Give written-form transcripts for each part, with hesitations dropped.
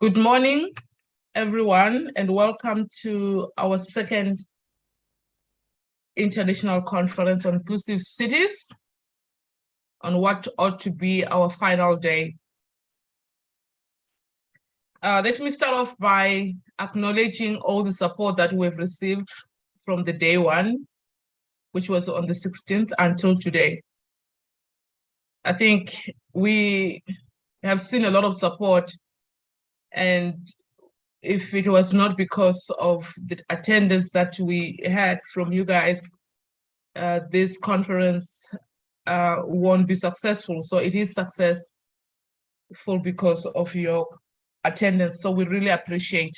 Good morning, everyone, and welcome to our second International Conference on Inclusive Cities on what ought to be our final day. Let me start off by acknowledging all the support that we've received from the day one, which was on the 16th until today. I think we have seen a lot of support, and if it was not because of the attendance that we had from you guys, this conference won't be successful. So it is successful because of your attendance. So we really appreciate.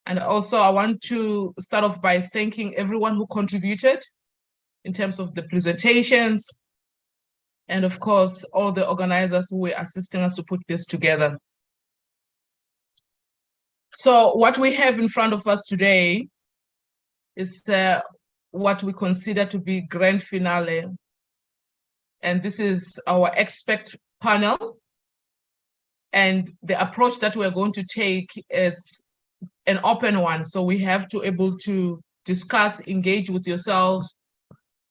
And also I want to start off by thanking everyone who contributed in terms of the presentations, and of course, all the organizers who were assisting us to put this together. So what we have in front of us today is what we consider to be grand finale. And this is our expert panel. And the approach that we're going to take is an open one. So we have to able to discuss, engage with yourselves,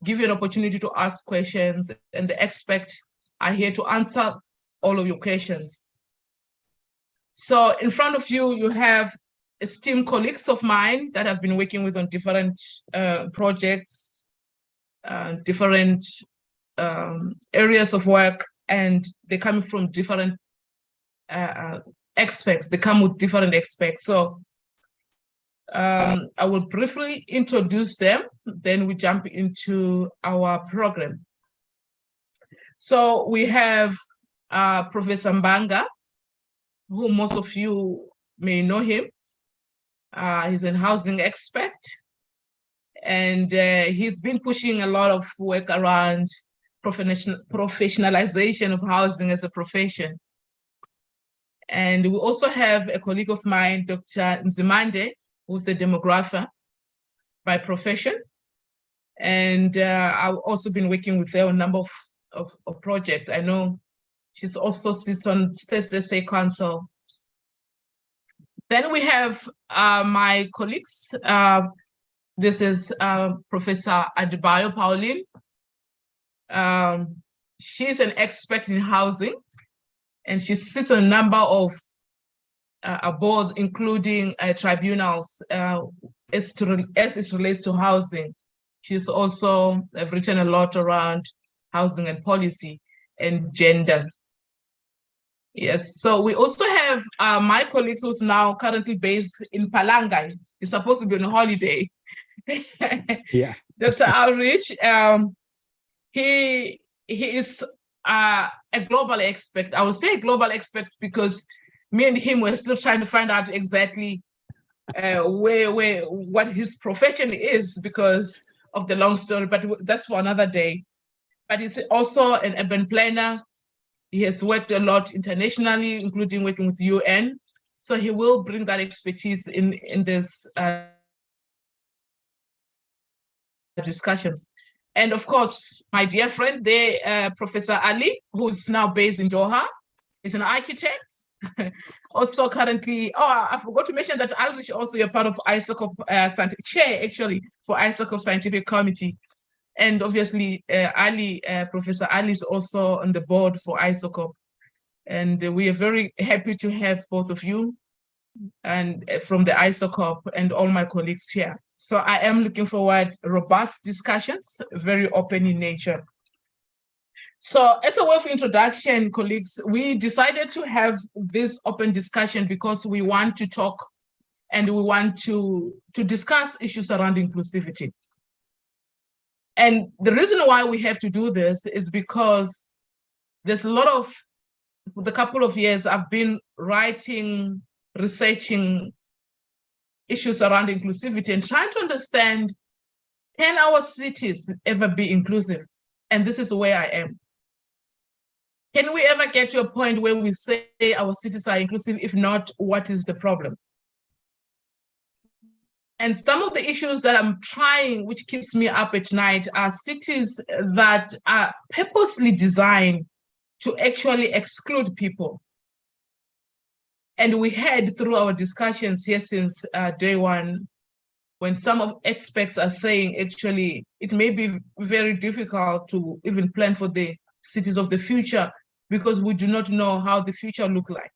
give you an opportunity to ask questions, and the experts are here to answer all of your questions. So in front of you, you have esteemed colleagues of mine that have been working with on different projects, different areas of work, and they come from different aspects. They come with different aspects. So I will briefly introduce them, then we jump into our program. So we have Professor Mbanga, who most of you may know him. He's a housing expert, and he's been pushing a lot of work around professionalization of housing as a profession. And we also have a colleague of mine, Dr. Nzimande, who's a demographer by profession. And I've also been working with her on a number of projects. I know she's also sits on State State Council. Then we have my colleagues. This is Professor Adebayo Pauline. She's an expert in housing, and she sits on a number of boards, including tribunals, as it relates to housing. She's also written a lot around housing and policy and gender. Yes, so we also have my colleague who's now currently based in Palangai. He's supposed to be on holiday. Yeah. Dr. Ulrich, he is a global expert. I would say a global expert because me and him were still trying to find out exactly what his profession is because of the long story, but that's for another day. But he's also an urban planner. He has worked a lot internationally, including working with UN. So he will bring that expertise in this discussions. And of course, my dear friend there, Professor Ali, who's now based in Doha, is an architect. Also currently, I forgot to mention that Aldrich also you're part of ISOCOP chair actually for ISOCOP Scientific Committee. And obviously Professor Ali is also on the board for ISOCOP. And we are very happy to have both of you and from the ISOCOP and all my colleagues here. So I am looking forward to robust discussions, very open in nature. So as a way of introduction, colleagues, we decided to have this open discussion because we want to talk and we want to discuss issues around inclusivity. And the reason why we have to do this is because there's a lot of, for the couple of years, I've been writing, researching issues around inclusivity and trying to understand, can our cities ever be inclusive? And this is where I am. Can we ever get to a point where we say our cities are inclusive? If not, what is the problem? And some of the issues that I'm trying, which keeps me up at night, are cities that are purposely designed to actually exclude people. And we had through our discussions here since day one, when some of experts are saying actually it may be very difficult to even plan for the cities of the future because we do not know how the future look like.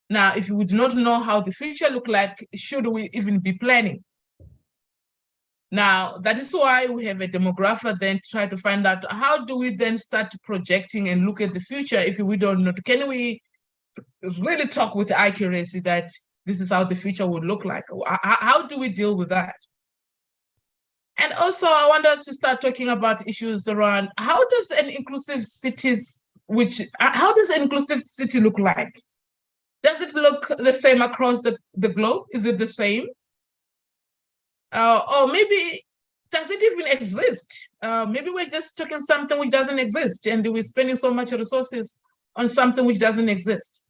Now, if we do not know how the future look like, should we even be planning? Now, that is why we have a demographer then to try to find out how do we then start projecting and look at the future if we don't know? Can we really talk with accuracy that this is how the future would look like? How do we deal with that? And also, I want us to start talking about issues around how does an inclusive how does an inclusive city look like? Does it look the same across the globe? Is it the same? Or maybe, does it even exist? Maybe we're just talking something which doesn't exist and we're spending so much resources on something which doesn't exist.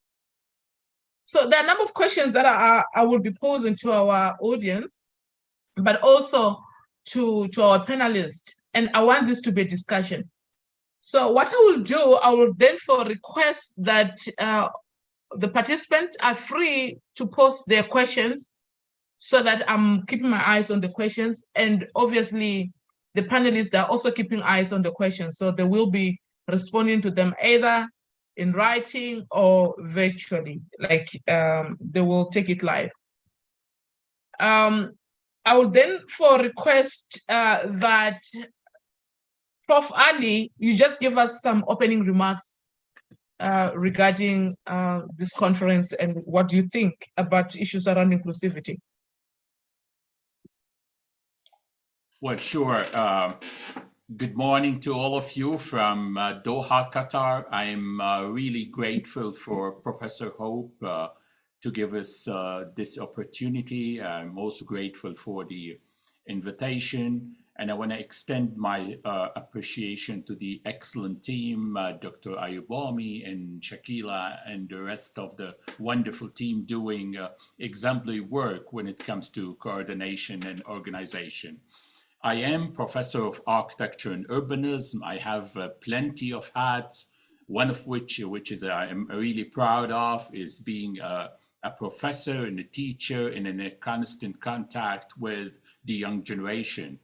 So there are a number of questions that I will be posing to our audience, but also to our panelists. And I want this to be a discussion. So what I will do, I will therefore request that the participants are free to post their questions so that I'm keeping my eyes on the questions. And obviously the panelists are also keeping eyes on the questions. So they will be responding to them either in writing or virtually, like they will take it live. I will then request that Prof. Ali, you just give us some opening remarks regarding this conference and what do you think about issues around inclusivity? Well, sure. Good morning to all of you from Doha, Qatar. I'm really grateful for Professor Hope to give us this opportunity. I'm also grateful for the invitation. And I want to extend my appreciation to the excellent team, Dr. Ayubomi and Shakila and the rest of the wonderful team doing exemplary work when it comes to coordination and organization. I am Professor of Architecture and Urbanism. I have plenty of hats, one of which is I'm really proud of, is being a professor and a teacher and in a constant contact with the young generation.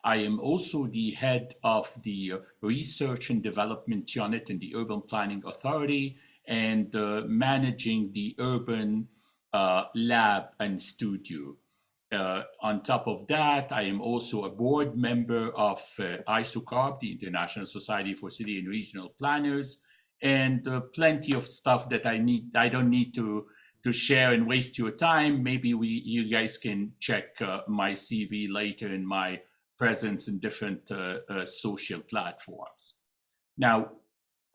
I am also the head of the Research and Development Unit in the Urban Planning Authority and managing the Urban Lab and Studio. On top of that, I am also a board member of ISOCOP, the International Society for City and Regional Planners, and plenty of stuff that I don't need to share and waste your time. Maybe you guys can check my CV later in my presence in different social platforms. Now,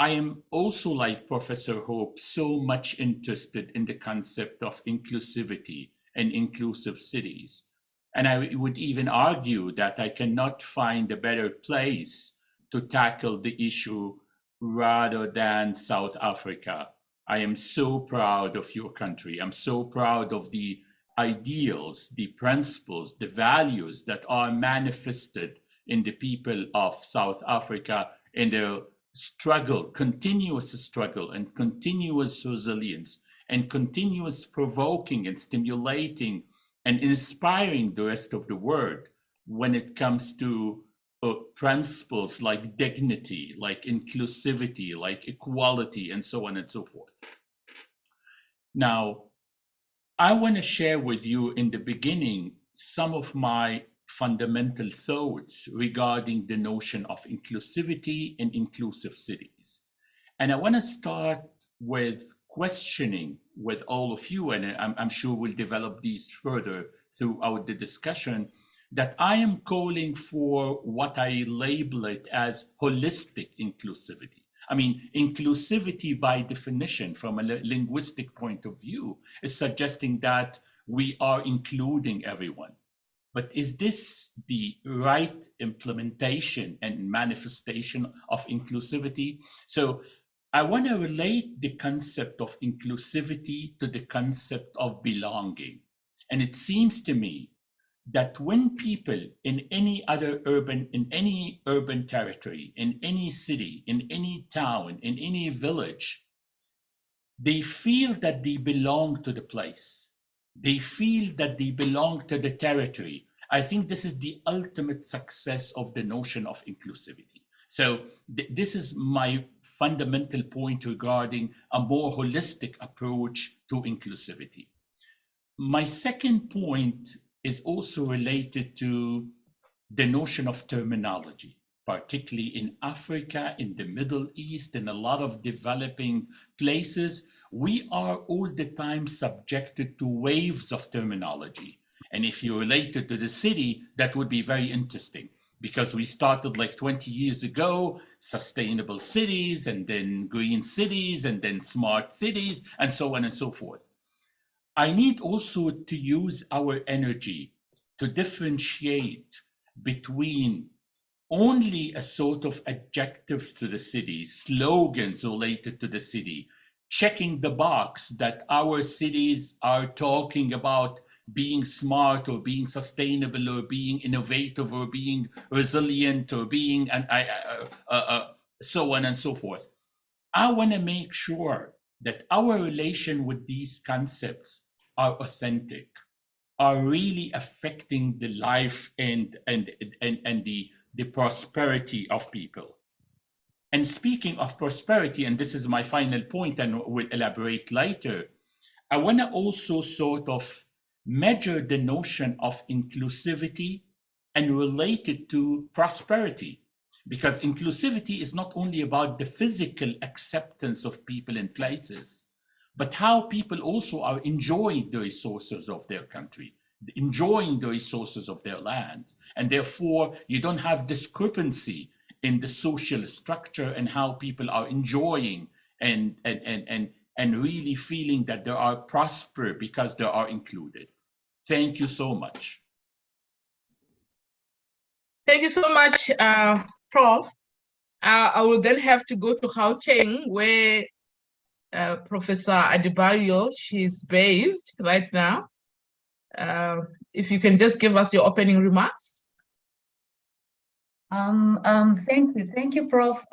I am also, like Professor Hope, so much interested in the concept of inclusivity and inclusive cities. And I would even argue that I cannot find a better place to tackle the issue rather than South Africa. I am so proud of your country. I'm so proud of the ideals, the principles, the values that are manifested in the people of South Africa in their struggle, continuous struggle, and continuous resilience, and continuous provoking and stimulating and inspiring the rest of the world when it comes to principles like dignity, like inclusivity, like equality, and so on and so forth. Now, I want to share with you in the beginning some of my fundamental thoughts regarding the notion of inclusivity and inclusive cities. And I want to start with questioning with all of you, and I'm sure we'll develop these further throughout the discussion, that I am calling for what I label it as holistic inclusivity. I mean, inclusivity by definition from a linguistic point of view is suggesting that we are including everyone. But is this the right implementation and manifestation of inclusivity? So I want to relate the concept of inclusivity to the concept of belonging. And it seems to me that when people in any urban territory, in any city, in any town, in any village, they feel that they belong to the place. They feel that they belong to the territory. I think this is the ultimate success of the notion of inclusivity. So this is my fundamental point regarding a more holistic approach to inclusivity. My second point is also related to the notion of terminology, particularly in Africa, in the Middle East, in a lot of developing places. We are all the time subjected to waves of terminology. And if you relate it to the city, that would be very interesting, because we started like 20 years ago, sustainable cities, and then green cities, and then smart cities, and so on and so forth. I need also to use our energy to differentiate between only a sort of adjectives to the city, slogans related to the city, checking the box that our cities are talking about being smart or being sustainable or being innovative or being resilient or being so on and so forth. I want to make sure that our relation with these concepts are authentic, are really affecting the life and the prosperity of people. And speaking of prosperity, and this is my final point and we'll elaborate later, I want to also sort of measure the notion of inclusivity and relate it to prosperity. Because inclusivity is not only about the physical acceptance of people and places, but how people also are enjoying the resources of their country, enjoying the resources of their land. And therefore, you don't have discrepancy in the social structure and how people are enjoying and really feeling that they are prosper because they are included. Thank you so much. Thank you so much, Prof. I will then have to go to Gauteng, where Professor Adebayo, she's based right now. If you can just give us your opening remarks. Thank you, Prof,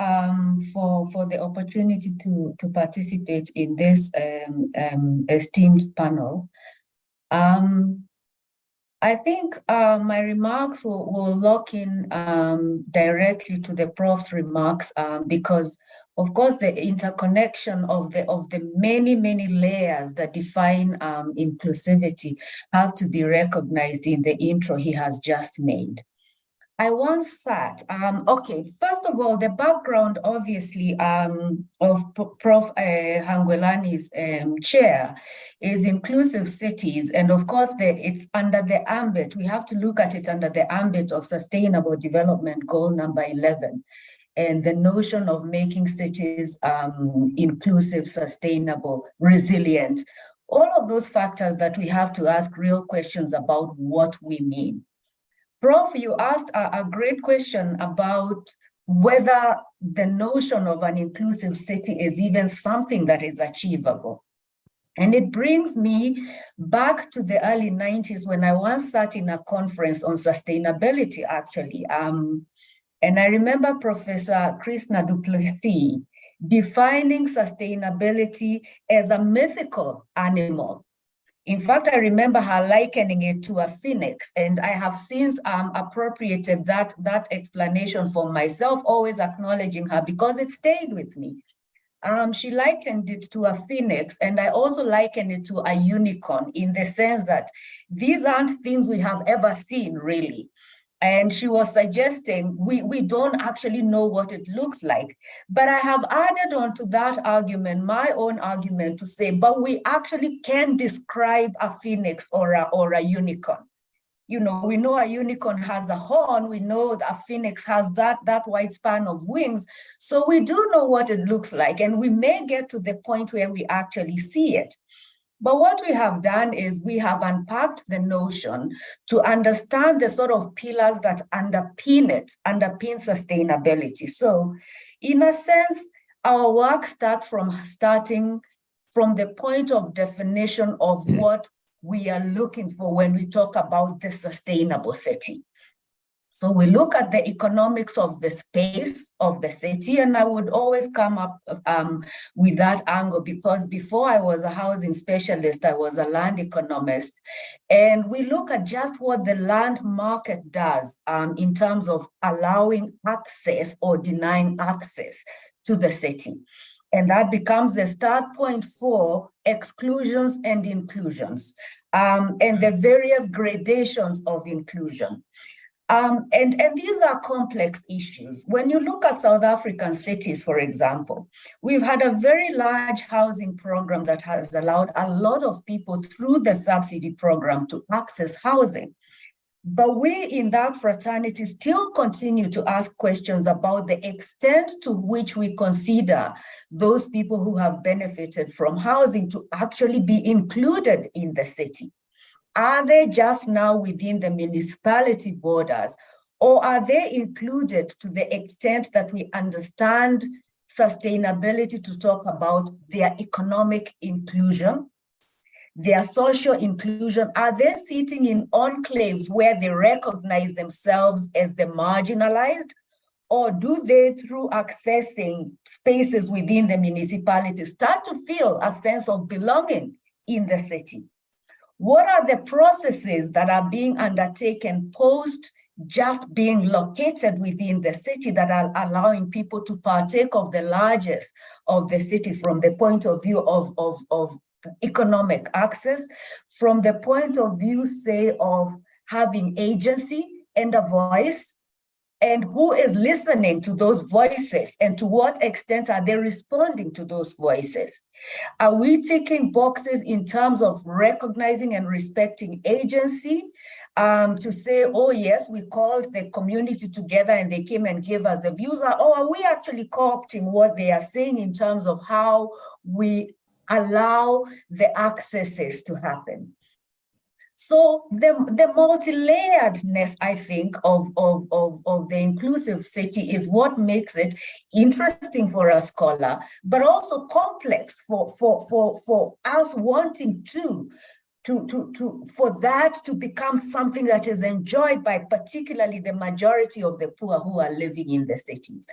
for the opportunity to participate in this esteemed panel. I think my remarks will lock in directly to the Prof's remarks because, of course, the interconnection of the many layers that define inclusivity have to be recognized in the intro he has just made. I once sat, okay, first of all, the background, obviously, of Prof. Hangwelani's chair is inclusive cities. And of course, it's under the ambit, we have to look at it under the ambit of Sustainable Development Goal number 11. and the notion of making cities inclusive, sustainable, resilient. All of those factors that we have to ask real questions about what we mean. Prof, you asked a great question about whether the notion of an inclusive city is even something that is achievable. And it brings me back to the early 90s when I once sat in a conference on sustainability, actually. And I remember Professor Krishna Duplessis defining sustainability as a mythical animal. In fact, I remember her likening it to a phoenix, and I have since appropriated that explanation for myself, always acknowledging her because it stayed with me. She likened it to a phoenix, and I also liken it to a unicorn in the sense that these aren't things we have ever seen, really. And she was suggesting we don't actually know what it looks like. But I have added on to that argument, my own argument, to say, but we actually can describe a phoenix or a unicorn. You know, we know a unicorn has a horn, we know that a phoenix has that wide span of wings. So we do know what it looks like, and we may get to the point where we actually see it. But what we have done is we have unpacked the notion to understand the sort of pillars that underpin sustainability. So in a sense, our work starting from the point of definition of what we are looking for when we talk about the sustainable city. So we look at the economics of the space of the city, and I would always come up with that angle because before I was a housing specialist, I was a land economist. And we look at just what the land market does in terms of allowing access or denying access to the city. And that becomes the start point for exclusions and inclusions and the various gradations of inclusion. And these are complex issues. When you look at South African cities, for example, we've had a very large housing program that has allowed a lot of people through the subsidy program to access housing. But we in that fraternity still continue to ask questions about the extent to which we consider those people who have benefited from housing to actually be included in the city. Are they just now within the municipality borders, or are they included to the extent that we understand sustainability to talk about their economic inclusion, their social inclusion? Are they sitting in enclaves where they recognize themselves as the marginalized, or do they, through accessing spaces within the municipality, start to feel a sense of belonging in the city? What are the processes that are being undertaken post just being located within the city that are allowing people to partake of the largest of the city from the point of view of economic access, from the point of view, say, of having agency and a voice? And who is listening to those voices, and to what extent are they responding to those voices? Are we ticking boxes in terms of recognizing and respecting agency to say, oh yes, we called the community together and they came and gave us the views, or are we actually co-opting what they are saying in terms of how we allow the accesses to happen? So the multi-layeredness, I think, of the inclusive city is what makes it interesting for a scholar, but also complex for us wanting for that to become something that is enjoyed by particularly the majority of the poor who are living in the cities.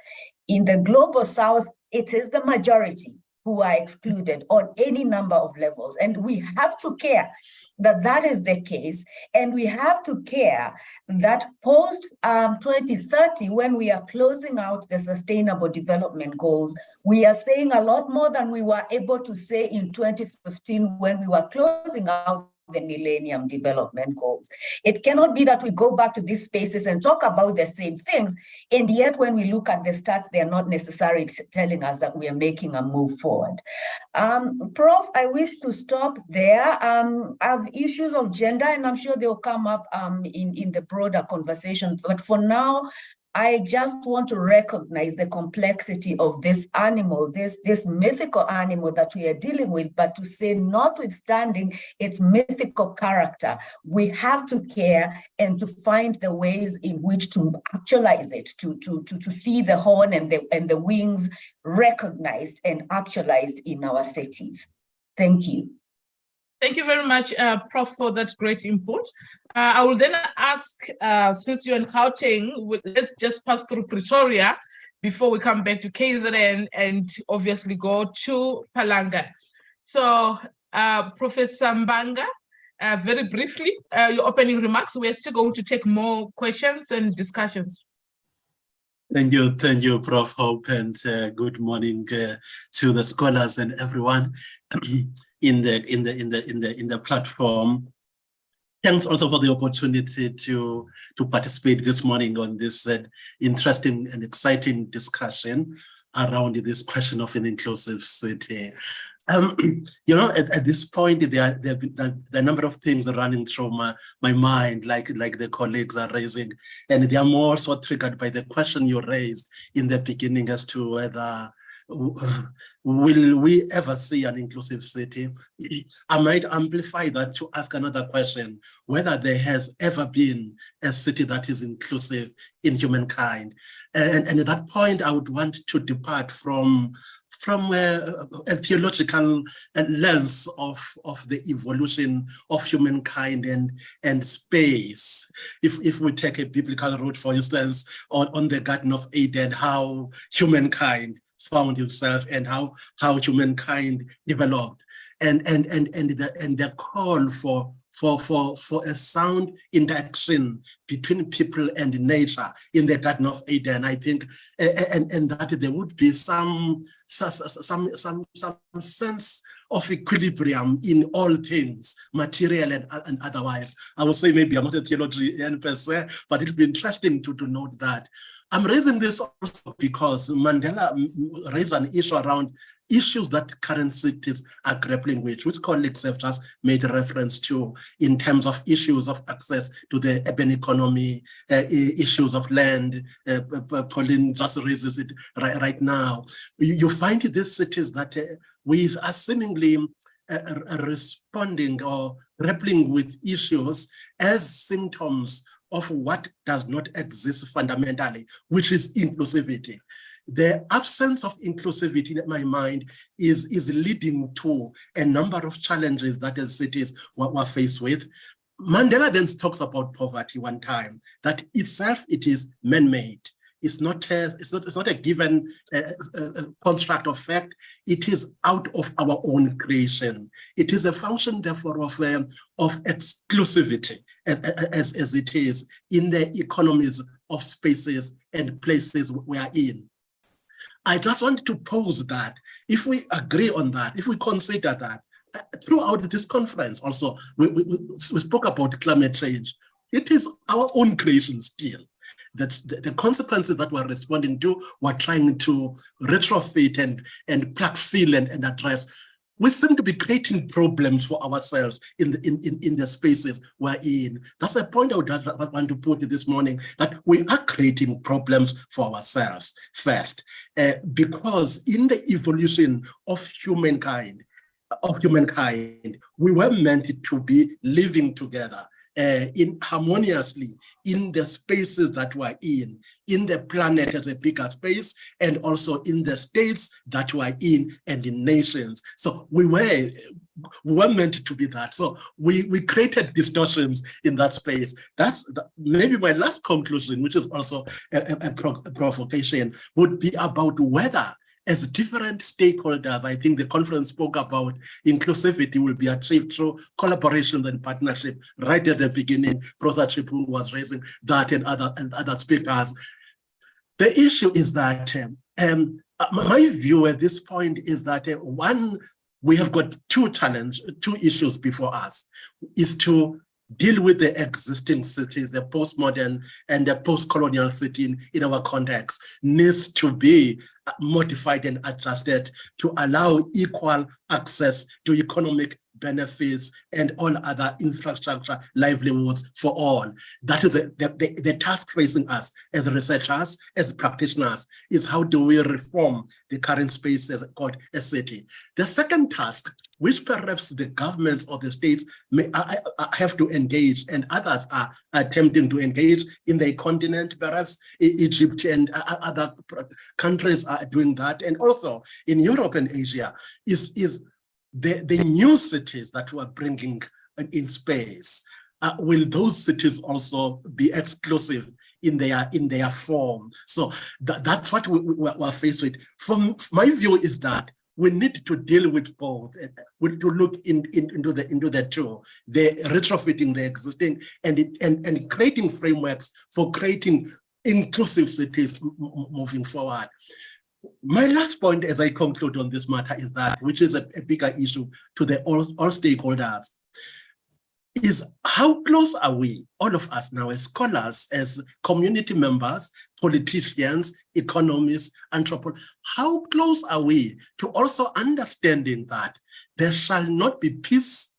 In the global South, it is the majority who are excluded on any number of levels. And we have to care that that is the case. And we have to care that post 2030, when we are closing out the Sustainable Development Goals, we are saying a lot more than we were able to say in 2015 when we were closing out the Millennium Development Goals. It cannot be that we go back to these spaces and talk about the same things, and yet when we look at the stats, they are not necessarily telling us that we are making a move forward. Prof, I wish to stop there. I have issues of gender, and I'm sure they'll come up in the broader conversation, but for now, I just want to recognize the complexity of this animal, this mythical animal that we are dealing with, but to say, notwithstanding its mythical character, we have to care and to find the ways in which to actualize it, to see the horn and the wings recognized and actualized in our cities. Thank you. Thank you very much, Prof, for that great input. I will then ask, since you're in Gauteng, let's just pass through Pretoria before we come back to KZN and obviously go to Palanga. So, Professor Mbanga, very briefly, your opening remarks. We're still going to take more questions and discussions. Thank you, Prof. Hope, and good morning to the scholars and everyone in the platform. Thanks also for the opportunity to participate this morning on this interesting and exciting discussion around this question of an inclusive city. You know, at this point, there have been a number of things running through my mind, like the colleagues are raising, and they are more so triggered by the question you raised in the beginning as to whether will we ever see an inclusive city. I might amplify that to ask another question, whether there has ever been a city that is inclusive in humankind. And at that point, I would want to depart from a theological lens of the evolution of humankind and space. If we take a biblical route, for instance, on the Garden of Eden, how humankind found himself and how humankind developed, and the call for a sound interaction between people and nature in the Garden of Eden, I think, and that there would be some sense of equilibrium in all things, material and otherwise. I would say maybe I'm not a theologian per se, but it'd be interesting to note that. I'm raising this also because Mandela raised an issue around issues that current cities are grappling with, which colleagues have just made reference to in terms of issues of access to the urban economy, issues of land. Pauline just raises it right now. You find these cities that we are seemingly responding or grappling with issues as symptoms of what does not exist fundamentally, which is inclusivity. The absence of inclusivity, in my mind, is leading to a number of challenges that the cities were faced with. Mandela then talks about poverty one time, that itself it is man-made. It's not a given construct of fact. It is out of our own creation. It is a function, therefore, of exclusivity, as it is in the economies of spaces and places we are in. I just want to pose that if we agree on that, if we consider that, throughout this conference also, we spoke about climate change. It is our own creation still. That the consequences that we're responding to, we're trying to retrofit and plug fill and address. We seem to be creating problems for ourselves in the spaces we're in. That's a point I would want to put this morning, that we are creating problems for ourselves first, because in the evolution of humankind, we were meant to be living together. Harmoniously in the spaces that we're in the planet as a bigger space, and also in the states that we're in and in nations. So we were meant to be that. So we created distortions in that space. That's maybe my last conclusion, which is also a provocation, would be about whether, as different stakeholders, I think the conference spoke about inclusivity will be achieved through collaboration and partnership. Right at the beginning, Professor Chipung was raising that, and other speakers. The issue is that my view at this point is that one, we have got two issues before us, is to deal with the existing cities, the postmodern and the post-colonial city in our context, needs to be modified and adjusted to allow equal access to economic benefits and all other infrastructure livelihoods for all. That is the task facing us as researchers, as practitioners, is how do we reform the current space as called a city. The second task, which perhaps the governments of the states may have to engage, and others are attempting to engage in the continent, perhaps Egypt and other countries are doing that, and also in Europe and Asia, is the new cities that we are bringing in space. Will those cities also be exclusive in their form? So that's what we're faced with. From my view is that we need to deal with both, to look into the two, the retrofitting the existing and creating frameworks for creating inclusive cities moving forward. My last point as I conclude on this matter is that, which is a bigger issue to the all stakeholders, is how close are we, all of us now as scholars, as community members, politicians, economists, anthropologists, how close are we to also understanding that there shall not be peace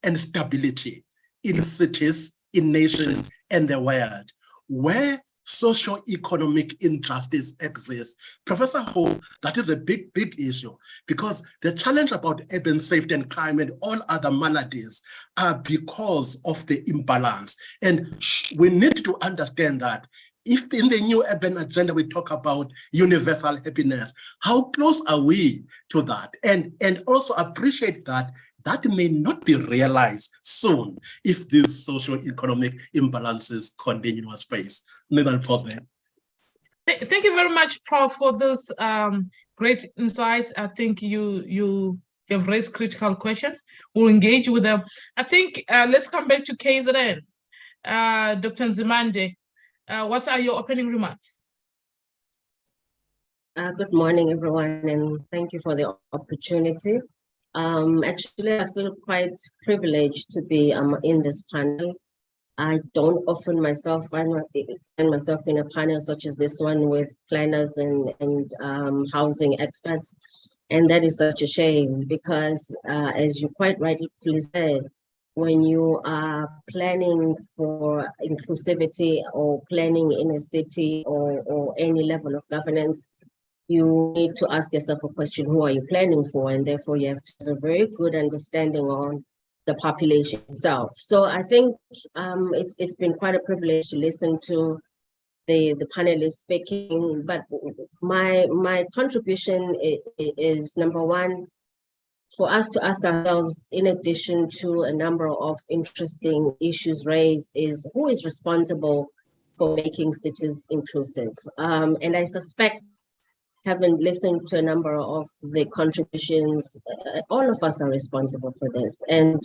and stability in cities, in nations, and the world, where socio-economic injustice exists? Professor Ho, that is a big issue, because the challenge about urban safety and crime and all other maladies are because of the imbalance. And we need to understand that if in the new urban agenda we talk about universal happiness, how close are we to that? And also appreciate that that may not be realized soon if these socio-economic imbalances continue in space. Thank you very much, Prof, for this great insights. I think you have raised critical questions. We'll engage with them. I think let's come back to KZN. Dr. Nzimande, what are your opening remarks? Good morning, everyone, and thank you for the opportunity. Actually, I feel quite privileged to be in this panel. I don't often find myself in a panel such as this one with planners and housing experts, and that is such a shame because, as you quite rightly said, when you are planning for inclusivity or planning in a city or any level of governance, you need to ask yourself a question: who are you planning for? And therefore, you have to have a very good understanding on the population itself. So I think it's been quite a privilege to listen to the panelists speaking. But my contribution is, number one, for us to ask ourselves, in addition to a number of interesting issues raised, is who is responsible for making cities inclusive? And I suspect, having listened to a number of the contributions, all of us are responsible for this. And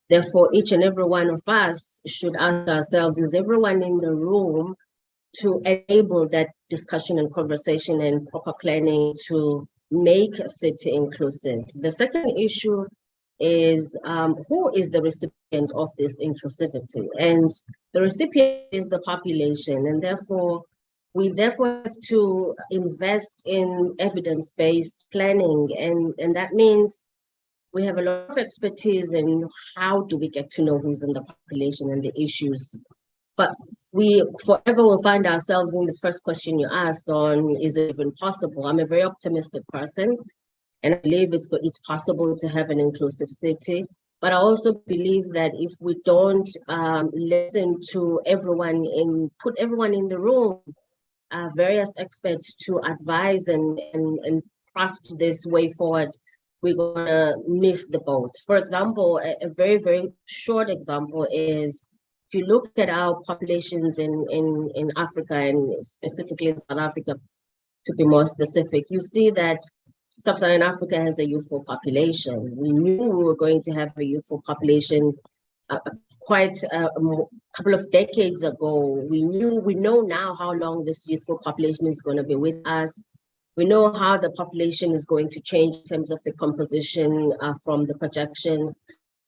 therefore, each and every one of us should ask ourselves, is everyone in the room to enable that discussion and conversation and proper planning to make a city inclusive? The second issue is who is the recipient of this inclusivity? And the recipient is the population, and therefore, we therefore have to invest in evidence-based planning, and that means we have a lot of expertise in how do we get to know who's in the population and the issues. But we forever will find ourselves in the first question you asked on, is it even possible? I'm a very optimistic person, and I believe it's possible to have an inclusive city. But I also believe that if we don't listen to everyone put everyone in the room, various experts to advise and craft this way forward, we're gonna miss the boat. For example, a very, very short example is, if you look at our populations in Africa, and specifically in South Africa, to be more specific, you see that Sub-Saharan Africa has a youthful population. We knew we were going to have a youthful population quite a couple of decades ago. We know now how long this youthful population is going to be with us. We know how the population is going to change in terms of the composition from the projections.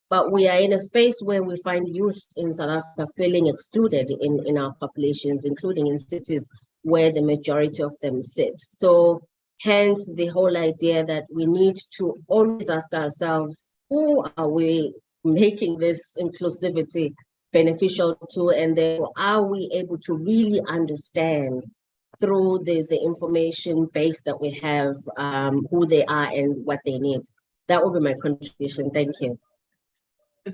But we are in a space where we find youth in South Africa feeling excluded in our populations, including in cities where the majority of them sit. So hence the whole idea that we need to always ask ourselves, who are we making this inclusivity beneficial to, and then are we able to really understand through the information base that we have, who they are and what they need. That would be my contribution. Thank you.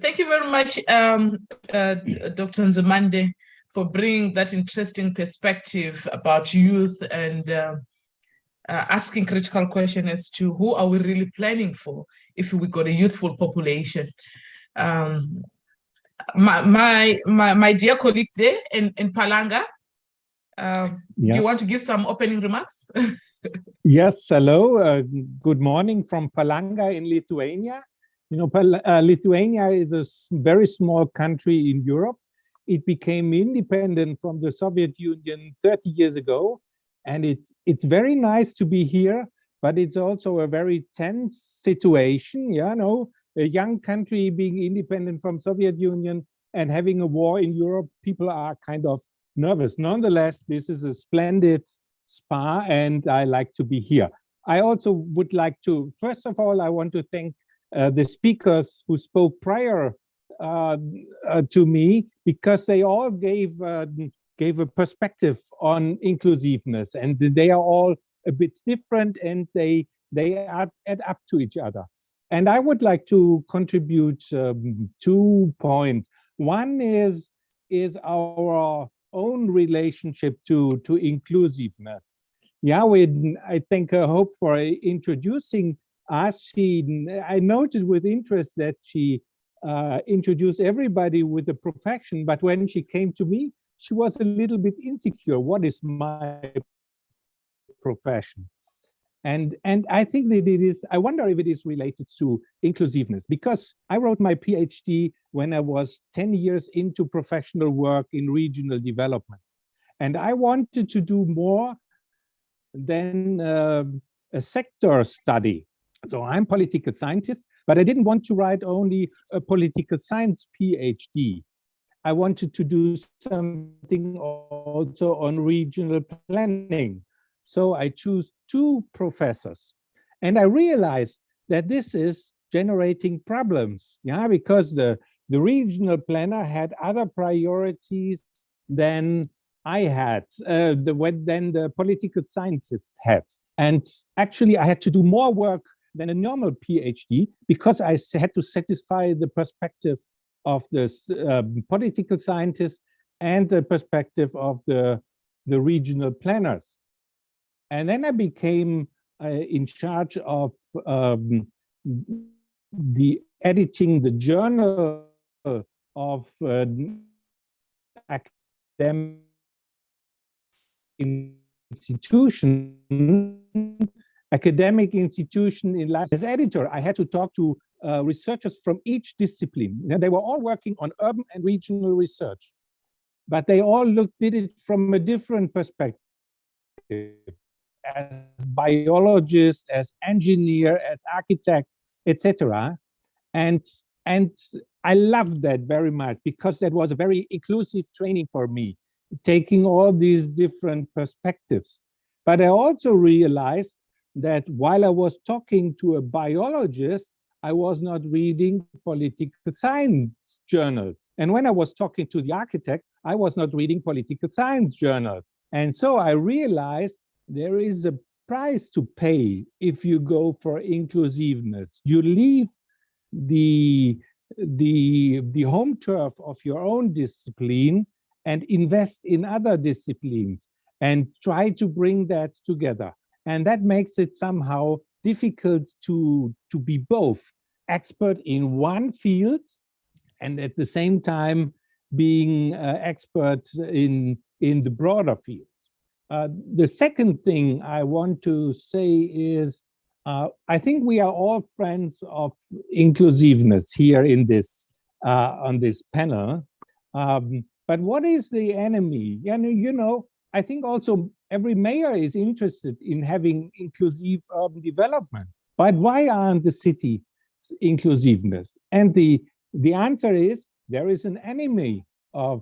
Thank you very much, Dr. Nzimande, for bringing that interesting perspective about youth and asking critical question as to who are we really planning for if we got a youthful population. My dear colleague there in Palanga, do you want to give some opening remarks? Yes, hello. Good morning from Palanga in Lithuania. You know, Lithuania is a very small country in Europe. It became independent from the Soviet Union 30 years ago. And it's very nice to be here, but it's also a very tense situation. You know, a young country being independent from Soviet Union and having a war in Europe, people are kind of nervous. Nonetheless, this is a splendid spa and I like to be here. I also would like to, first of all, I want to thank the speakers who spoke prior to me, because they all gave a perspective on inclusiveness, and they are all a bit different and they add up to each other. And I would like to contribute 2 points. One is our own relationship to inclusiveness. Yeah, I think hope for introducing us. I noted with interest that she introduced everybody with the profession, but when she came to me, she was a little bit insecure. What is my profession? And I think that it is, I wonder if it is related to inclusiveness, because I wrote my PhD when I was 10 years into professional work in regional development. And I wanted to do more than a sector study. So I'm political scientist, but I didn't want to write only a political science PhD. I wanted to do something also on regional planning. So I chose 2 professors. And I realized that this is generating problems, yeah, because the regional planner had other priorities than I had, than the political scientists had. And actually, I had to do more work than a normal PhD because I had to satisfy the perspective of the political scientists and the perspective of the regional planners. And then I became in charge of the editing the journal of academic institution in life. As editor, I had to talk to researchers from each discipline. They were all working on urban and regional research, but they all did it from a different perspective. As biologist, as engineer, as architect, etc. And I loved that very much because that was a very inclusive training for me, taking all these different perspectives. But I also realized that while I was talking to a biologist, I was not reading political science journals. And when I was talking to the architect, I was not reading political science journals. And so I realized there is a price to pay if you go for inclusiveness. You leave the home turf of your own discipline and invest in other disciplines and try to bring that together. And that makes it somehow difficult to be both expert in one field and at the same time being expert in the broader field. The second thing I want to say is, I think we are all friends of inclusiveness here in this on this panel. But what is the enemy? You know, I think also every mayor is interested in having inclusive urban development. But why aren't the cities inclusiveness? And the answer is there is an enemy of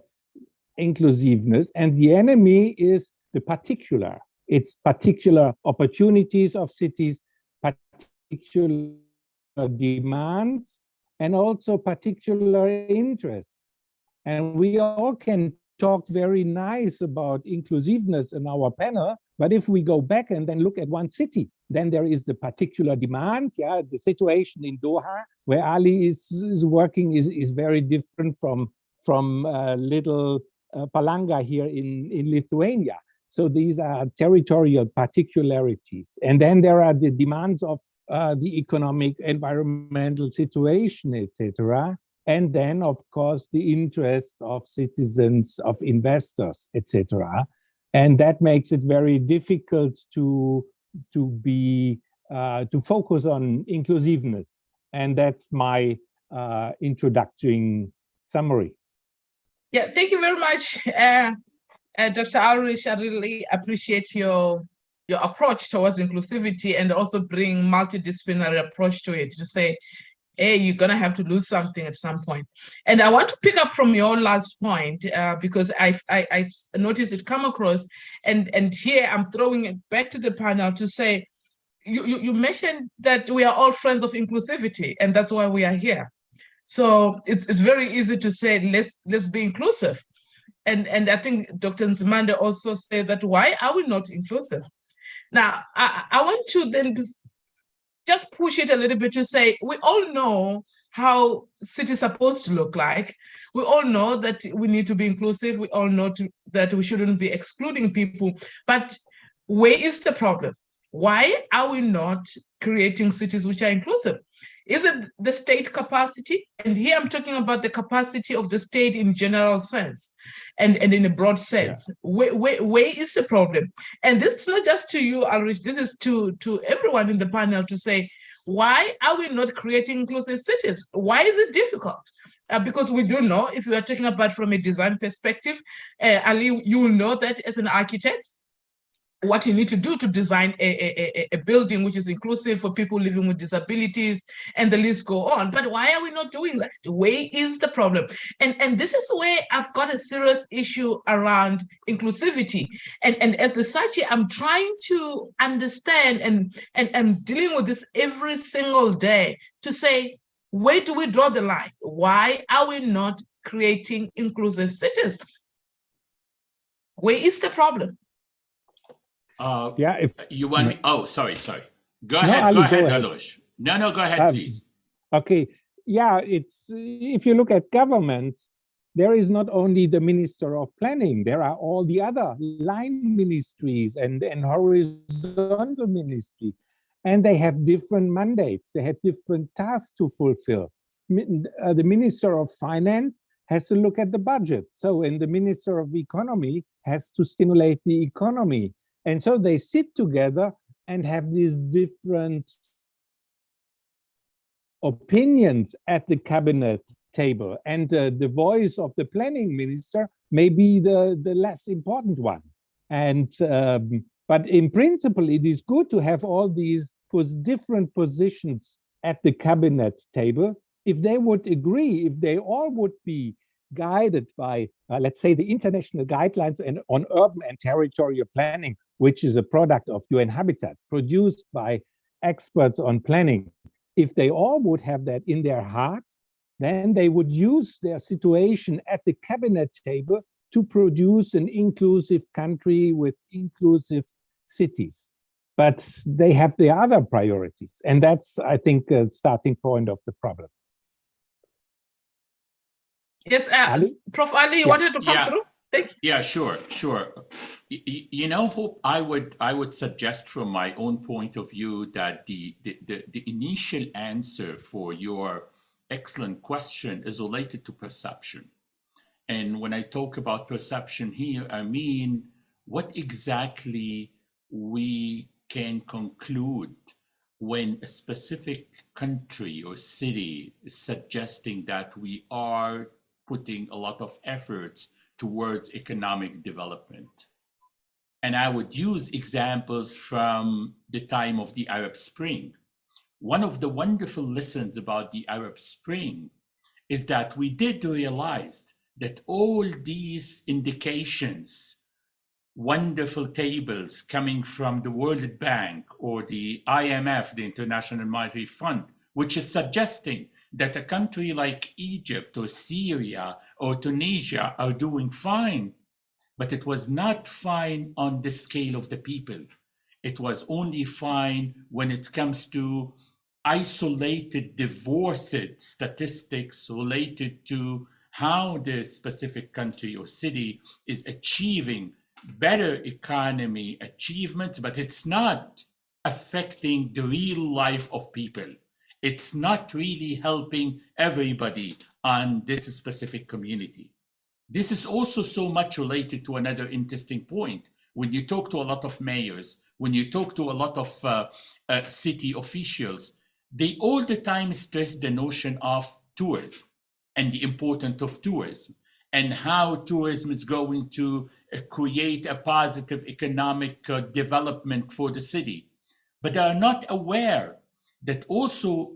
inclusiveness, and the enemy is the particular. It's particular opportunities of cities, particular demands, and also particular interests. And we all can talk very nice about inclusiveness in our panel, but if we go back and then look at one city, then there is the particular demand. Yeah, the situation in Doha, where Ali is working, is very different from little Palanga here in Lithuania. So these are territorial particularities. And then there are the demands of the economic, environmental situation, etc. And then, of course, the interest of citizens, of investors, etc. And that makes it very difficult to focus on inclusiveness. And that's my introductory summary. Yeah, thank you very much, Dr. Ulrich. I really appreciate your approach towards inclusivity and also bring multidisciplinary approach to it, to say, hey, you're going to have to lose something at some point. And I want to pick up from your last point, because I noticed it come across, and here I'm throwing it back to the panel to say, you mentioned that we are all friends of inclusivity, and that's why we are here. So it's very easy to say, let's be inclusive. And I think Dr. Nzimande also said that, why are we not inclusive? Now, I want to then just push it a little bit to say, we all know how cities are supposed to look like. We all know that we need to be inclusive. We all know that we shouldn't be excluding people. But where is the problem? Why are we not creating cities which are inclusive? Is it the state capacity? And here I'm talking about the capacity of the state in general sense and in a broad sense. Yeah. Where is the problem? And this is not just to you, Ulrich, this is to everyone in the panel to say, why are we not creating inclusive cities? Why is it difficult? Because we do know, if we are talking about from a design perspective, Ali, you will know that as an architect, what you need to do to design a building which is inclusive for people living with disabilities, and the list go on. But why are we not doing that? Where is the problem? And this is where I've got a serious issue around inclusivity. And as the Sachi, I'm trying to understand and dealing with this every single day to say, where do we draw the line? Why are we not creating inclusive cities? Where is the problem? Yeah, if you want me, oh, sorry. Go ahead, Alosh. No, go ahead, please. Okay, yeah, it's, if you look at governments, there is not only the Minister of Planning, there are all the other line ministries and horizontal ministry, and they have different mandates, they have different tasks to fulfill. The Minister of Finance has to look at the budget, and the Minister of Economy has to stimulate the economy. And so they sit together and have these different opinions at the cabinet table. And the voice of the planning minister may be the less important one. And but in principle, it is good to have all these different positions at the cabinet table. If they would agree, if they all would be guided by, let's say, the international guidelines on urban and territorial planning, which is a product of UN Habitat, produced by experts on planning. If they all would have that in their hearts, then they would use their situation at the cabinet table to produce an inclusive country with inclusive cities. But they have the other priorities. And that's, I think, a starting point of the problem. Yes, Prof. Ali, you wanted to come through? Thank you. Yeah, sure. You know, Hope, I would suggest from my own point of view that the initial answer for your excellent question is related to perception. And when I talk about perception here, I mean what exactly we can conclude when a specific country or city is suggesting that we are putting a lot of efforts towards economic development. And I would use examples from the time of the Arab Spring. One of the wonderful lessons about the Arab Spring is that we did realize that all these indications, wonderful tables coming from the World Bank or the IMF, the International Monetary Fund, which is suggesting that a country like Egypt or Syria or Tunisia are doing fine, but it was not fine on the scale of the people. It was only fine when it comes to isolated, divorced statistics related to how the specific country or city is achieving better economy achievements, but it's not affecting the real life of people. It's not really helping everybody on this specific community. This is also so much related to another interesting point. When you talk to a lot of mayors, when you talk to a lot of city officials, they all the time stress the notion of tourism and the importance of tourism and how tourism is going to create a positive economic development for the city. But they are not aware that also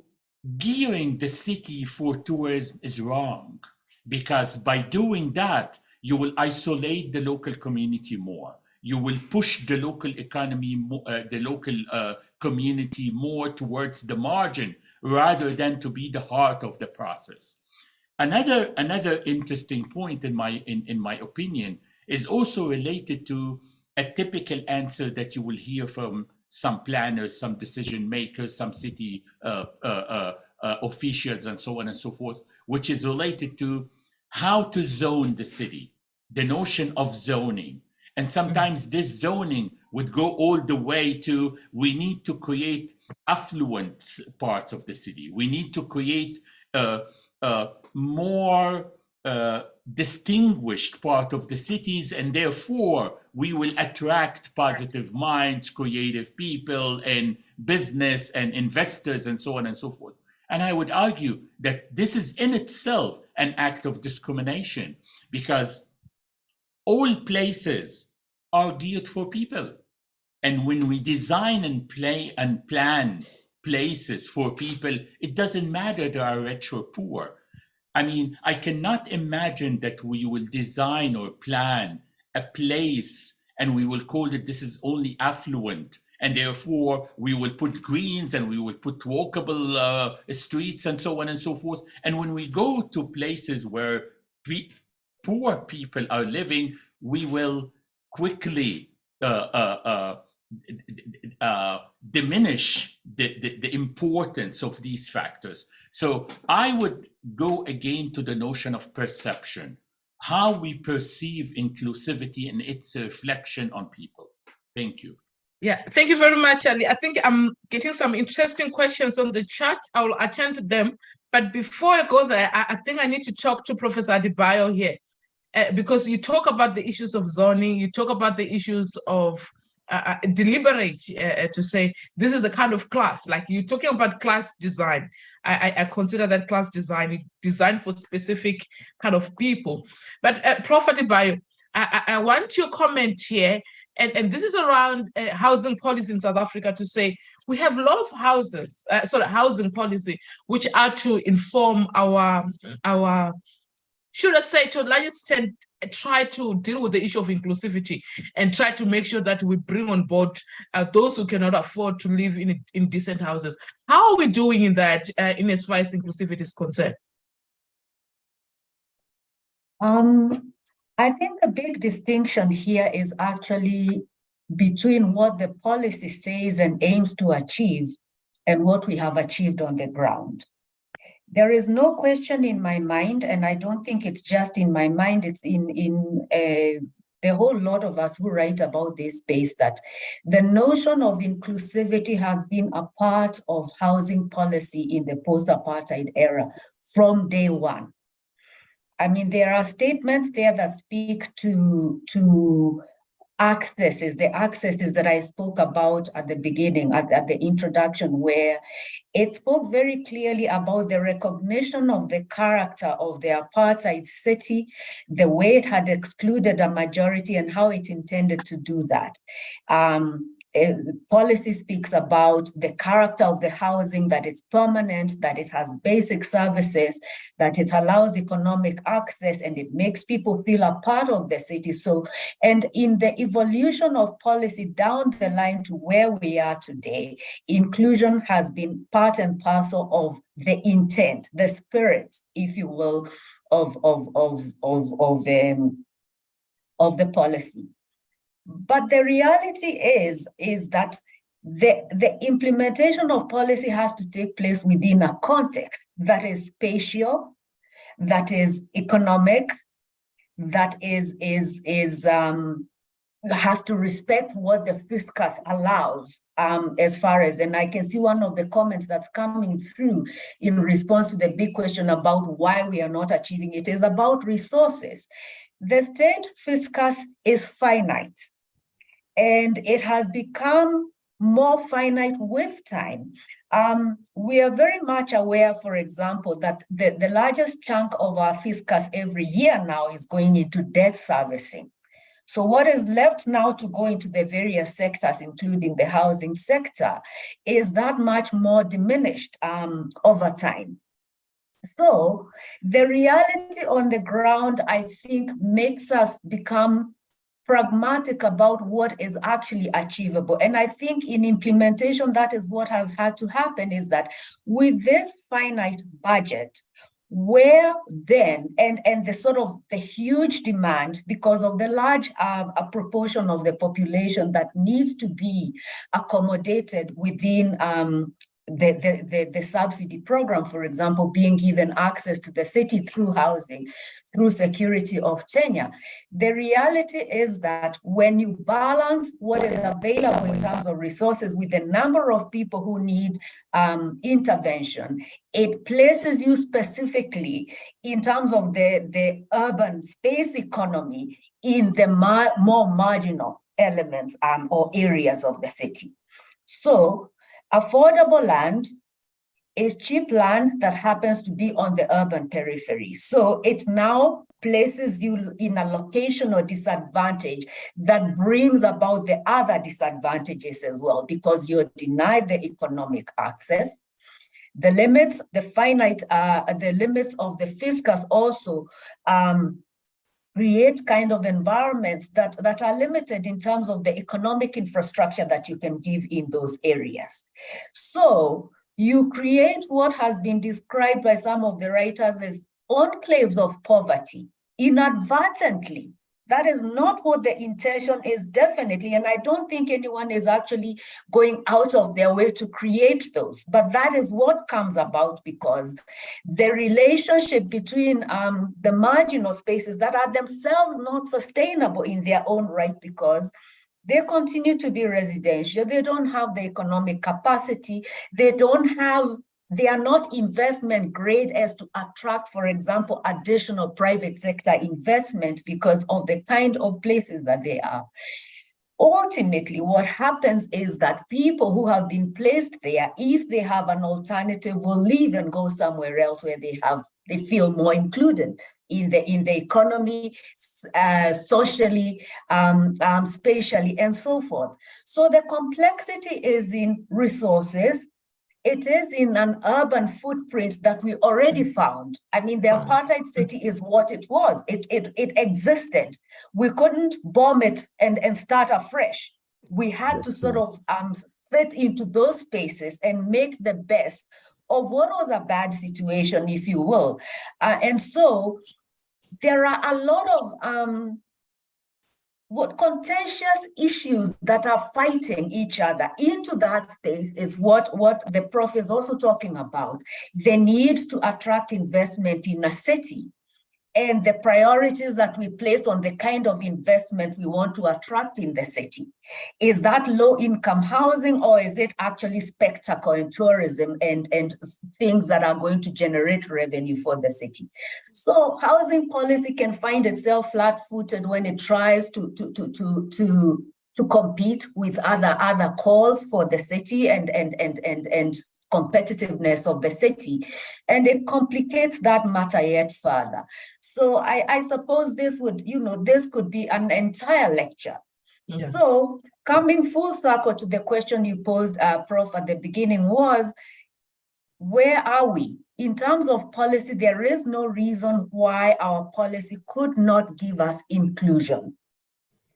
gearing the city for tourism is wrong, because by doing that, you will isolate the local community more. You will push the local economy, the local community more towards the margin rather than to be the heart of the process. Another interesting point in my opinion is also related to a typical answer that you will hear from some planners, some decision makers, some city officials, and so on and so forth, which is related to how to zone the city, the notion of zoning. And sometimes this zoning would go all the way to, we need to create affluent parts of the city. We need to create more distinguished part of the cities, and therefore we will attract positive minds, creative people, and business and investors, and so on and so forth. And I would argue that this is in itself an act of discrimination, because all places are geared for people. And when we design and plan places for people, it doesn't matter they are rich or poor. I mean, I cannot imagine that we will design or plan a place and we will call it, this is only affluent, and therefore we will put greens and we will put walkable streets and so on and so forth. And when we go to places where poor people are living, we will quickly diminish the importance of these factors. So I would go again to the notion of perception, how we perceive inclusivity and its reflection on people. Thank you. Yeah, thank you very much, Ali. I think I'm getting some interesting questions on the chat. I will attend to them. But before I go there, I think I need to talk to Professor Adebayo here. Because you talk about the issues of zoning, you talk about the issues of deliberate to say this is the kind of class, like you're talking about class design. I consider that class design designed for specific kind of people. But Prof. Adebayo, I want your comment here, and this is around housing policy in South Africa, to say we have a lot of houses, housing policy, which are to inform our should I say, to a large extent, try to deal with the issue of inclusivity and try to make sure that we bring on board those who cannot afford to live in decent houses. How are we doing in that, in as far as inclusivity is concerned? I think the big distinction here is actually between what the policy says and aims to achieve and what we have achieved on the ground. There is no question in my mind, and I don't think it's just in my mind, it's in the whole lot of us who write about this space, that the notion of inclusivity has been a part of housing policy in the post-apartheid era from day one. I mean, there are statements there that speak to the accesses that I spoke about at the beginning, at the introduction, where it spoke very clearly about the recognition of the character of the apartheid city, the way it had excluded a majority and how it intended to do that. policy speaks about the character of the housing, that it's permanent, that it has basic services, that it allows economic access, and it makes people feel a part of the city. So, and in the evolution of policy down the line to where we are today, inclusion has been part and parcel of the intent, the spirit, if you will, of the policy. But the reality is that the implementation of policy has to take place within a context that is spatial, that is economic, that has to respect what the fiscus allows, as far as, and I can see one of the comments that's coming through in response to the big question about why we are not achieving it is about resources. The state fiscus is finite, and it has become more finite with time. We are very much aware, for example, that the largest chunk of our fiscus every year now is going into debt servicing. So what is left now to go into the various sectors, including the housing sector, is that much more diminished over time. So the reality on the ground, I think, makes us become pragmatic about what is actually achievable. And I think in implementation, that is what has had to happen, is that with this finite budget, where then, and the sort of the huge demand because of the large proportion of the population that needs to be accommodated within the subsidy program, for example, being given access to the city through housing, through security of tenure. The reality is that when you balance what is available in terms of resources with the number of people who need intervention, it places you specifically in terms of the urban space economy in the more marginal elements or areas of the city. So affordable land is cheap land that happens to be on the urban periphery. So it now places you in a location or disadvantage that brings about the other disadvantages as well, because you're denied the economic access. The limits, the finite, the limits of the fiscus also create kind of environments that are limited in terms of the economic infrastructure that you can give in those areas. So you create what has been described by some of the writers as enclaves of poverty inadvertently. That is not what the intention is, definitely, and I don't think anyone is actually going out of their way to create those, but that is what comes about because the relationship between the marginal spaces that are themselves not sustainable in their own right because they continue to be residential, they don't have the economic capacity, they are not investment grade as to attract, for example, additional private sector investment because of the kind of places that they are. Ultimately, what happens is that people who have been placed there, if they have an alternative, will leave and go somewhere else where they feel more included in the economy, socially, spatially, and so forth. So the complexity is in resources. It is in an urban footprint that we already found. I mean, the apartheid city is what it was. It existed. We couldn't bomb it and start afresh. We had to sort of fit into those spaces and make the best of what was a bad situation, if you will. And so there are a lot of contentious issues that are fighting each other into that space is what the prof is also talking about. The need to attract investment in a city and the priorities that we place on the kind of investment we want to attract in the city. Is that low-income housing or is it actually spectacle and tourism and things that are going to generate revenue for the city? So housing policy can find itself flat-footed when it tries to compete with other calls for the city and competitiveness of the city, and it complicates that matter yet further. So I suppose this would, this could be an entire lecture Yeah. So coming full circle to the question you posed, Prof, at the beginning was, where are we? In terms of policy, there is no reason why our policy could not give us inclusion.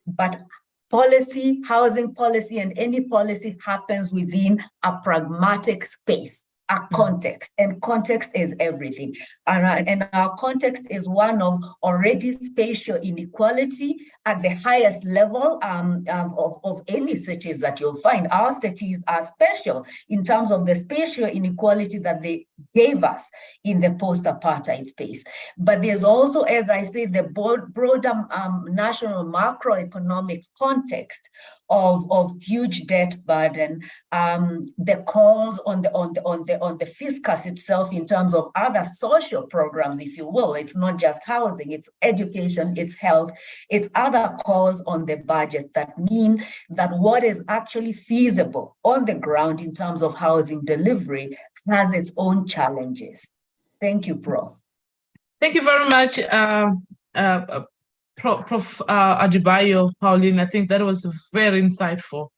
But policy, housing policy, and any policy happens within a pragmatic space, a context, and context is everything. And our context is one of already spatial inequality at the highest level of any cities that you'll find. Our cities are special in terms of the spatial inequality that they gave us in the post-apartheid space. But there's also, as I say, the broader national macroeconomic context of huge debt burden, the calls on the fiscus itself in terms of other social programs, if you will. It's not just housing, it's education, it's health, it's other calls on the budget that mean that what is actually feasible on the ground in terms of housing delivery has its own challenges. Thank you, Prof. Thank you very much, Prof. Adebayo, Pauline. I think that was very insightful.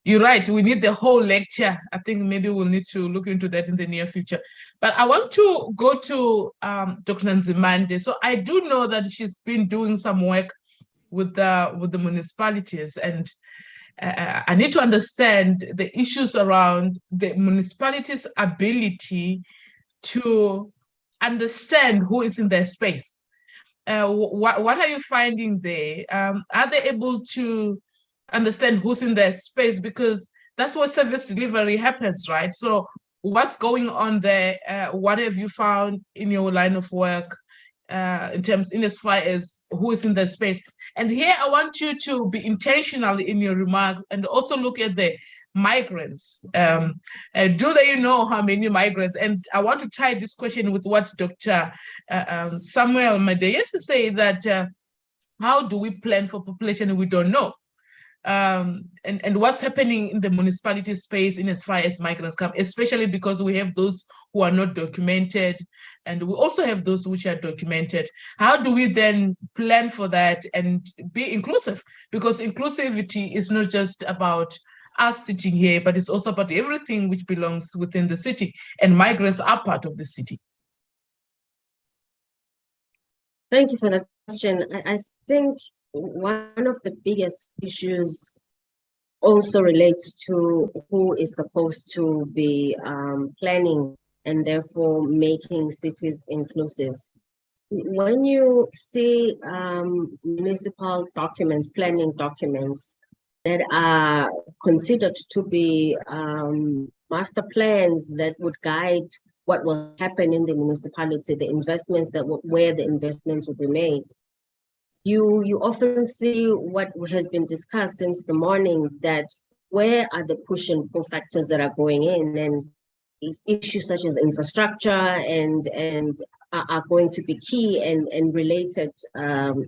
You're right, we need the whole lecture. I think maybe we'll need to look into that in the near future. But I want to go to Dr. Nzimande. So I do know that she's been doing some work with the municipalities, and I need to understand the issues around the municipalities' ability to understand who is in their space. What are you finding there? Are they able to understand who's in their space? Because that's where service delivery happens, right? So what's going on there? What have you found in your line of work in as far as who is in their space? And here I want you to be intentional in your remarks and also look at the migrants. Do they know how many migrants? And I want to tie this question with what Dr. Samuel Madeyes say, that how do we plan for population we don't know? And what's happening in the municipality space in as far as migrants come, especially because we have those who are not documented, and we also have those which are documented. How do we then plan for that and be inclusive? Because inclusivity is not just about us sitting here, but it's also about everything which belongs within the city, and migrants are part of the city. Thank you for that question. I think one of the biggest issues also relates to who is supposed to be planning and therefore making cities inclusive. When you see municipal documents, planning documents that are considered to be master plans that would guide what will happen in the municipality, the investments where the investments will be made, you often see what has been discussed since the morning, that where are the push and pull factors that are going in, and issues such as infrastructure and are going to be key and related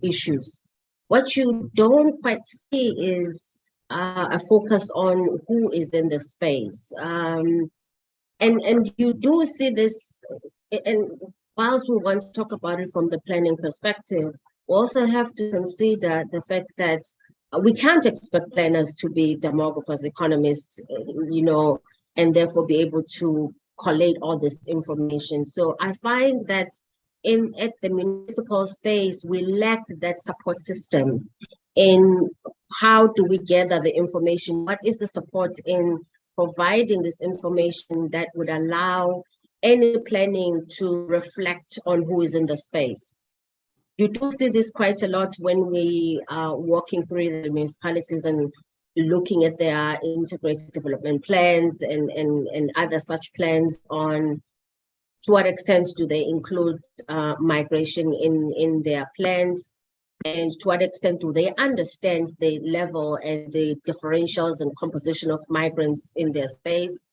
issues. What you don't quite see is a focus on who is in the space. And you do see this, and whilst we want to talk about it from the planning perspective, we also have to consider the fact that we can't expect planners to be demographers, economists, and therefore be able to collate all this information. So I find that at the municipal space, we lack that support system in how do we gather the information? What is the support in providing this information that would allow any planning to reflect on who is in the space? You do see this quite a lot when we are walking through the municipalities and looking at their integrated development plans and other such plans on to what extent do they include migration in their plans, and to what extent do they understand the level and the differentials and composition of migrants in their space,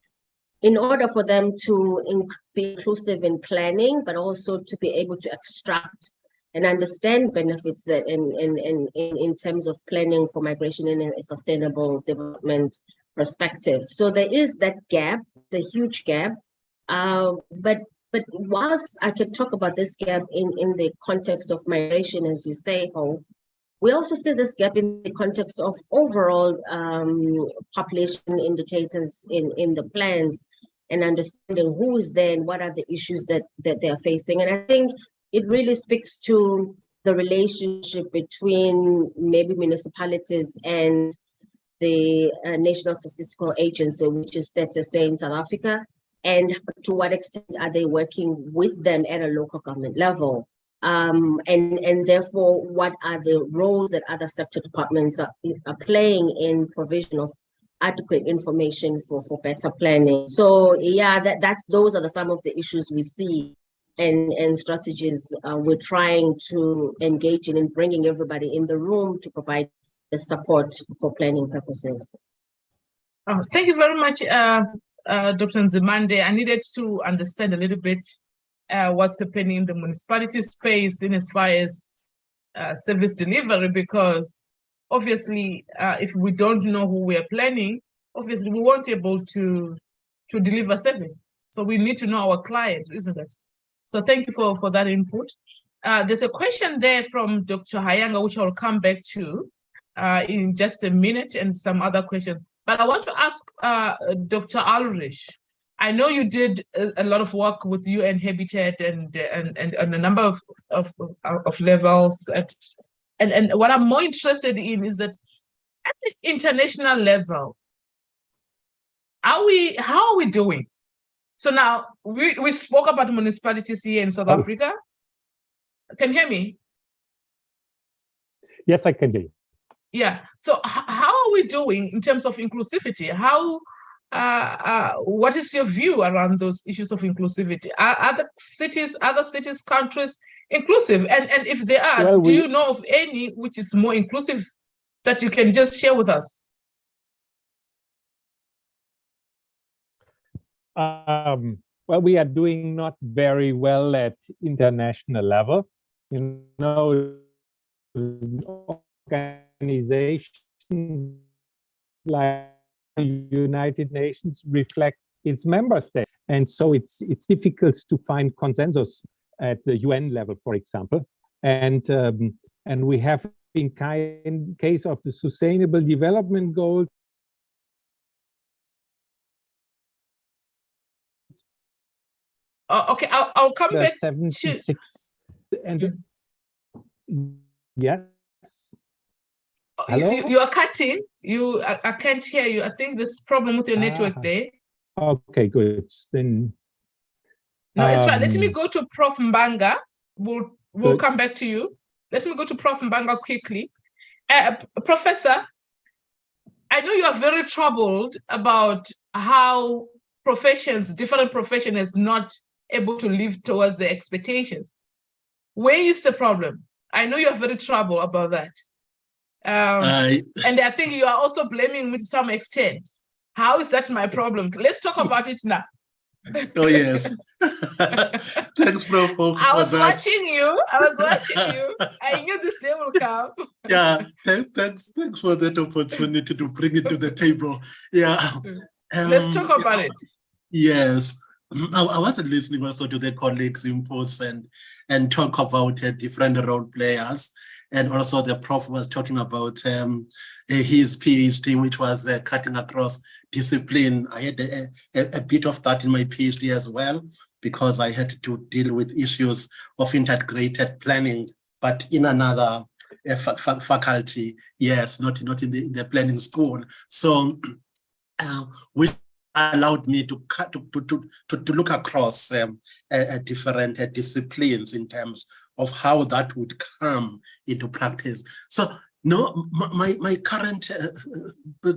in order for them to be inclusive in planning, but also to be able to extract and understand benefits that in terms of planning for migration in a sustainable development perspective. So there is that gap, the huge gap. But whilst I can talk about this gap in the context of migration, as you say, Hope, We also see this gap in the context of overall population indicators in the plans, and understanding who is there and what are the issues that they're facing. And I think it really speaks to the relationship between maybe municipalities and the National Statistical Agency, which is StatSA in South Africa, and to what extent are they working with them at a local government level? And therefore, what are the roles that other sector departments are playing in provision of adequate information for better planning? So yeah, those are some of the issues we see and strategies we're trying to engage in bringing everybody in the room to provide the support for planning purposes. Oh, thank you very much, Dr. Nzimande. I needed to understand a little bit what's happening in the municipality space in as far as service delivery, because obviously, if we don't know who we are planning, obviously we won't be able to deliver service. So we need to know our client, isn't it? So thank you for that input. There's a question there from Dr. Hayanga, which I'll come back to in just a minute, and some other questions. But I want to ask Dr. Ulrich. I know you did a lot of work with UN Habitat and a number of levels. And what I'm more interested in is that at the international level, how are we doing? So now we spoke about municipalities here in South Africa. Can you hear me? Yes, I can hear you. Yeah. So how are we doing in terms of inclusivity? How what is your view around those issues of inclusivity? Are other cities, countries inclusive? And if they are, Well, do you know of any which is more inclusive that you can just share with us? Well, we are doing not very well at international level. You know, organizations like the United Nations reflect its member states, and so it's difficult to find consensus at the UN level, for example. And we have, in case of the Sustainable Development Goals, Okay, I'll come back 76 to... and yes. Hello? You are cutting. I can't hear you. I think there's a problem with your network there. Okay, good. Then no, it's fine. Let me go to Prof. Mbanga. We'll come back to you. Let me go to Prof. Mbanga quickly. Professor, I know you are very troubled about how different professions is not able to live towards the expectations. Where is the problem? I know you are very troubled about that. And I think you are also blaming me to some extent. How is that my problem? Let's talk about it now. Oh, yes. Thanks, Prof. I was watching you. I knew this day will come. Yeah, thanks for that opportunity to bring it to the table. Yeah. Let's talk about it. Yes. I wasn't listening also to the colleagues' inputs and talk about different role players. And also the prof was talking about his PhD, which was cutting across discipline. I had a bit of that in my PhD as well, because I had to deal with issues of integrated planning, but in another faculty. Yes, not in the planning school. So, which allowed me to look across different disciplines in terms of how that would come into practice. So no, my current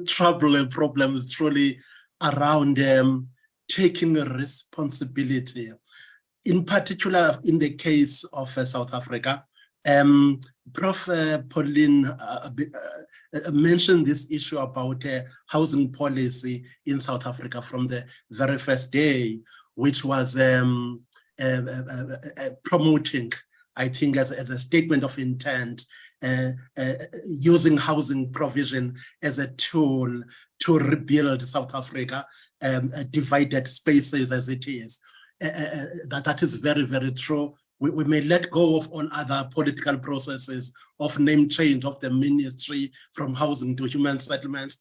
trouble and problem is truly around taking a responsibility. In particular, in the case of South Africa, Prof. Pauline mentioned this issue about housing policy in South Africa from the very first day, which was promoting, I think, as a statement of intent, using housing provision as a tool to rebuild South Africa, divided spaces as it is. That is very, very true. we may let go of all other political processes of name change of the ministry from housing to human settlements.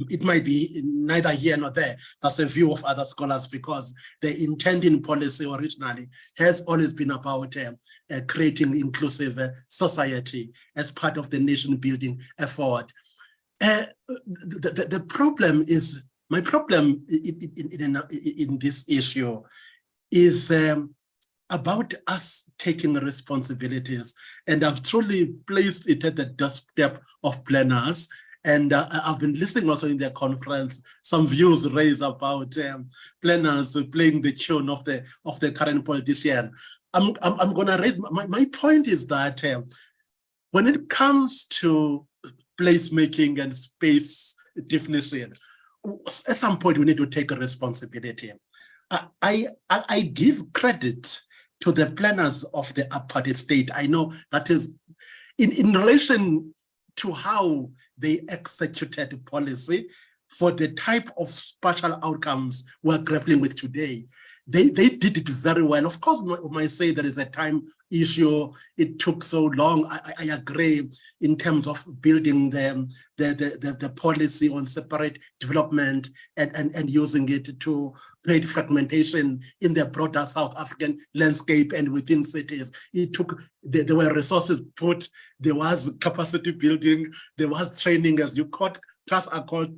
It might be neither here nor there. That's a view of other scholars, because the intent in policy originally has always been about creating inclusive society as part of the nation building effort. The problem is, my problem in this issue is about us taking responsibilities, and I've truly placed it at the doorstep of planners. And I've been listening also in their conference, some views raised about planners playing the tune of the current politician. I'm going to raise, my point is that when it comes to placemaking and space definition, at some point we need to take a responsibility. I give credit to the planners of the apartheid state. I know that is in relation to how they executed policy for the type of spatial outcomes we're grappling with today. They did it very well. Of course, we might say there is a time issue. It took so long. I agree in terms of building the policy on separate development and using it to create fragmentation in the broader South African landscape and within cities. It took, there were resources put, there was capacity building, there was training, as you caught. Plus, go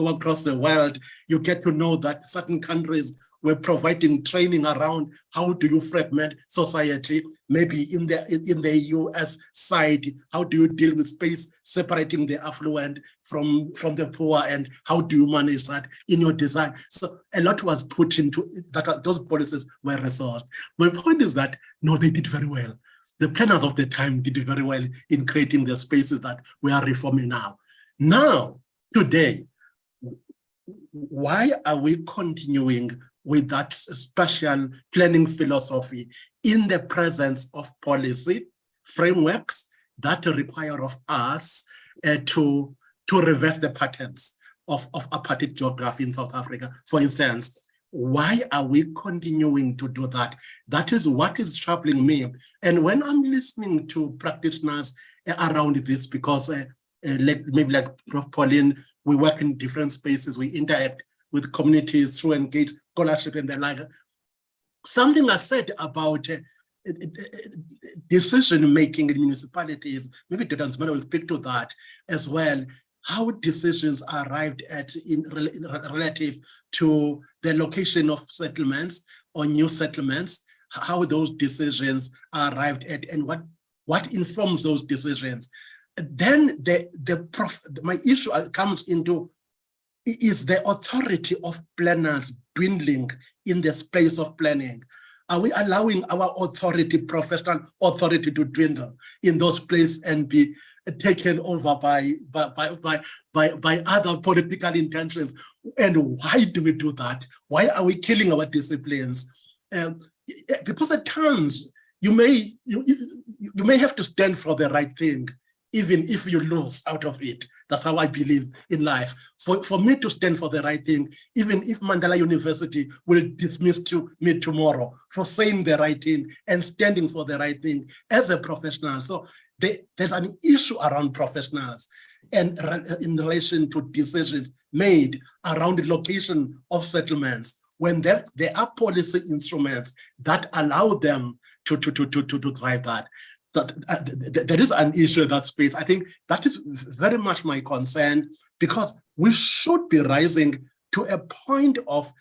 across the world, you get to know that certain countries were providing training around how do you fragment society. Maybe in the US side, how do you deal with space separating the affluent from the poor, and how do you manage that in your design? So a lot was put into that. Those policies were resourced. My point is that no, they did very well. The planners of the time did very well in creating the spaces that we are reforming now. Now, today, why are we continuing with that special planning philosophy in the presence of policy frameworks that require of us to reverse the patterns of apartheid geography in South Africa? For instance, why are we continuing to do that? That is what is troubling me. And when I'm listening to practitioners around this, because maybe like Prof. Pauline, we work in different spaces, we interact with communities through engaged scholarship and the like. Something I said about decision-making in municipalities, maybe Dr. Nzimande will speak to that as well, how decisions are arrived at in relative to the location of settlements or new settlements, how those decisions are arrived at and what informs those decisions. Then my issue comes into, is the authority of planners dwindling in the space of planning? Are we allowing our authority, professional authority, to dwindle in those places and be taken over by other political intentions? And why do we do that? Why are we killing our disciplines? Because at times you may have to stand for the right thing, even if you lose out of it. That's how I believe in life. For me to stand for the right thing, even if Mandela University will dismiss me tomorrow for saying the right thing and standing for the right thing as a professional. So there's an issue around professionals and in relation to decisions made around the location of settlements, when there are policy instruments that allow them to drive that. There is an issue in that space. I think that is very much my concern, because we should be rising to a point of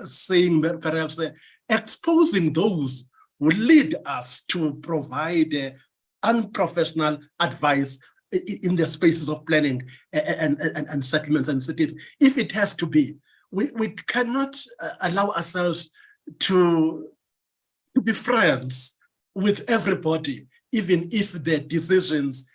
saying, perhaps exposing those who lead us to provide unprofessional advice in the spaces of planning and settlements and cities. If it has to be, we cannot allow ourselves to be friends with everybody, even if the decisions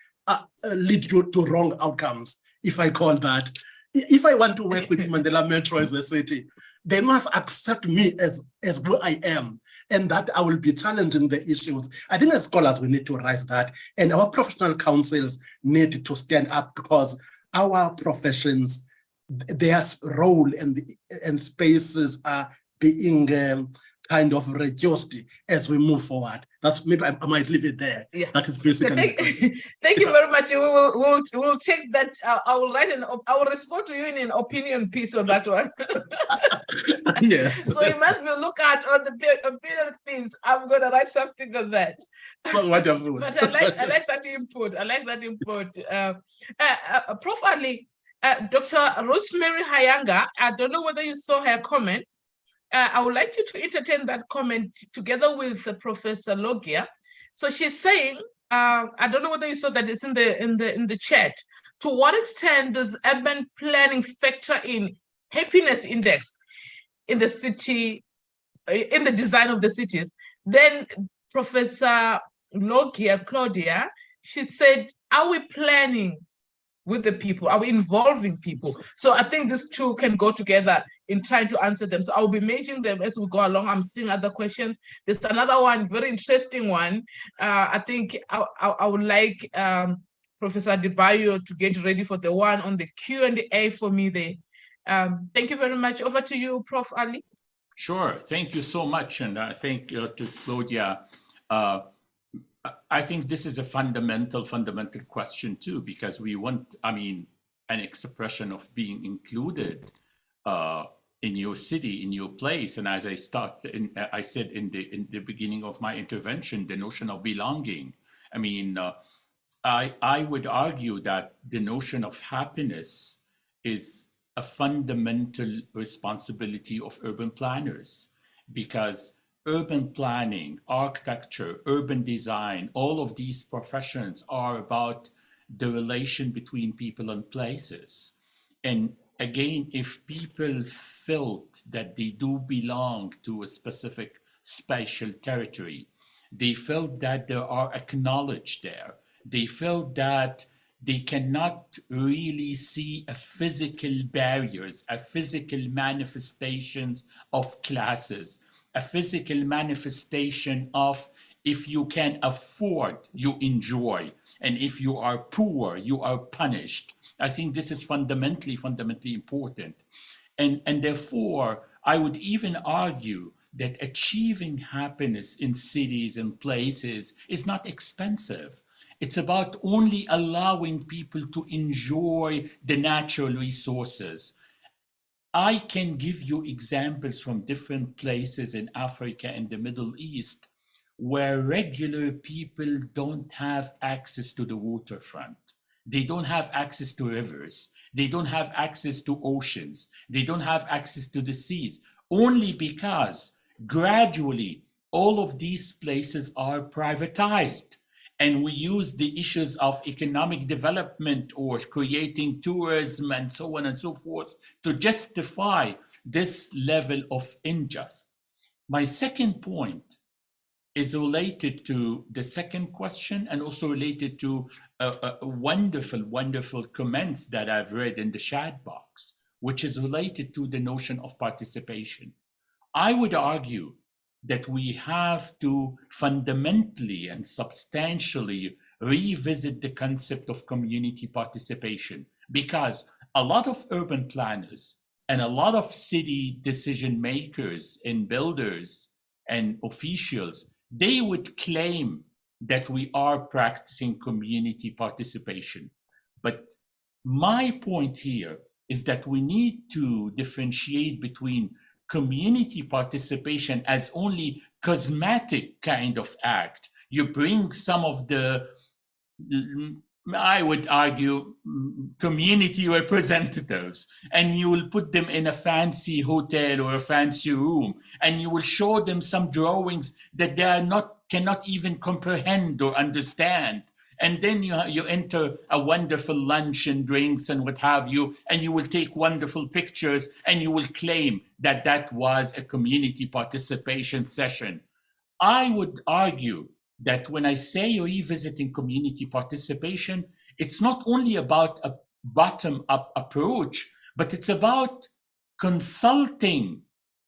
lead to wrong outcomes, if I call that. If I want to work with Mandela Metro as a city, they must accept me as who I am, and that I will be challenging the issues. I think as scholars, we need to rise that, and our professional councils need to stand up, because our professions, their role and spaces are being kind of reduced as we move forward. That's maybe I might leave it there. Yeah. That is basically. Thank you very much. We'll take that. I will I will respond to you in an opinion piece on that one. Yes. So it must be look at on the opinion piece. I'm gonna write something on that. So wonderful. But I like that input. I like that input. Prof. Ali, Dr. Rosemary Hayanga, I don't know whether you saw her comment. I would like you to entertain that comment together with Professor Logia. So she's saying, I don't know whether you saw that, it's in the chat. To what extent does urban planning factor in happiness index in the city, in the design of the cities? Then Professor Logia, Claudia, she said, are we planning with the people? Are we involving people? So I think these two can go together in trying to answer them. So I'll be mentioning them as we go along. I'm seeing other questions. There's another one, very interesting one. I think I would like Professor Adebayo to get ready for the one on the Q&A for me there. Thank you very much. Over to you, Prof. Ali. Sure, thank you so much. And I think to Claudia, I think this is a fundamental question too, because we want, an expression of being included in your city, in your place. And as I said in the beginning of my intervention, the notion of belonging. I would argue that the notion of happiness is a fundamental responsibility of urban planners, because urban planning, architecture, urban design, all of these professions are about the relation between people and places. And again, if people felt that they do belong to a specific spatial territory, they felt that they are acknowledged there, they felt that they cannot really see a physical barriers, a physical manifestations of classes, a physical manifestation of if you can afford, you enjoy, and if you are poor, you are punished. I think this is fundamentally important. And therefore, I would even argue that achieving happiness in cities and places is not expensive. It's about only allowing people to enjoy the natural resources. I can give you examples from different places in Africa and the Middle East where regular people don't have access to the waterfront. They don't have access to rivers. They don't have access to oceans. They don't have access to the seas, only because gradually all of these places are privatized. And we use the issues of economic development or creating tourism and so on and so forth to justify this level of injustice. My second point is related to the second question and also related to wonderful comments that I've read in the chat box, which is related to the notion of participation. I would argue that we have to fundamentally and substantially revisit the concept of community participation, because a lot of urban planners and a lot of city decision makers and builders and officials, they would claim that we are practicing community participation. But my point here is that we need to differentiate between community participation as only cosmetic kind of act. You bring some of the, I would argue, community representatives, and you will put them in a fancy hotel or a fancy room, and you will show them some drawings that they cannot even comprehend or understand. And then you enter a wonderful lunch and drinks and what have you, and you will take wonderful pictures and you will claim that that was a community participation session. I would argue that when I say revisiting community participation, it's not only about a bottom-up approach, but it's about consulting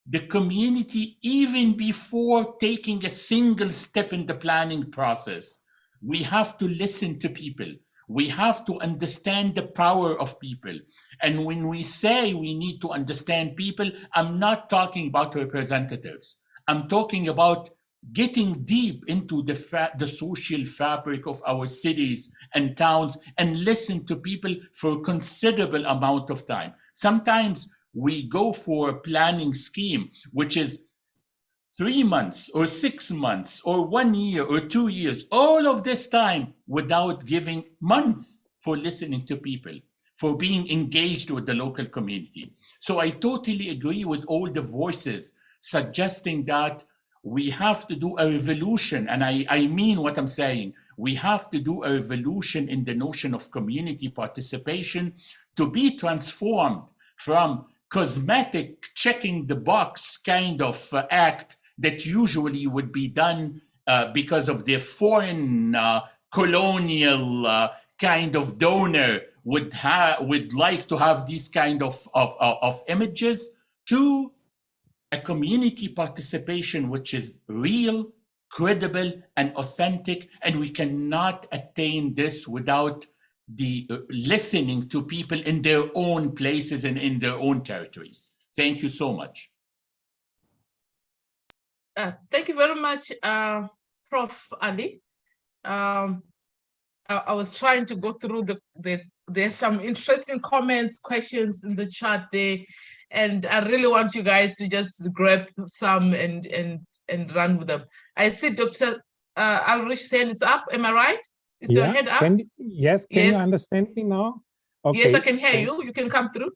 the community even before taking a single step in the planning process. We have to listen to people. We have to understand the power of people. And when we say we need to understand people, I'm not talking about representatives. I'm talking about getting deep into the social fabric of our cities and towns and listen to people for a considerable amount of time. Sometimes we go for a planning scheme, which is 3 months or 6 months or 1 year or 2 years, all of this time without giving months for listening to people, for being engaged with the local community. So I totally agree with all the voices suggesting that we have to do a revolution, and I mean what I'm saying. We have to do a revolution in the notion of community participation to be transformed from cosmetic checking the box kind of act that usually would be done because of the foreign colonial kind of donor would like to have these kind of images, to a community participation which is real, credible, and authentic. And we cannot attain this without the listening to people in their own places and in their own territories. Thank you so much. Thank you very much, Prof. Ali. I was trying to go through there's some interesting comments, questions in the chat there, and I really want you guys to just grab some and run with them. I see Dr. Alrich's hand is up. Am I right? Is your hand up? Yes. Can you understand me now? Okay. Yes, I can hear you. You can come through.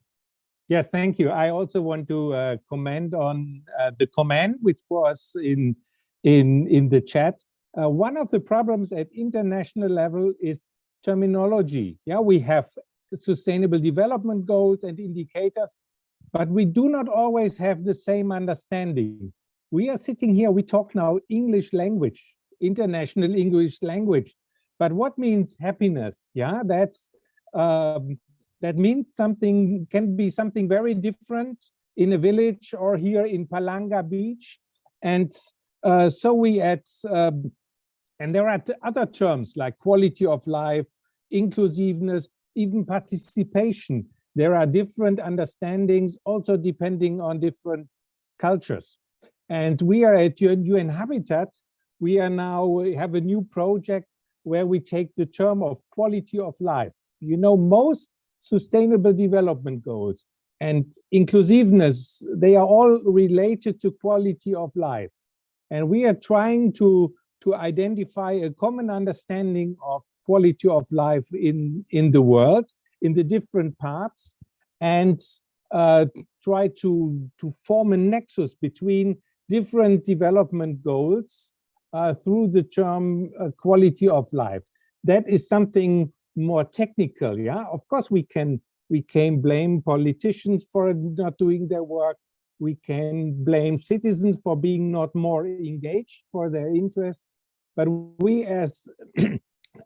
Yes, thank you. I also want to comment on the comment which was in the chat. One of the problems at international level is terminology. Yeah, we have sustainable development goals and indicators, but we do not always have the same understanding. We are sitting here, we talk now English language, international English language, but what means happiness? Yeah, that means something, can be something very different in a village or here in Palanga Beach. And so we add, and there are other terms like quality of life, inclusiveness, even participation. There are different understandings also depending on different cultures. And we are at UN Habitat, we have a new project where we take the term of quality of life. You know, most sustainable development goals and inclusiveness, they are all related to quality of life. And we are trying to identify a common understanding of quality of life in the world, in the different parts, and try to form a nexus between different development goals through the term quality of life. That is something more technical. Yeah, of course we can blame politicians for not doing their work. We can blame citizens for being not more engaged for their interests. But we as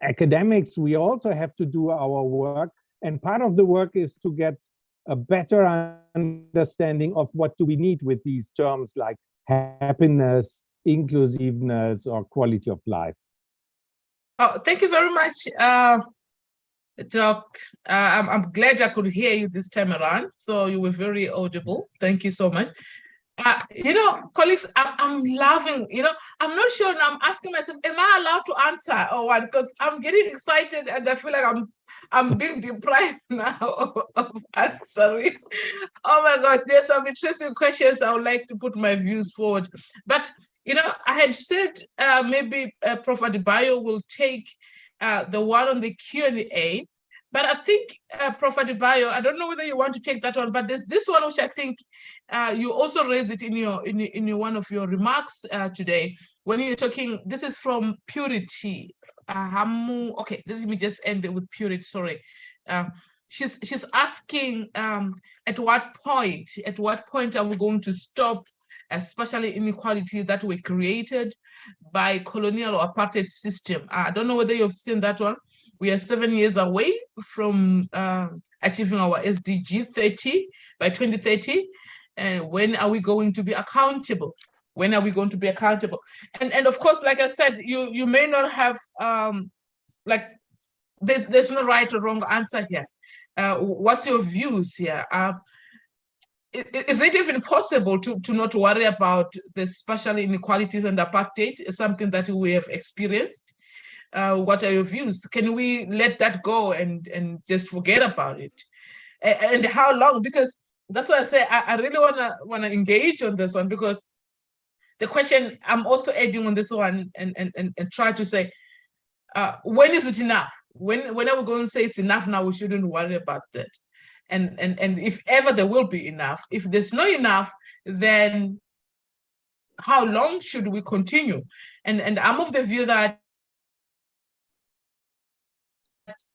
academics, we also have to do our work. And part of the work is to get a better understanding of what do we need with these terms like happiness, inclusiveness, or quality of life. Oh, thank you very much, Doc. I'm glad I could hear you this time around. So you were very audible. Thank you so much. You know, colleagues, I'm laughing. You know, I'm not sure now. I'm asking myself, am I allowed to answer or what? Because I'm getting excited and I feel like I'm being deprived now of answering. Oh my gosh, there's some interesting questions. I would like to put my views forward. But you know, I had said maybe Prof. Adebayo will take the one on the Q&A, but I think Prof. Adebayo, I don't know whether you want to take that one, but there's this one which I think you also raised it in your one of your remarks today when you're talking. This is from Purity. Okay, let me just end it with Purity. Sorry, she's asking at what point are we going to stop, especially inequality that were created by colonial or apartheid system. I don't know whether you've seen that one. We are 7 years away from achieving our SDG 30 by 2030. And when are we going to be accountable? When are we going to be accountable? And of course, like I said, you may not have, like, there's no right or wrong answer here. What's your views here? is it even possible to not worry about the spatial inequalities and apartheid? Is something that we have experienced? What are your views? Can we let that go and just forget about it? And how long? Because that's why I say I really wanna engage on this one, because the question I'm also adding on this one and try to say, when is it enough? When are we going to say it's enough now? We shouldn't worry about that. And if ever there will be enough, if there's not enough, then how long should we continue? And I'm of the view that,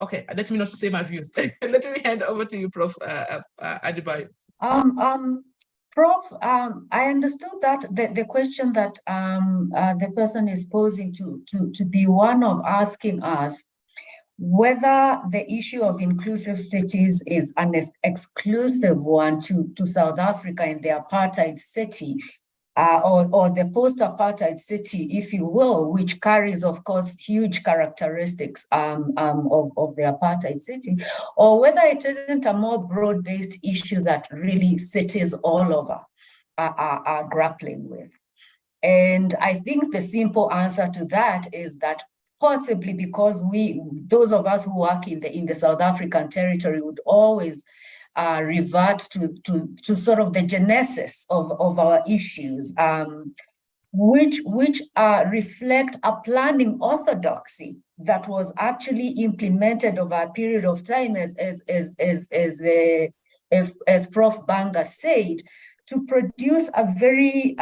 okay, let me not say my views. Let me hand over to you, Prof. Adebayo. Prof, I understood that the question that the person is posing to be one of asking us whether the issue of inclusive cities is an exclusive one to South Africa and the apartheid city, or the post-apartheid city, if you will, which carries, of course, huge characteristics of the apartheid city, or whether it isn't a more broad-based issue that really cities all over are grappling with. And I think the simple answer to that is that possibly because those of us who work in the South African territory would always revert to sort of the genesis of our issues, which reflect a planning orthodoxy that was actually implemented over a period of time, as Prof. Banga said, to produce a very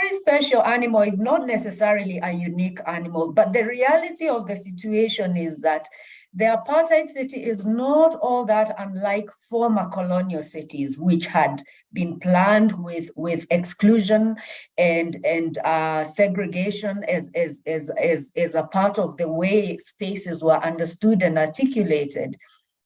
special animal. Is not necessarily a unique animal, but the reality of the situation is that the apartheid city is not all that unlike former colonial cities, which had been planned with exclusion and segregation as a part of the way spaces were understood and articulated.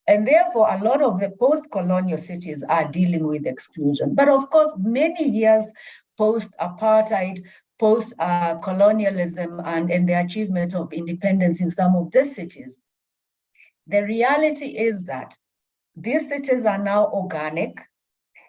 And therefore, a lot of the post-colonial cities are dealing with exclusion. But of course, many years post-apartheid, post-colonialism, and the achievement of independence in some of these cities, the reality is that these cities are now organic.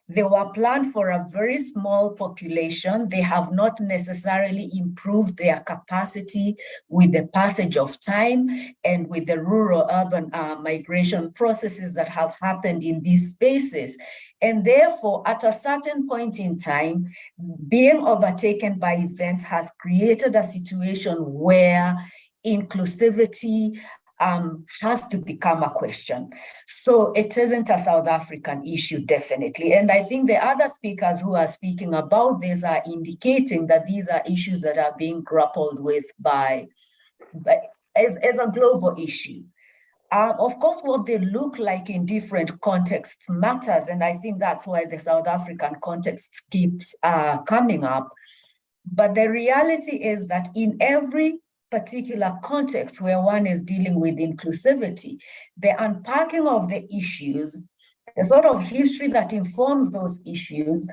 They were planned for a very small population. They have not necessarily improved their capacity with the passage of time and with the rural-urban migration processes that have happened in these spaces. And therefore, at a certain point in time, being overtaken by events has created a situation where inclusivity has to become a question. So it isn't a South African issue, definitely. And I think the other speakers who are speaking about this are indicating that these are issues that are being grappled with as a global issue. Of course, what they look like in different contexts matters. And I think that's why the South African context keeps coming up. But the reality is that in every particular context where one is dealing with inclusivity, the unpacking of the issues, the sort of history that informs those issues,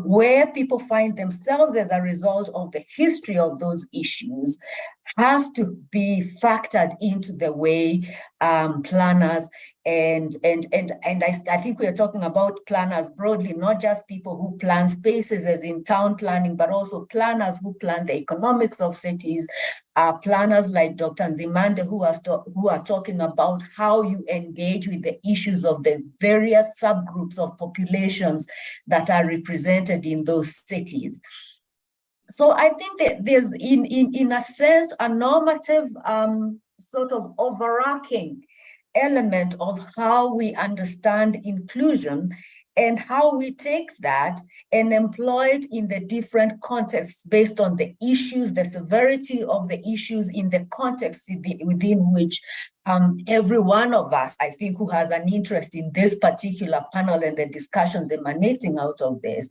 where people find themselves as a result of the history of those issues, has to be factored into the way planners and I think we are talking about planners broadly, not just people who plan spaces as in town planning, but also planners who plan the economics of cities, planners like Dr. Nzimande who are talking about how you engage with the issues of the various subgroups of populations that are represented in those cities. So I think that there's, in a sense, a normative sort of overarching element of how we understand inclusion and how we take that and employ it in the different contexts based on the issues, the severity of the issues in the context within which every one of us, I think, who has an interest in this particular panel and the discussions emanating out of this,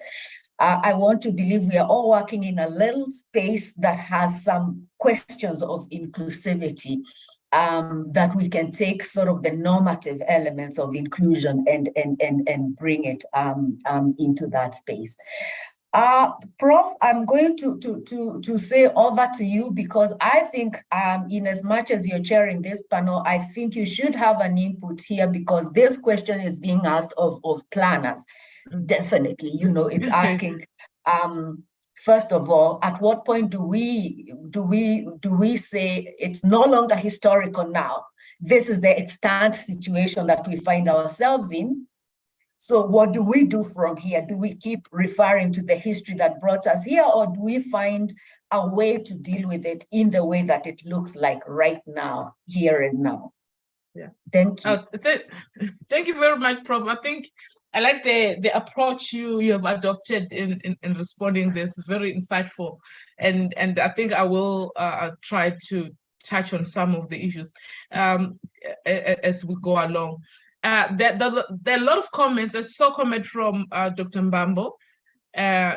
I want to believe we are all working in a little space that has some questions of inclusivity that we can take sort of the normative elements of inclusion and bring it into that space. Prof, I'm going to say over to you, because I think in as much as you're chairing this panel, I think you should have an input here, because this question is being asked of planners. Definitely, you know, it's asking, first of all, at what point do we say it's no longer historical now? This is the extant situation that we find ourselves in. So what do we do from here? Do we keep referring to the history that brought us here, or do we find a way to deal with it in the way that it looks like right now, here and now? Yeah. Thank you. Thank you very much, Prof. I think I like the approach you have adopted in responding. This very insightful, and I think I will try to touch on some of the issues as we go along. There are a lot of comments. I saw a comment from Dr. Mbambo.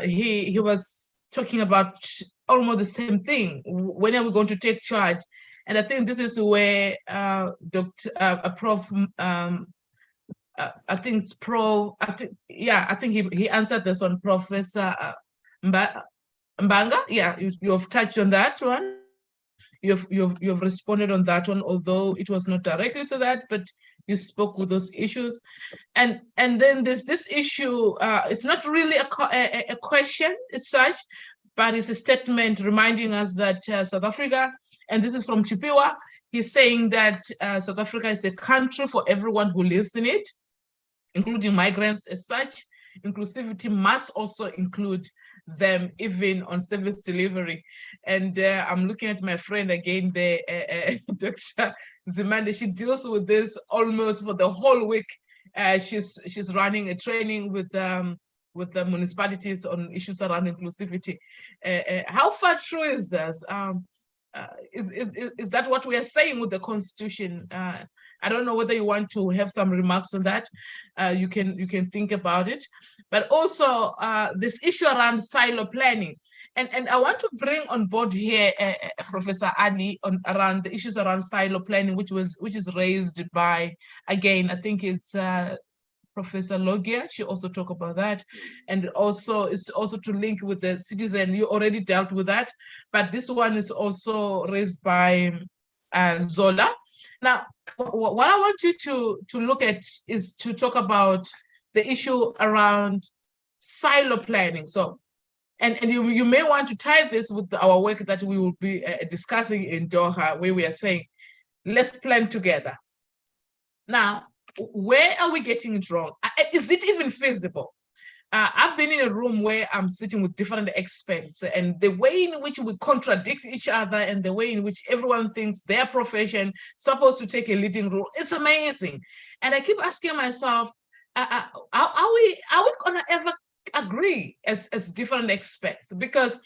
He was talking about almost the same thing. When are we going to take charge? And I think this is where Prof. I think it's Prof. I think he answered this on Professor Mbanga. Yeah, you have touched on that one. You've responded on that one, although it was not directly to that, but you spoke with those issues. And then there's this issue. It's not really a question as such, but it's a statement reminding us that South Africa, and this is from Chipiwa, he's saying that South Africa is a country for everyone who lives in it, including migrants as such. Inclusivity must also include them, even on service delivery. And I'm looking at my friend again there, Dr. Zimande. She deals with this almost for the whole week. She's running a training with the municipalities on issues around inclusivity. How far true is this? Is that what we are saying with the Constitution? I don't know whether you want to have some remarks on that. You can think about it, but also this issue around silo planning, and I want to bring on board here Professor Ali around the issues around silo planning, which is raised by, again, I think it's Professor Logia. She also talked about that, and also it's also to link with the citizen. You already dealt with that, but this one is also raised by Zola. Now, what I want you to look at is to talk about the issue around silo planning. So, and you may want to tie this with our work that we will be discussing in Doha, where we are saying, let's plan together. Now, where are we getting it wrong? Is it even feasible? I've been in a room where I'm sitting with different experts, and the way in which we contradict each other and the way in which everyone thinks their profession is supposed to take a leading role, it's amazing. And I keep asking myself, are we gonna ever agree as different experts? Because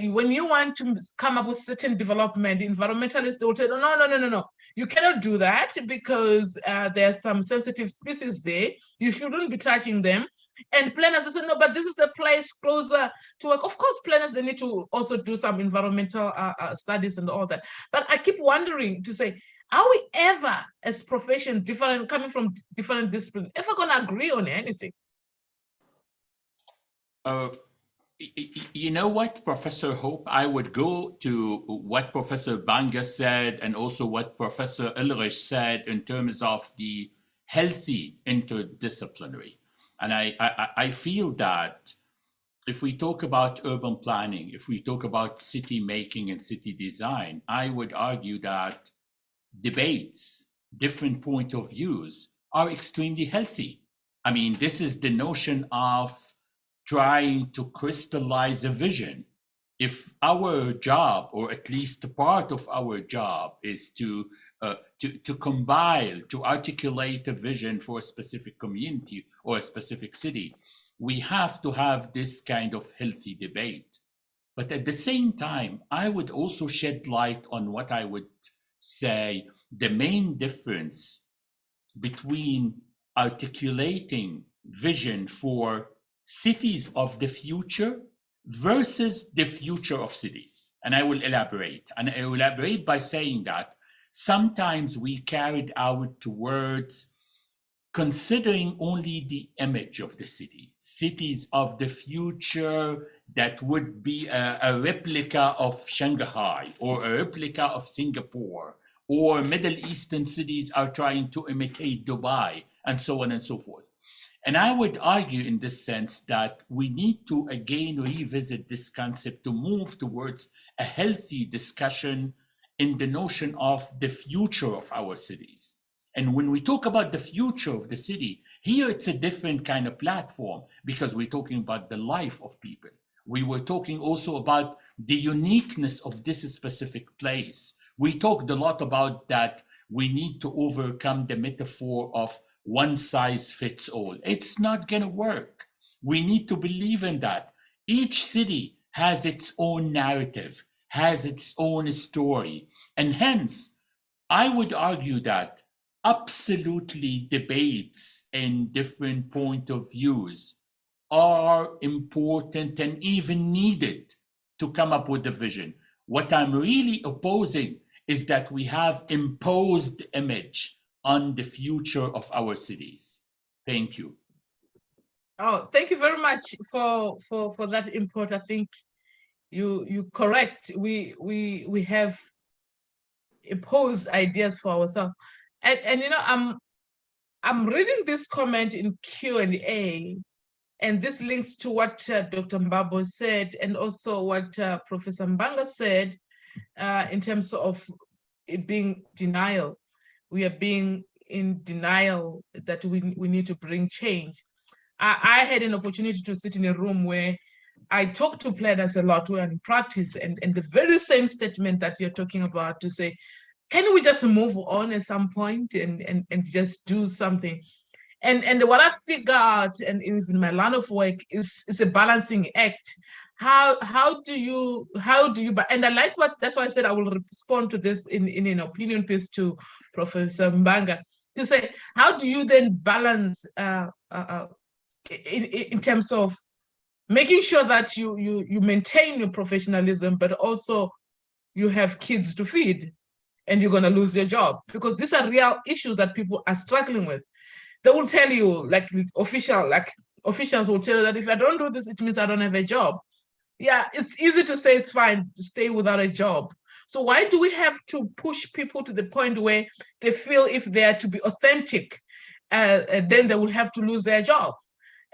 when you want to come up with certain development, environmentalists, they will say, no. You cannot do that because there's some sensitive species there. You shouldn't be touching them. And planners, they say, no, but this is the place closer to work. Of course, planners, they need to also do some environmental studies and all that. But I keep wondering to say, are we ever, as profession, different, coming from different disciplines, ever going to agree on anything? You know what, Professor Hope, I would go to what Professor Banga said and also what Professor Ulrich said in terms of the healthy interdisciplinary. And I feel that if we talk about urban planning, if we talk about city making and city design, I would argue that debates, different point of views are extremely healthy. I mean, this is the notion of trying to crystallize a vision. If our job, or at least part of our job, is to compile, to articulate a vision for a specific community or a specific city, we have to have this kind of healthy debate. But at the same time, I would also shed light on what I would say the main difference between articulating vision for cities of the future versus the future of cities. And I will elaborate. And I will elaborate by saying that sometimes we carried out towards considering only the image of the city, cities of the future that would be a replica of Shanghai or a replica of Singapore, or Middle Eastern cities are trying to imitate Dubai, and so on and so forth. And I would argue in this sense that we need to again revisit this concept to move towards a healthy discussion in the notion of the future of our cities. And when we talk about the future of the city, here it's a different kind of platform because we're talking about the life of people. We were talking also about the uniqueness of this specific place. We talked a lot about that we need to overcome the metaphor of one size fits all. It's not going to work. We need to believe in that. Each city has its own narrative, has its own story. And hence, I would argue that absolutely debates and different point of views are important and even needed to come up with a vision. What I'm really opposing is that we have imposed image on the future of our cities. Thank you. Oh, thank you very much for that input. I think you correct. We have imposed ideas for ourselves, and you know, I'm reading this comment in Q&A, and this links to what Dr. Mbabo said, and also what Professor Mbanga said in terms of it being denial. We are being in denial that we need to bring change. I had an opportunity to sit in a room where I talk to planners a lot in practice, and the very same statement that you're talking about, to say, can we just move on at some point and just do something? And what I figure out, and in my line of work, is a balancing act. How do you, and I like that's why I said I will respond to this in an opinion piece to Professor Mbanga, to say, how do you then balance in terms of making sure that you maintain your professionalism, but also you have kids to feed and you're going to lose your job? Because these are real issues that people are struggling with. They will tell you, officials will tell you that if I don't do this, it means I don't have a job. Yeah, it's easy to say it's fine to stay without a job. So why do we have to push people to the point where they feel if they are to be authentic, then they will have to lose their job?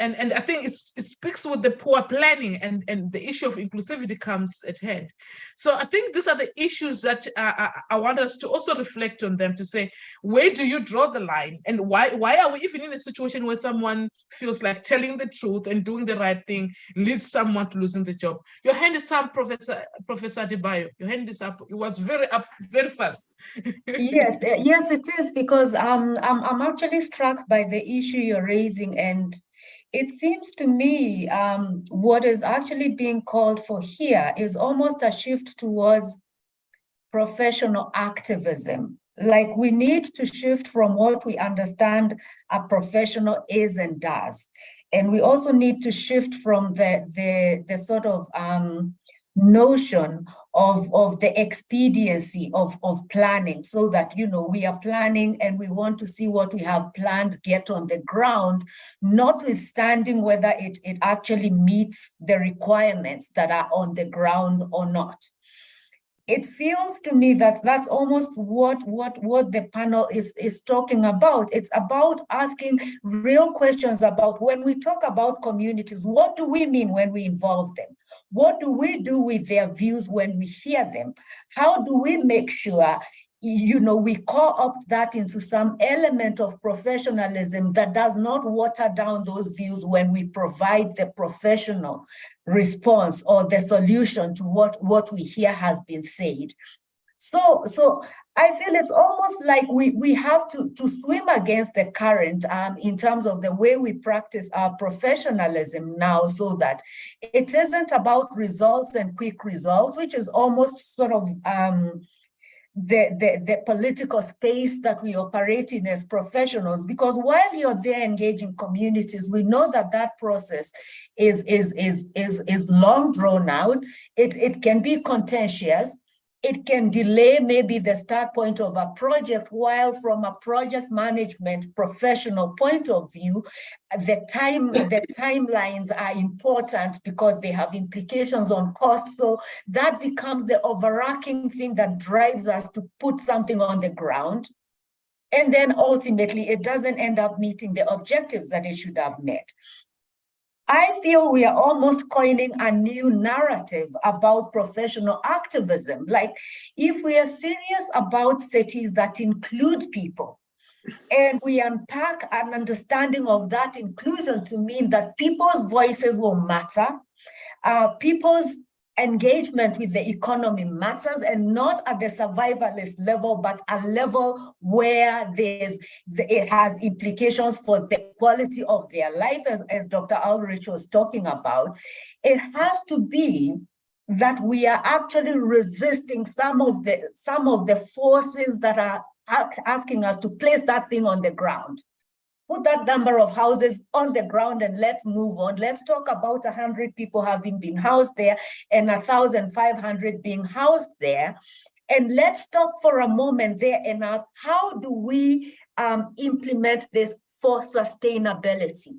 And I think it speaks with the poor planning, and the issue of inclusivity comes at hand. So I think these are the issues that I want us to also reflect on them, to say, where do you draw the line? And why are we even in a situation where someone feels like telling the truth and doing the right thing leads someone to losing the job? Your hand is up, Professor Adebayo. Your hand is up. It was very fast. Yes, it is, because I'm actually struck by the issue you're raising, and it seems to me what is actually being called for here is almost a shift towards professional activism. Like, we need to shift from what we understand a professional is and does. And we also need to shift from the sort of notion of the expediency of planning, so that, you know, we are planning and we want to see what we have planned get on the ground, notwithstanding whether it actually meets the requirements that are on the ground or not. It feels to me that that's almost what the panel is talking about. It's about asking real questions about, when we talk about communities, what do we mean when we involve them? What do we do with their views when we hear them? How do we make sure, you know, we co-opt that into some element of professionalism that does not water down those views when we provide the professional response or the solution to what we hear has been said? So I feel it's almost like we have to swim against the current in terms of the way we practice our professionalism now, so that it isn't about results and quick results, which is almost sort of the political space that we operate in as professionals. Because while you're there engaging communities, we know that process is long drawn out. It can be contentious. It can delay maybe the start point of a project, while from a project management professional point of view, the timelines are important because they have implications on cost. So that becomes the overarching thing that drives us to put something on the ground. And then ultimately, it doesn't end up meeting the objectives that it should have met. I feel we are almost coining a new narrative about professional activism. Like, if we are serious about cities that include people, and we unpack an understanding of that inclusion to mean that people's voices will matter, people's engagement with the economy matters, and not at the survivalist level, but a level where it has implications for the quality of their life, as Dr. Aldrich was talking about. It has to be that we are actually resisting some of the forces that are asking us to place that thing on the ground. Put that number of houses on the ground and let's move on. Let's talk about 100 people having been housed there and 1,500 being housed there. And let's stop for a moment there and ask, how do we implement this for sustainability?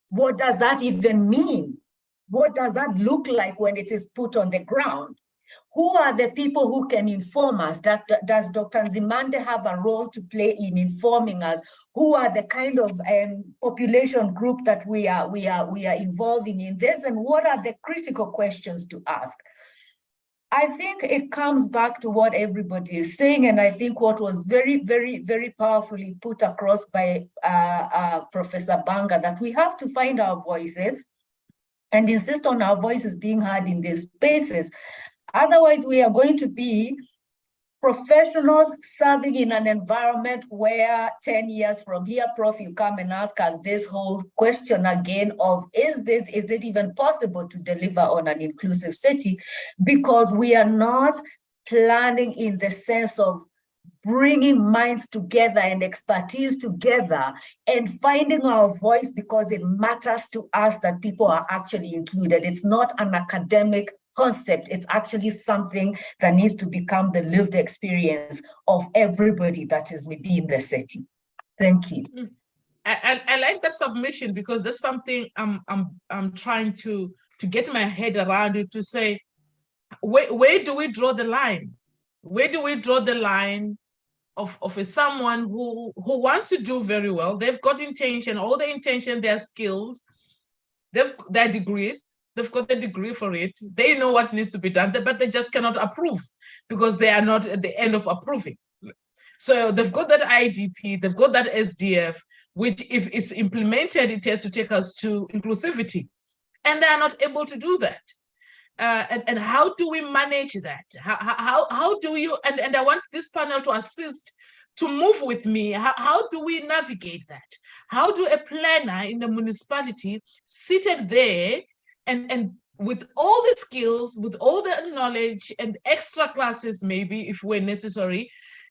What does that even mean? What does that look like when it is put on the ground? Who are the people who can inform us? Does Dr. Nzimande have a role to play in informing us? Who are the kind of population group that we are involving in this? And what are the critical questions to ask? I think it comes back to what everybody is saying, and I think what was very, very, very powerfully put across by Professor Banga, that we have to find our voices and insist on our voices being heard in these spaces. Otherwise, we are going to be professionals serving in an environment where 10 years from here, Prof, you come and ask us this whole question again of, is it even possible to deliver on an inclusive city? Because we are not planning in the sense of bringing minds together and expertise together and finding our voice, because it matters to us that people are actually included. It's not an academic concept. It's actually something that needs to become the lived experience of everybody that is within the city. Thank you. I like that submission, because that's something I'm trying to get my head around it, to say, where do we draw the line? Where do we draw the line of someone who wants to do very well? They've got intention, all the intention, they're skilled, they're degreed, they've got the degree for it, they know what needs to be done, but they just cannot approve because they are not at the end of approving. So they've got that IDP, they've got that SDF, which if it's implemented, it has to take us to inclusivity. And they are not able to do that. And how do we manage that? How do you, and I want this panel to assist, to move with me. How do we navigate that? How do a planner in the municipality seated there and with all the skills, with all the knowledge and extra classes, maybe if we're necessary,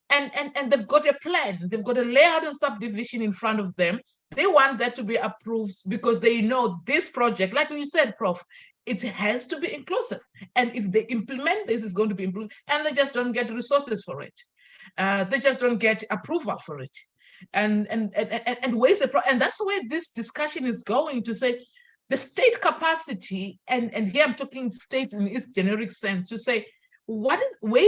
and they've got a plan, they've got a layout and subdivision in front of them. They want that to be approved because they know this project, like you said, Prof, it has to be inclusive. And if they implement this, it's going to be improved, and they just don't get resources for it. They just don't get approval for it. And where's the and that's where this discussion is going, to say the state capacity, and here I'm talking state in its generic sense, to say, where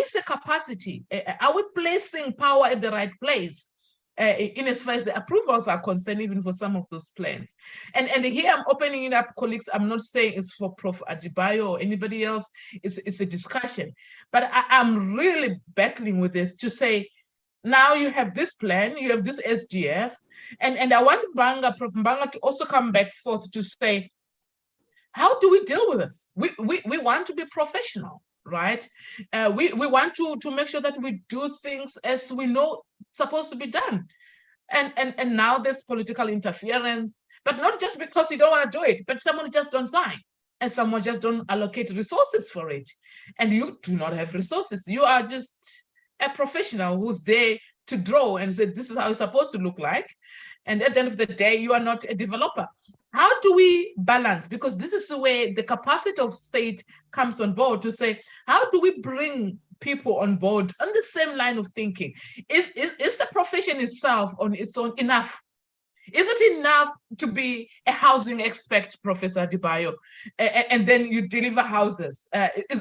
is the capacity? Are we placing power at the right place? In as far as the approvals are concerned, even for some of those plans. And here I'm opening it up, colleagues. I'm not saying it's for Prof. Adebayo or anybody else. It's a discussion. But I'm really battling with this, to say, now you have this plan, you have this SDF, and I want Prof. Banga to also come back forth to say, how do we deal with this? We want to be professional, right? We want to make sure that we do things as we know supposed to be done. And now there's political interference, but not just because you don't want to do it, but someone just don't sign, and someone just don't allocate resources for it. And you do not have resources. You are just a professional who's there to draw and say, this is how it's supposed to look like. And at the end of the day, you are not a developer. How do we balance? Because this is where the capacity of state comes on board, to say, how do we bring people on board on the same line of thinking? Is the profession itself on its own enough? Is it enough to be a housing expert, Professor Adebayo, and then you deliver houses?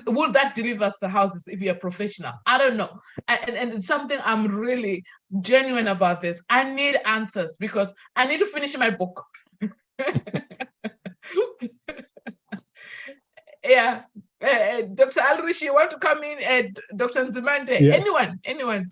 Will that deliver us the houses if you're a professional? I don't know. And it's something I'm really genuine about this. I need answers because I need to finish my book. Yeah. Dr. Alrich, you want to come in? Dr. Nzimande? Yes. Anyone?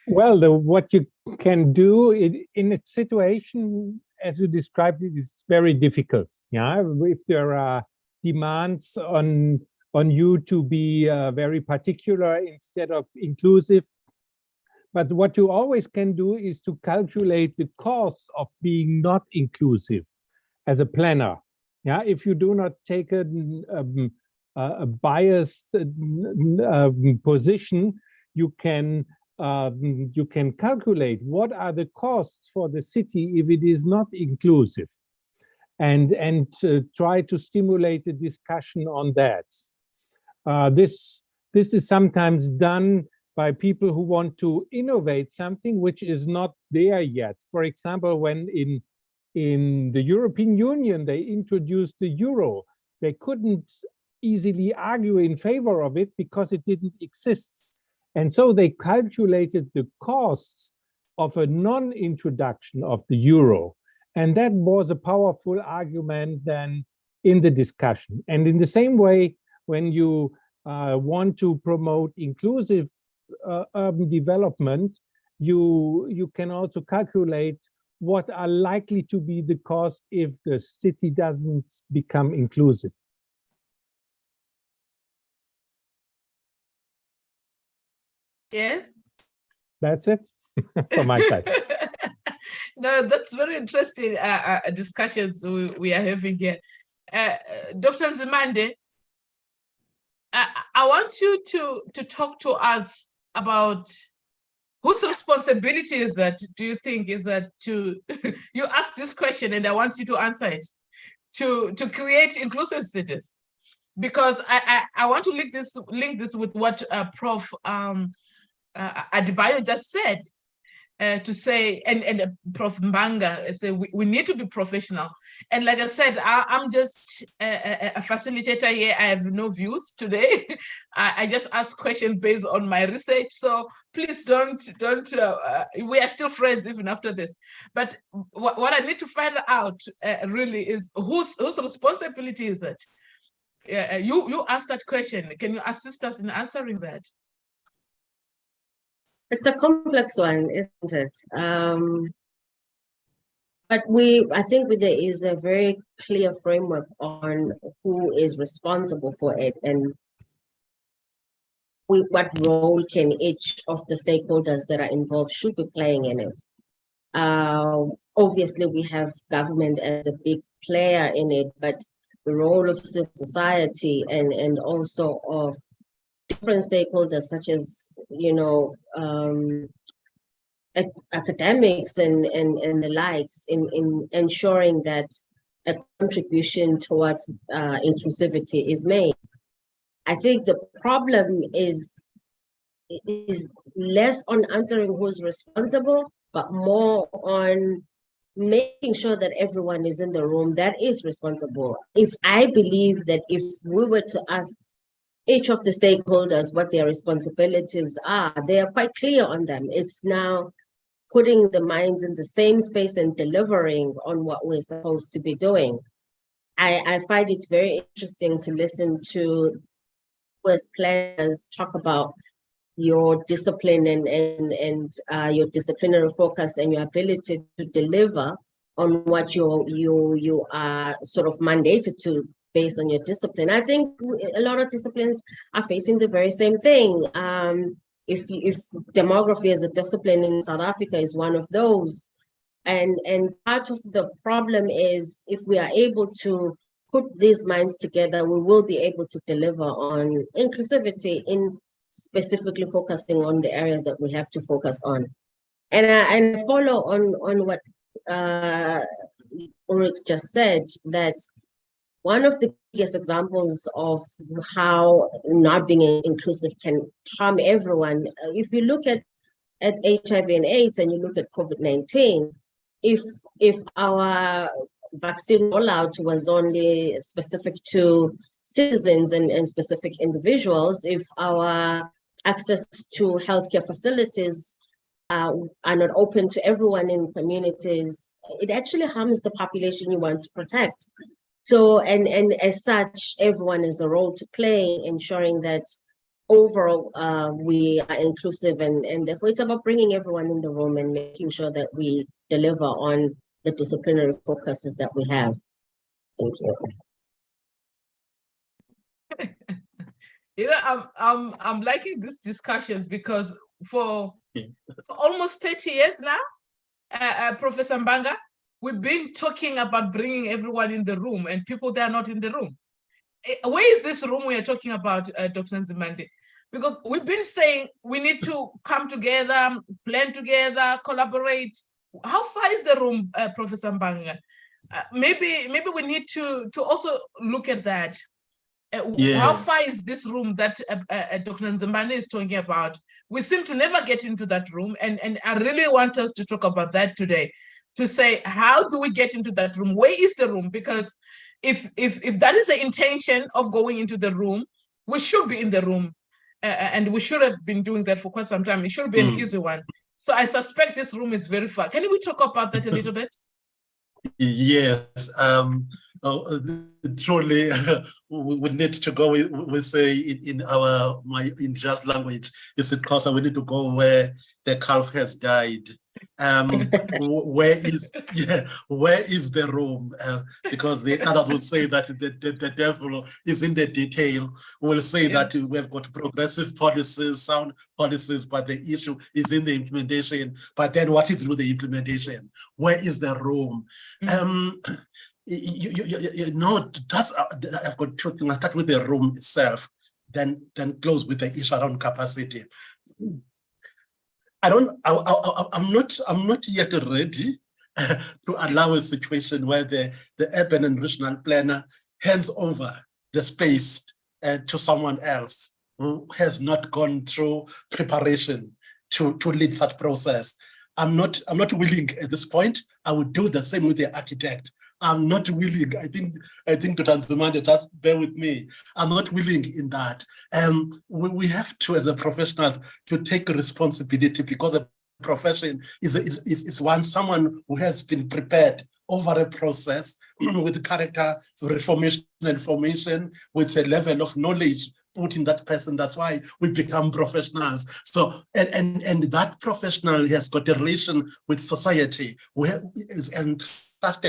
Well, what you can do in a situation, as you described it, is very difficult. Yeah, if there are demands on you to be very particular instead of inclusive. But what you always can do is to calculate the cost of being not inclusive as a planner. Yeah, if you do not take a biased position, you can calculate what are the costs for the city if it is not inclusive, and try to stimulate a discussion on that. This is sometimes done by people who want to innovate something which is not there yet. For example, when in the European Union they introduced the euro, they couldn't easily argue in favor of it because it didn't exist. And so they calculated the costs of a non-introduction of the euro. And that was a powerful argument then in the discussion. And in the same way, when you want to promote inclusive urban development, you can also calculate what are likely to be the costs if the city doesn't become inclusive. Yes. That's it from my side. No, that's very interesting discussions we are having here. Dr. Nzimande, I want you to talk to us about whose responsibility is that, do you think, is that to, you asked this question and I want you to answer it, to create inclusive cities? Because I want to link this with what Prof. Adebayo just said, to say, and Prof. Mbanga say we need to be professional. And like I said, I'm just a facilitator here. I have no views today. I just ask questions based on my research. So please don't. We are still friends even after this. But what I need to find out really is whose responsibility is it? You asked that question. Can you assist us in answering that? It's a complex one, isn't it? But I think there is a very clear framework on who is responsible for it and what role can each of the stakeholders that are involved should be playing in it. Obviously, we have government as a big player in it, but the role of civil society and also of different stakeholders such as, academics and the likes in ensuring that a contribution towards inclusivity is made. I think the problem is less on answering who's responsible, but more on making sure that everyone is in the room that is responsible. If I believe that if we were to ask each of the stakeholders what their responsibilities are, they are quite clear on them. It's now putting the minds in the same space and delivering on what we're supposed to be doing. I find it very interesting to listen to as planners talk about your discipline and your disciplinary focus and your ability to deliver on what you are sort of mandated to based on your discipline. I think a lot of disciplines are facing the very same thing. If demography as a discipline in South Africa is one of those, and part of the problem is if we are able to put these minds together, we will be able to deliver on inclusivity in specifically focusing on the areas that we have to focus on. And I follow on what Ulrich just said, that one of the biggest examples of how not being inclusive can harm everyone. If you look at HIV and AIDS and you look at COVID-19, if our vaccine rollout was only specific to citizens and specific individuals, if our access to healthcare facilities are not open to everyone in communities, it actually harms the population you want to protect. So, and as such, everyone has a role to play, ensuring that overall we are inclusive, and therefore it's about bringing everyone in the room and making sure that we deliver on the disciplinary focuses that we have. Thank you. You know, I'm liking these discussions because for almost 30 years now, Professor Mbanga, we've been talking about bringing everyone in the room, and people that are not in the room. Where is this room we are talking about, Dr. Nzimande? Because we've been saying we need to come together, plan together, collaborate. How far is the room, Professor Mbanga? Maybe we need to also look at that. Yes. How far is this room that Dr. Nzimande is talking about? We seem to never get into that room, and I really want us to talk about that today, to say, how do we get into that room? Where is the room? Because if that is the intention of going into the room, we should be in the room, and we should have been doing that for quite some time. It should be an easy one. So I suspect this room is very far. Can we talk about that a little bit? Yes, truly, we need to go. We say in just language, is it because we need to go where the calf has died. Where is the room? Because the others will say that the devil is in the detail. We'll say that we've got progressive policies, sound policies, but the issue is in the implementation. But then what is with the implementation? Where is the room? You know, I've got two things. I start with the room itself, then close with the issue around capacity. I'm not yet ready to allow a situation where the urban and regional planner hands over the space to someone else who has not gone through preparation to lead such process. I'm not willing at this point. I would do the same with the architect. I'm not willing. I think Dr. Nzimande, just bear with me. I'm not willing in that. We have to, as a professional, to take responsibility, because a profession is someone who has been prepared over a process with character reformation and formation, with a level of knowledge put in that person. That's why we become professionals. So, and that professional has got a relation with society, and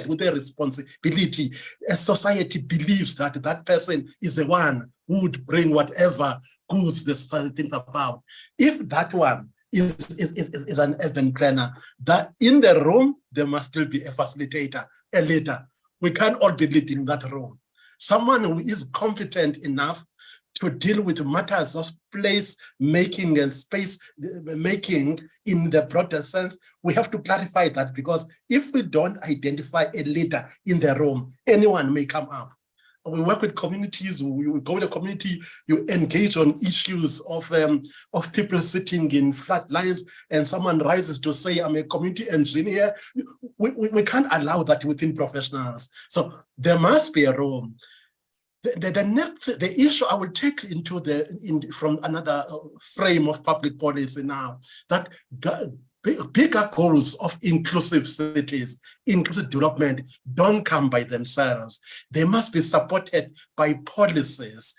with their responsibility. A society believes that that person is the one who would bring whatever goods the society thinks about. If that one is an urban planner, that in the room, there must still be a facilitator, a leader. We can't all be leading that role. Someone who is competent enough to deal with matters of place making and space making in the broader sense. We have to clarify that, because if we don't identify a leader in the room, anyone may come up. We work with communities, we go to the community, you engage on issues of people sitting in flat lines, and someone rises to say, I'm a community engineer. We can't allow that within professionals. So there must be a room. The issue I will take from another frame of public policy now, that bigger goals of inclusive cities, inclusive development, don't come by themselves. They must be supported by policies,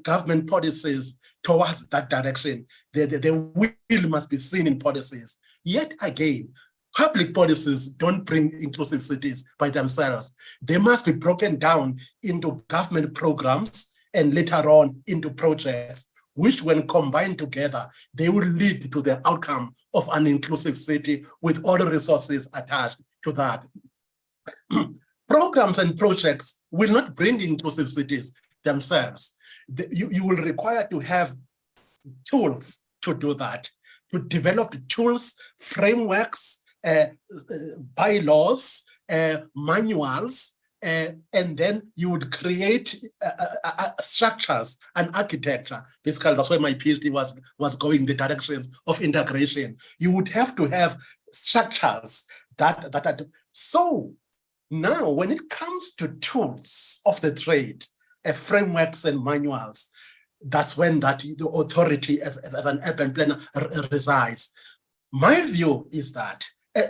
government policies towards that direction. The will must be seen in policies. Yet again, public policies don't bring inclusive cities by themselves. They must be broken down into government programs and later on into projects, which when combined together, they will lead to the outcome of an inclusive city with all the resources attached to that. Programs and projects will not bring inclusive cities themselves. You will require to have tools to do that, to develop tools, frameworks, bylaws, manuals, and then you would create structures and architecture. Basically, that's why my PhD was going in the directions of integration. You would have to have structures that so now when it comes to tools of the trade, frameworks and manuals, that's when the authority as an urban planner resides. My view is that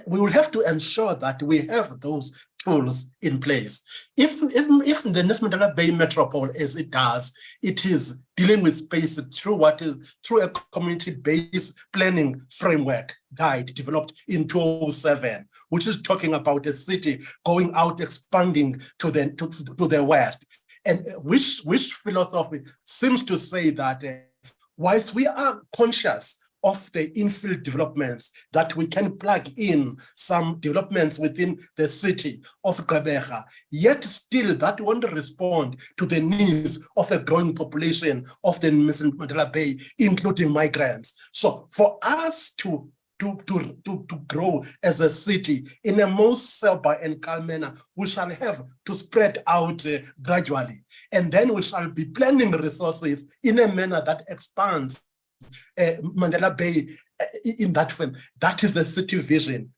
we will have to ensure that we have those tools in place. If the Mandela Bay Metropole, as it does, it is dealing with space through a community-based planning framework guide developed in 2007, which is talking about a city going out, expanding to the west, and which philosophy seems to say that whilst we are conscious of the infill developments, that we can plug in some developments within the city of Gqeberha, yet still that won't respond to the needs of the growing population of the Mandela Bay, including migrants. So for us to grow as a city in a most sober and calm manner, we shall have to spread out gradually. And then we shall be planning resources in a manner that expands Mandela Bay in that frame. That is a city vision.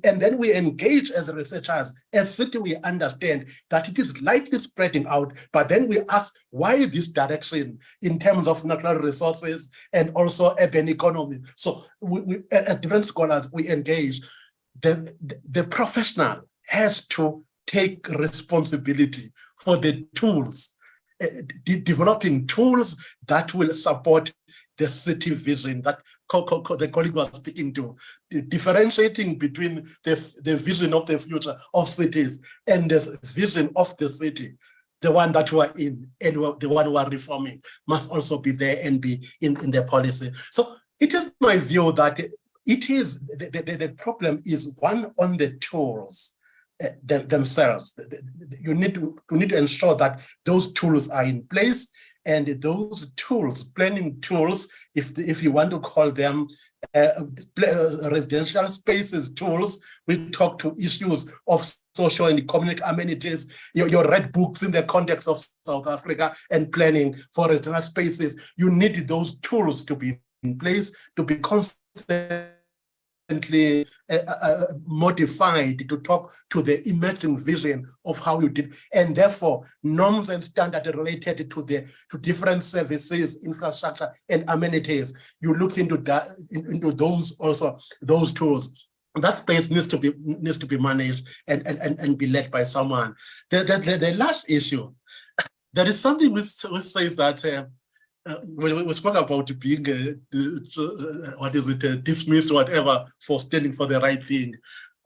And then we engage as researchers. As city, we understand that it is lightly spreading out, but then we ask why this direction in terms of natural resources and also urban economy. So we as different scholars, we engage. The professional has to take responsibility for the tools, developing tools that will support the city vision that the colleague was speaking to, differentiating between the vision of the future of cities and the vision of the city. The one that we are in and the one we are reforming must also be there and be in the policy. So it is my view that it is the problem is one on the tools themselves. You need to ensure that those tools are in place. And those tools, planning tools, if you want to call them residential spaces tools, we talk to issues of social and economic amenities. You read books in the context of South Africa and planning for residential spaces. You need those tools to be in place, to be constantly modified to talk to the emerging vision of how you did, and therefore norms and standards related to different services, infrastructure, and amenities. You look into that, into those also, those tools. That space needs to be managed and be led by someone. The last issue, there is something which says that. We spoke about being, dismissed or whatever for standing for the right thing.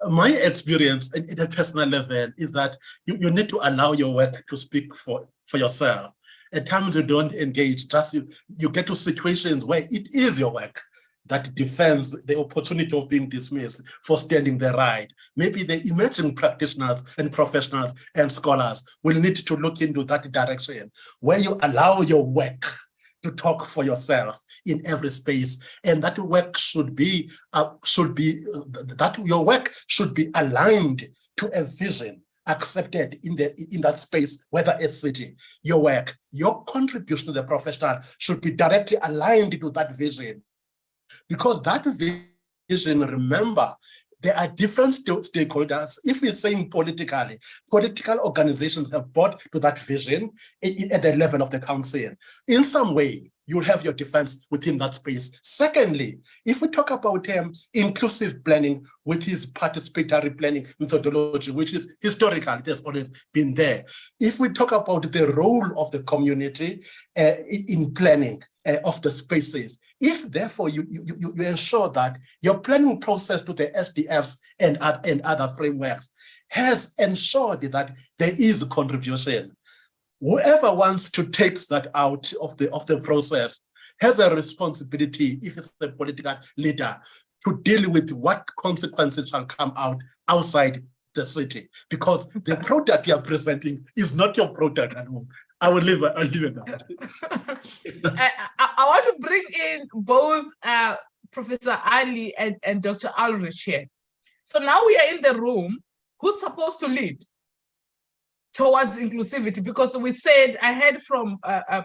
My experience at a personal level is that you need to allow your work to speak for yourself. At times you don't engage, just you get to situations where it is your work that defends the opportunity of being dismissed for standing the right. Maybe the emerging practitioners and professionals and scholars will need to look into that direction, where you allow your work to talk for yourself in every space, and that work should be that your work should be aligned to a vision accepted in that space, whether a city. Your work, your contribution to the professional should be directly aligned to that vision, because that vision, remember, there are different stakeholders. If we're saying politically, political organizations have bought to that vision at the level of the council. In some way, you'll have your defense within that space. Secondly, if we talk about inclusive planning, which is participatory planning methodology, which is historical, it has always been there. If we talk about the role of the community in planning of the spaces, if therefore you ensure that your planning process to the SDFs and other frameworks has ensured that there is a contribution, whoever wants to take that out of the process has a responsibility, if it's the political leader, to deal with what consequences shall come out outside the city, because the product you are presenting is not your product at home. I'll leave it at that. I want to bring in both Professor Ali and Dr. Ulrich here. So now we are in the room. Who's supposed to lead? towards inclusivity, because we said, I heard from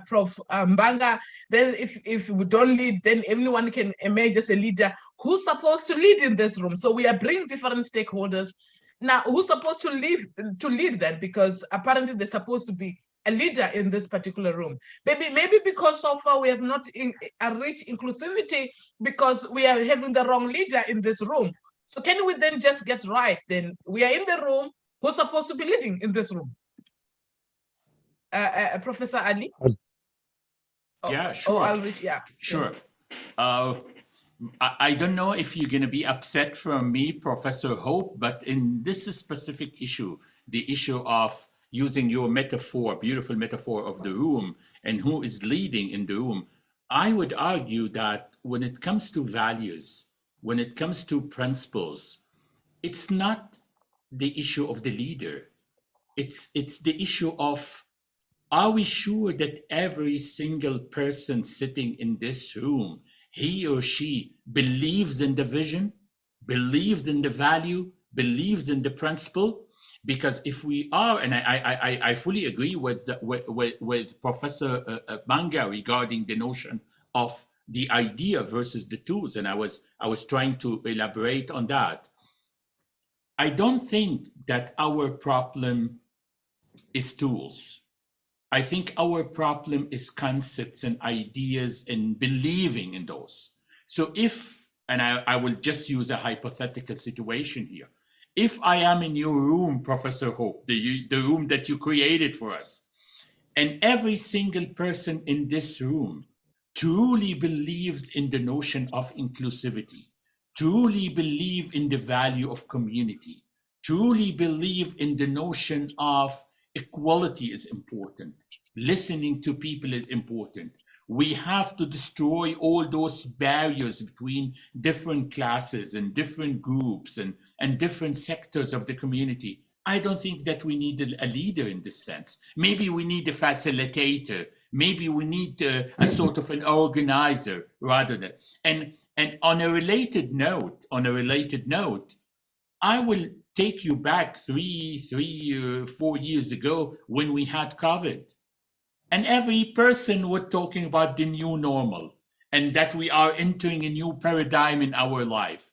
Prof. Mbanga, then if we don't lead, then anyone can emerge as a leader. Who's supposed to lead in this room? So we are bringing different stakeholders. Now, who's supposed to lead that? Because apparently there's supposed to be a leader in this particular room. Maybe because so far we have not reached inclusivity because we are having the wrong leader in this room. So can we then just get right? Then we are in the room. Who's supposed to be leading in this room? Professor Ali? Yeah, sure. Alrich, yeah. Sure. I don't know if you're going to be upset from me, Professor Hope, but in this specific issue, the issue of using your metaphor, beautiful metaphor of the room and who is leading in the room, I would argue that when it comes to values, when it comes to principles, it's not the issue of the leader. It's the issue of, are we sure that every single person sitting in this room, he or she believes in the vision, believes in the value, believes in the principle? Because if we are, and I fully agree with Professor Banga regarding the notion of the idea versus the tools, and I was trying to elaborate on that. I don't think that our problem is tools. I think our problem is concepts and ideas and believing in those. So if, and I will just use a hypothetical situation here, if I am in your room, Professor Hope, the room that you created for us, and every single person in this room truly believes in the notion of inclusivity, truly believe in the value of community, truly believe in the notion of equality is important, listening to people is important. We have to destroy all those barriers between different classes and different groups and different sectors of the community. I don't think that we need a leader in this sense. Maybe we need a facilitator. Maybe we need a sort of an organizer rather than. And on a related note, I will take you back 4 years ago when we had COVID. And every person was talking about the new normal and that we are entering a new paradigm in our life.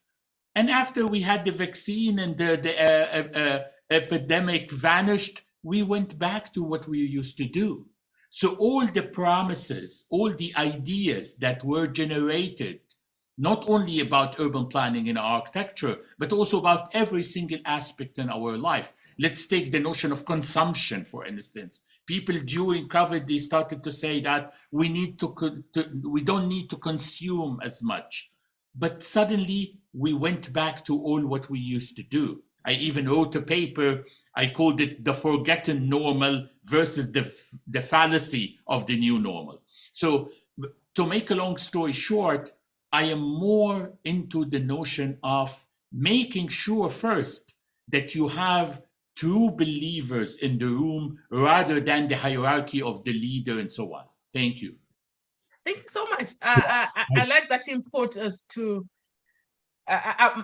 And after we had the vaccine and the epidemic vanished, we went back to what we used to do. So all the promises, all the ideas that were generated, not only about urban planning and architecture, but also about every single aspect in our life. Let's take the notion of consumption, for instance. People during COVID, they started to say that we don't need to consume as much. But suddenly we went back to all what we used to do. I even wrote a paper, I called it the forgotten normal versus the fallacy of the new normal. So to make a long story short, I am more into the notion of making sure first that you have true believers in the room rather than the hierarchy of the leader and so on. Thank you. Thank you so much. I like that input as to,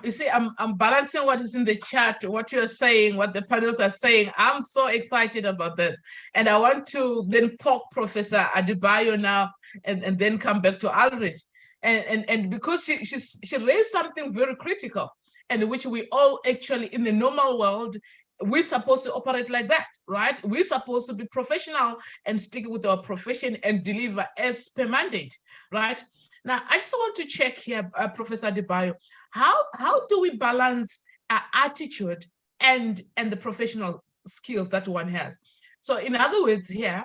you see, I'm balancing what is in the chat, what you're saying, what the panelists are saying. I'm so excited about this. And I want to then poke Professor Adebayo now and then come back to Alrich. And because she raised something very critical, and which we all actually in the normal world, we're supposed to operate like that, right? We're supposed to be professional and stick with our profession and deliver as per mandate, right? Now, I just want to check here, Professor Adebayo, how do we balance our attitude and the professional skills that one has? So in other words here,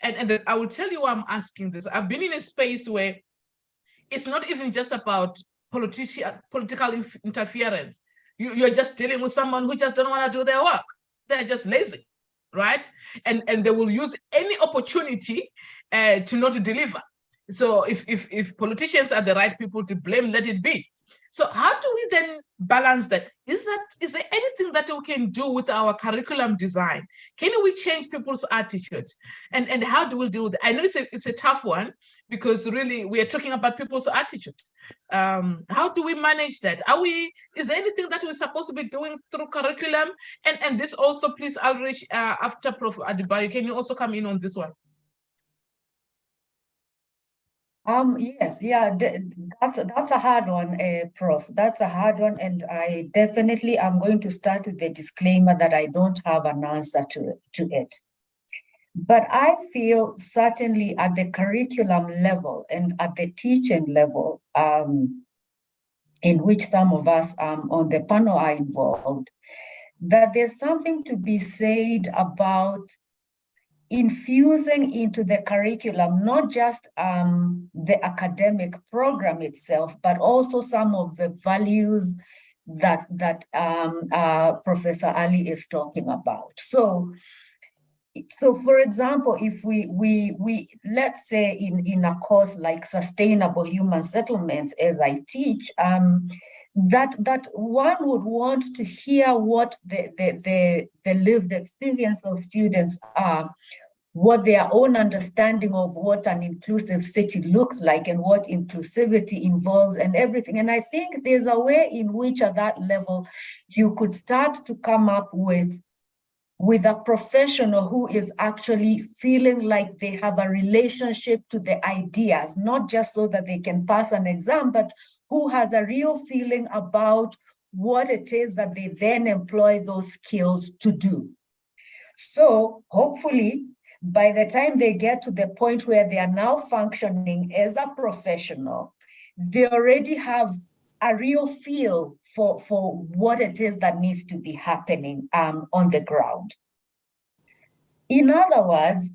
and I will tell you why I'm asking this. I've been in a space where it's not even just about political interference. You're just dealing with someone who just don't want to do their work. They're just lazy, right? And they will use any opportunity to not deliver. So if politicians are the right people to blame, let it be. So how do we then balance that? Is there anything that we can do with our curriculum design? Can we change people's attitudes? And how do we do that? I know it's a tough one, because really we are talking about people's attitude. How do we manage that? Is there anything that we're supposed to be doing through curriculum? And this also, please, Ulrich, after Prof. Adebayo, can you also come in on this one? Yes, yeah, that's a hard one, Prof. That's a hard one, and I definitely am going to start with the disclaimer that I don't have an answer to it. But I feel certainly at the curriculum level and at the teaching level, in which some of us on the panel are involved, that there's something to be said about infusing into the curriculum, not just the academic program itself, but also some of the values that Professor Ali is talking about. So for example, if we let's say in a course like sustainable human settlements, as I teach, that one would want to hear what the lived experience of students are, what their own understanding of what an inclusive city looks like and what inclusivity involves and everything. And I think there's a way in which at that level you could start to come up with a professional who is actually feeling like they have a relationship to the ideas, not just so that they can pass an exam, but who has a real feeling about what it is that they then employ those skills to do. So hopefully, by the time they get to the point where they are now functioning as a professional, they already have a real feel for what it is that needs to be happening on the ground. In other words,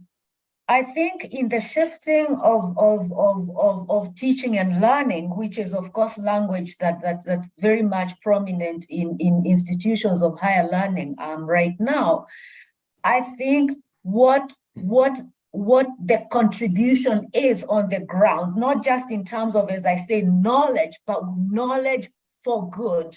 I think in the shifting of teaching and learning, which is of course language that's very much prominent in institutions of higher learning right now, I think what the contribution is on the ground, not just in terms of, as I say, knowledge, but knowledge for good,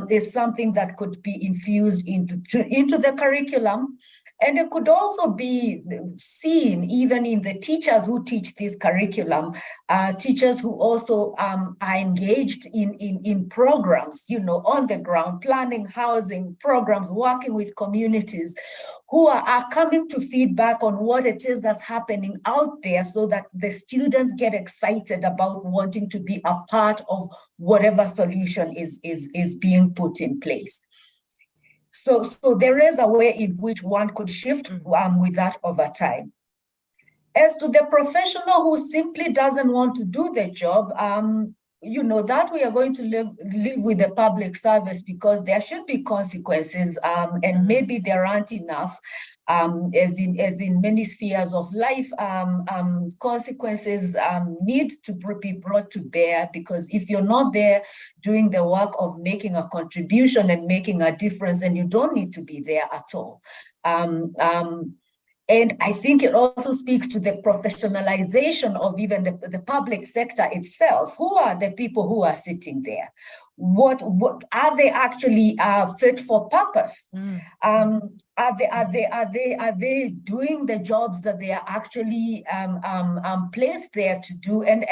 is something that could be infused into the curriculum. And it could also be seen even in the teachers who teach this curriculum, teachers who also are engaged in programs, on the ground, planning housing programs, working with communities, who are coming to feedback on what it is that's happening out there, so that the students get excited about wanting to be a part of whatever solution is being put in place. So there is a way in which one could shift with that over time. As to the professional who simply doesn't want to do the job, that we are going to live with the public service, because there should be consequences, and maybe there aren't enough, as in many spheres of life. Consequences need to be brought to bear, because if you're not there doing the work of making a contribution and making a difference, then you don't need to be there at all. And I think it also speaks to the professionalization of even the public sector itself. Who are the people who are sitting there? What are they actually fit for purpose? Are they doing the jobs that they are actually placed there to do and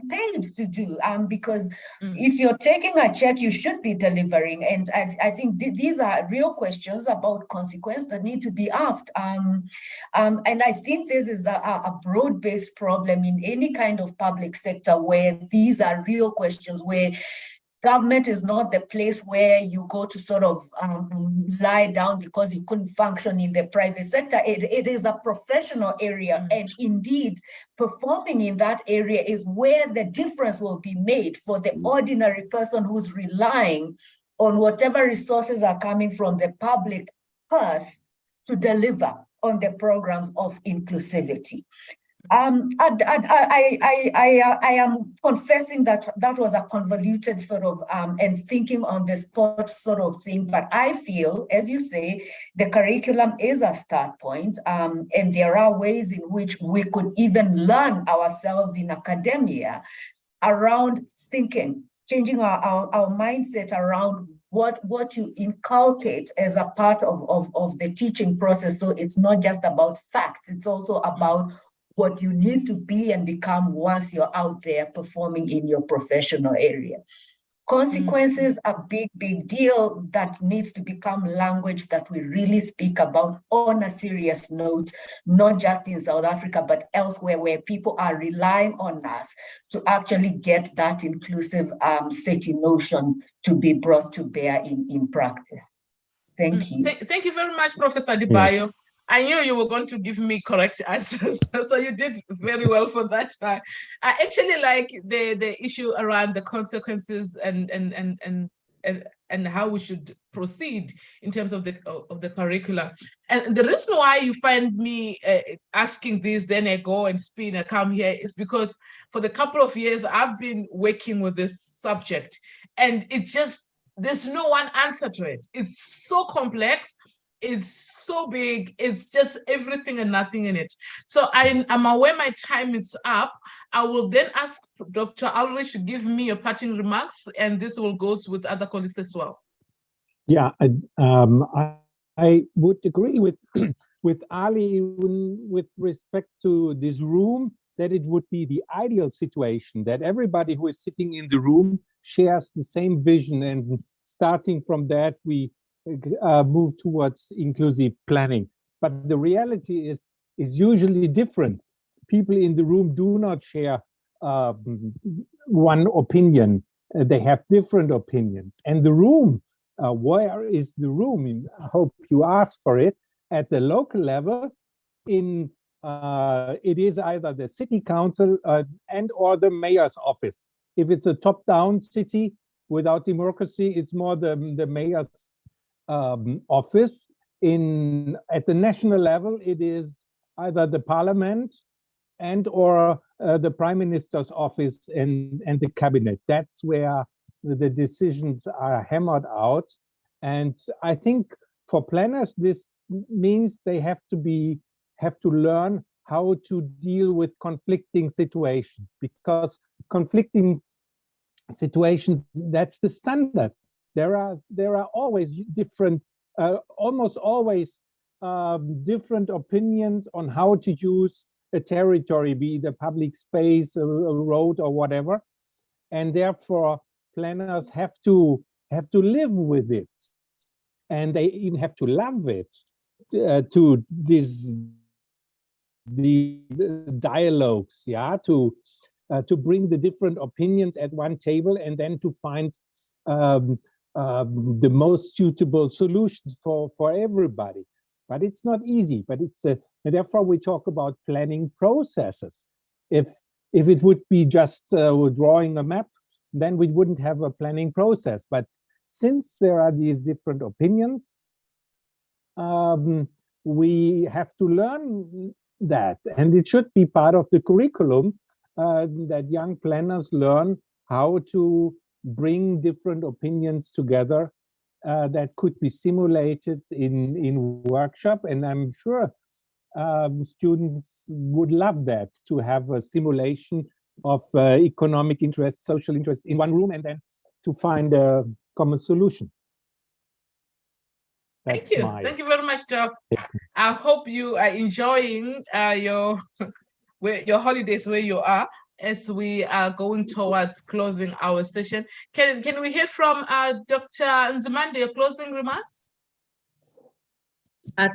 paid to do? Because if you're taking a check, you should be delivering. And I think these are real questions about consequence that need to be asked. And I think this is a broad-based problem in any kind of public sector, where these are real questions, where government is not the place where you go to sort of lie down because you couldn't function in the private sector. It is a professional area, and indeed performing in that area is where the difference will be made for the ordinary person who's relying on whatever resources are coming from the public purse to deliver on the programs of inclusivity. I am confessing that was a convoluted sort of and thinking on the spot sort of thing, but I feel, as you say, the curriculum is a start point, and there are ways in which we could even learn ourselves in academia around thinking changing our mindset around what you inculcate as a part of the teaching process. So it's not just about facts, it's also about what you need to be and become once you're out there performing in your professional area. Consequences are big deal that needs to become language that we really speak about on a serious note, not just in South Africa, but elsewhere where people are relying on us to actually get that inclusive city notion to be brought to bear in practice. Thank you. Thank you very much, Professor Adebayo. I knew you were going to give me correct answers, so you did very well for that. I actually like the issue around the consequences and how we should proceed in terms of the curricula. And the reason why you find me asking this, then I go and spin, I come here, is because for the couple of years I've been working with this subject, and it's just, there's no one answer to it. It's so complex. It's so big, it's just everything and nothing in it. So I'm aware my time is up. I will then ask Dr. Ulrich to give me your parting remarks, and this will go with other colleagues as well. Yeah, I would agree with with Ali with respect to this room, that it would be the ideal situation that everybody who is sitting in the room shares the same vision, and starting from that we move towards inclusive planning. But the reality is usually different. People in the room do not share one opinion. They have different opinions. And the room, where is the room? I hope you ask for it. At the local level, it is either the city council and or the mayor's office. If it's a top-down city without democracy, it's more the mayor's office. At the national level, it is either the parliament and or the prime minister's office and the cabinet. That's where the decisions are hammered out. And I think for planners, this means they have to learn how to deal with conflicting situations, because conflicting situations, that's the standard. There are always different, almost always different opinions on how to use a territory, be it a public space, a road, or whatever. And therefore, planners have to live with it, and they even have to love it, to these dialogues, yeah, to bring the different opinions at one table and then to find the most suitable solutions for everybody. But it's not easy. But and therefore we talk about planning processes. If it would be just drawing a map, then we wouldn't have a planning process. But since there are these different opinions, we have to learn that, and it should be part of the curriculum that young planners learn how to bring different opinions together that could be simulated in workshop. And I'm sure students would love that, to have a simulation of economic interest, social interest in one room, and then to find a common solution. Thank you. Thank you very much, Doc. I hope you are enjoying your holidays where you are, as we are going towards closing our session. Can we hear from Dr. Nzimande, your closing remarks?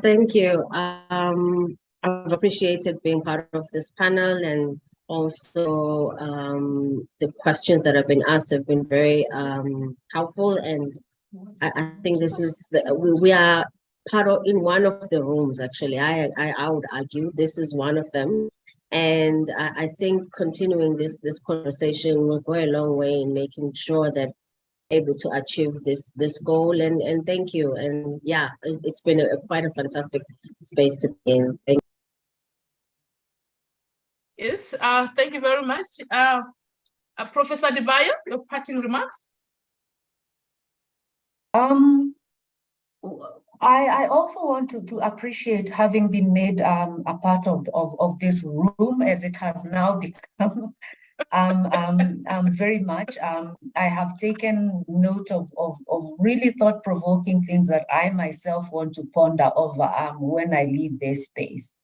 Thank you. I've appreciated being part of this panel, and also the questions that have been asked have been very helpful. And I think this is we are part of in one of the rooms. Actually, I would argue this is one of them. And I think continuing this conversation will go a long way in making sure that able to achieve this goal. And thank you. And yeah, it's been quite a fantastic space to be in. Thank you. Yes, thank you very much. Professor Adebayo, your parting remarks? I also want to appreciate having been made a part of this room, as it has now become very much. I have taken note of really thought-provoking things that I myself want to ponder over when I leave this space.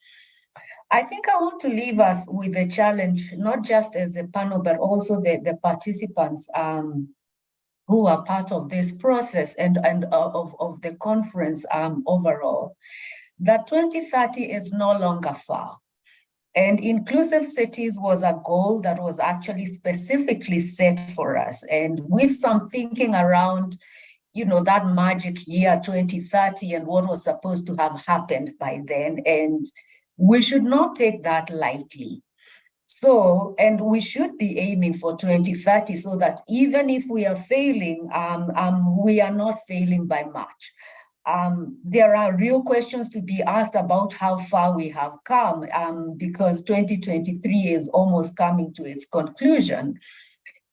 I think I want to leave us with a challenge, not just as a panel, but also the participants who are part of this process and of the conference overall, that 2030 is no longer far. And inclusive cities was a goal that was actually specifically set for us. And with some thinking around, you know, that magic year 2030 and what was supposed to have happened by then. And we should not take that lightly. So, and we should be aiming for 2030 so that even if we are failing, we are not failing by much. There are real questions to be asked about how far we have come because 2023 is almost coming to its conclusion.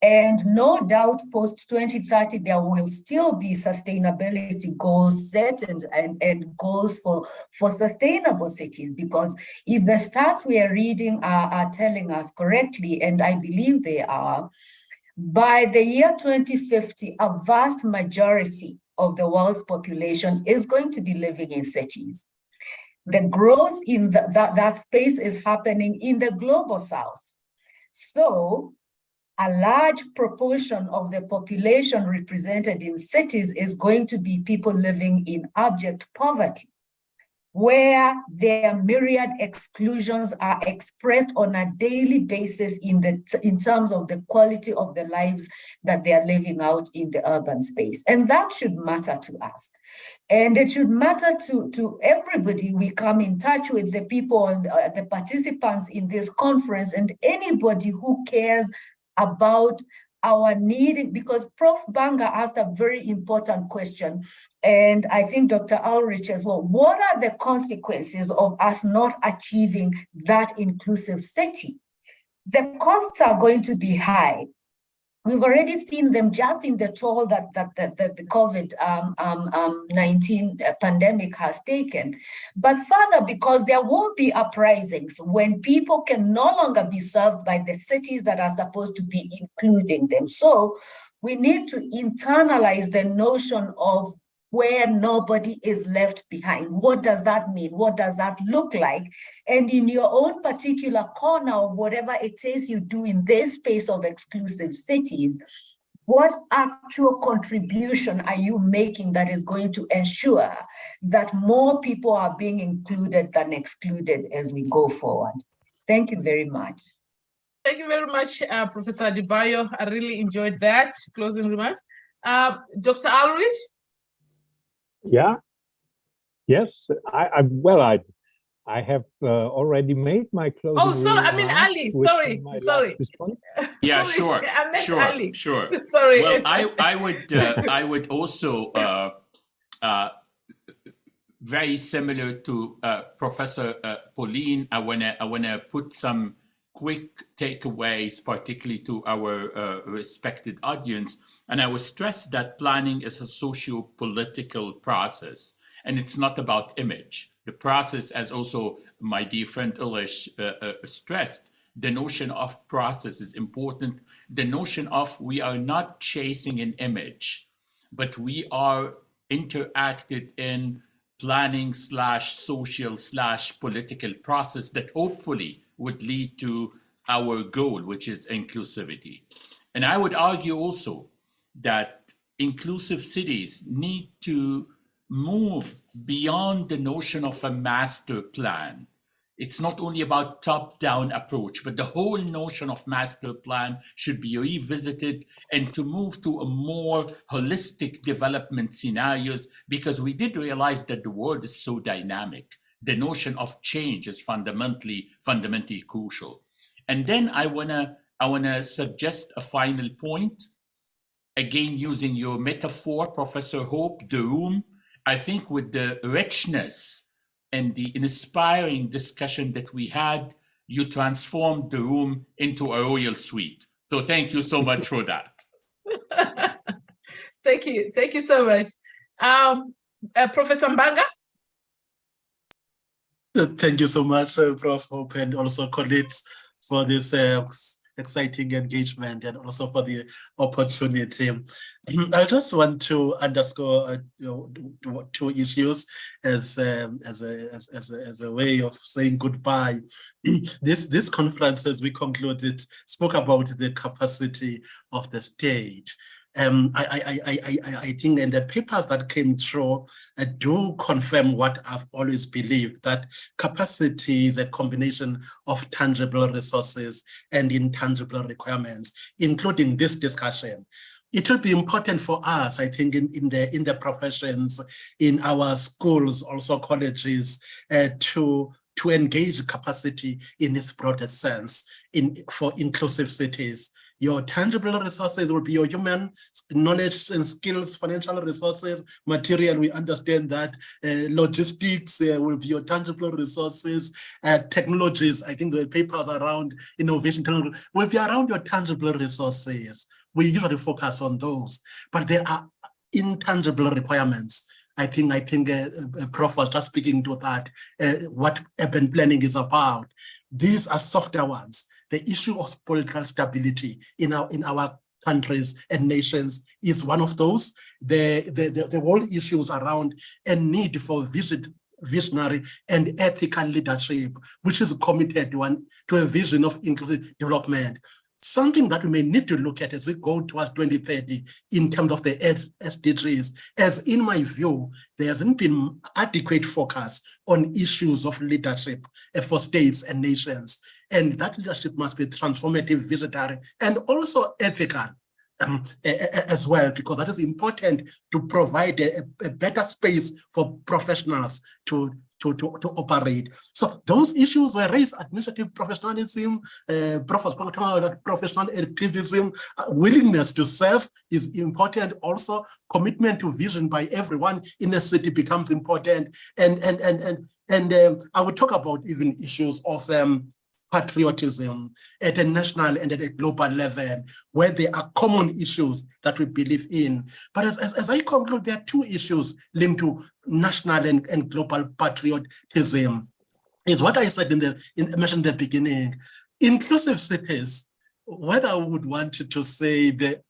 And no doubt post-2030, there will still be sustainability goals set and goals for sustainable cities, because if the stats we are reading are telling us correctly, and I believe they are, by the year 2050, a vast majority of the world's population is going to be living in cities. The growth in that space is happening in the global south. So a large proportion of the population represented in cities is going to be people living in abject poverty, where their myriad exclusions are expressed on a daily basis in terms of the quality of the lives that they are living out in the urban space. And that should matter to us. And it should matter to everybody we come in touch with, the people and the participants in this conference, and anybody who cares about our need, because Prof. Banga asked a very important question, and I think Dr. Ulrich as well. What are the consequences of us not achieving that inclusive city? The costs are going to be high. We've already seen them just in the toll that the COVID-19 pandemic has taken. But further, because there won't be uprisings when people can no longer be served by the cities that are supposed to be including them. So we need to internalize the notion of where nobody is left behind. What does that mean? What does that look like? And in your own particular corner of whatever it is you do in this space of exclusive cities, what actual contribution are you making that is going to ensure that more people are being included than excluded as we go forward? Thank you very much. Thank you very much, Professor Adebayo. I really enjoyed that. Closing remarks. Dr. Ulrich? Yeah. Yes. I have already made my closing. Oh, sorry. I mean, Ali. Sorry. Yeah, sorry. Sure. I meant sure. Ali. Sure. Sorry. Well, I would also very similar to Professor Pauline. I wanna put some quick takeaways, particularly to our respected audience. And I will stress that planning is a socio-political process, and it's not about image. The process, as also my dear friend Ulrich stressed, the notion of process is important. The notion of we are not chasing an image, but we are interacted in planning / social / political process that hopefully would lead to our goal, which is inclusivity. And I would argue also that inclusive cities need to move beyond the notion of a master plan. It's not only about top-down approach, but the whole notion of master plan should be revisited and to move to a more holistic development scenarios, because we did realize that the world is so dynamic. The notion of change is fundamentally crucial. And then I wanna suggest a final point. Again, using your metaphor, Professor Hope, the room, I think with the richness and the inspiring discussion that we had, you transformed the room into a royal suite. So thank you so much for that. Thank you so much. Professor Mbanga? Thank you so much, Prof. Hope, and also colleagues for this exciting engagement and also for the opportunity. I just want to underscore two issues as a way of saying goodbye. This conference, as we concluded, spoke about the capacity of the state. I think in the papers that came through do confirm what I've always believed, that capacity is a combination of tangible resources and intangible requirements, including this discussion. It will be important for us, I think, in the professions, in our schools, also colleges, to engage capacity in its broadest sense for inclusive cities. Your tangible resources will be your human knowledge and skills, financial resources, material. We understand that logistics will be your tangible resources, technologies. I think the papers around innovation will be around your tangible resources. We usually focus on those, but there are intangible requirements. I think Prof was just speaking to that, what urban planning is about. These are softer ones. The issue of political stability in our countries and nations is one of those. The whole issues around a need for visionary and ethical leadership, which is committed to a vision of inclusive development. Something that we may need to look at as we go towards 2030 in terms of the SDGs, as in my view, there hasn't been adequate focus on issues of leadership for states and nations. And that leadership must be transformative, visionary, and also ethical as well, because that is important to provide a better space for professionals to operate. So those issues were raised: administrative professionalism, professional activism, willingness to serve is important. Also, commitment to vision by everyone in a city becomes important. And I would talk about even issues of patriotism at a national and at a global level, where there are common issues that we believe in. But as I conclude, there are two issues linked to national and global patriotism. Is what I said mentioned in the beginning. Inclusive cities, whether I would want to say that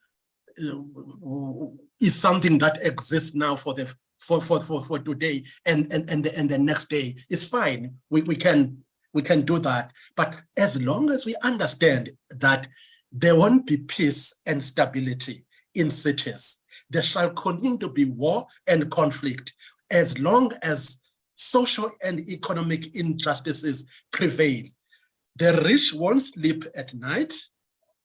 is something that exists now for today and the next day, is fine. We can do that. But as long as we understand that there won't be peace and stability in cities, there shall continue to be war and conflict as long as social and economic injustices prevail. The rich won't sleep at night,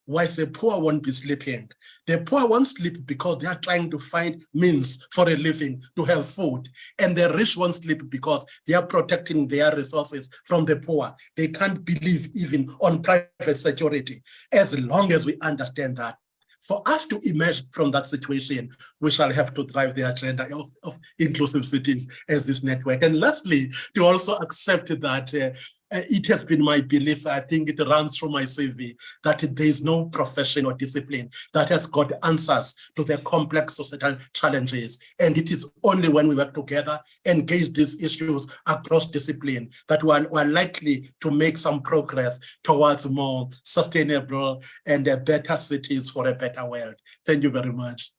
whilst the poor won't be sleeping. The poor won't sleep because they are trying to find means for a living, to have food. And the rich won't sleep because they are protecting their resources from the poor. They can't believe even on private security. As long as we understand that, for us to emerge from that situation, we shall have to drive the agenda of inclusive cities as this network. And lastly, to also accept that it has been my belief, I think it runs through my CV, that there is no profession or discipline that has got answers to the complex societal challenges. And it is only when we work together, engage these issues across discipline, that we are likely to make some progress towards more sustainable and better cities for a better world. Thank you very much.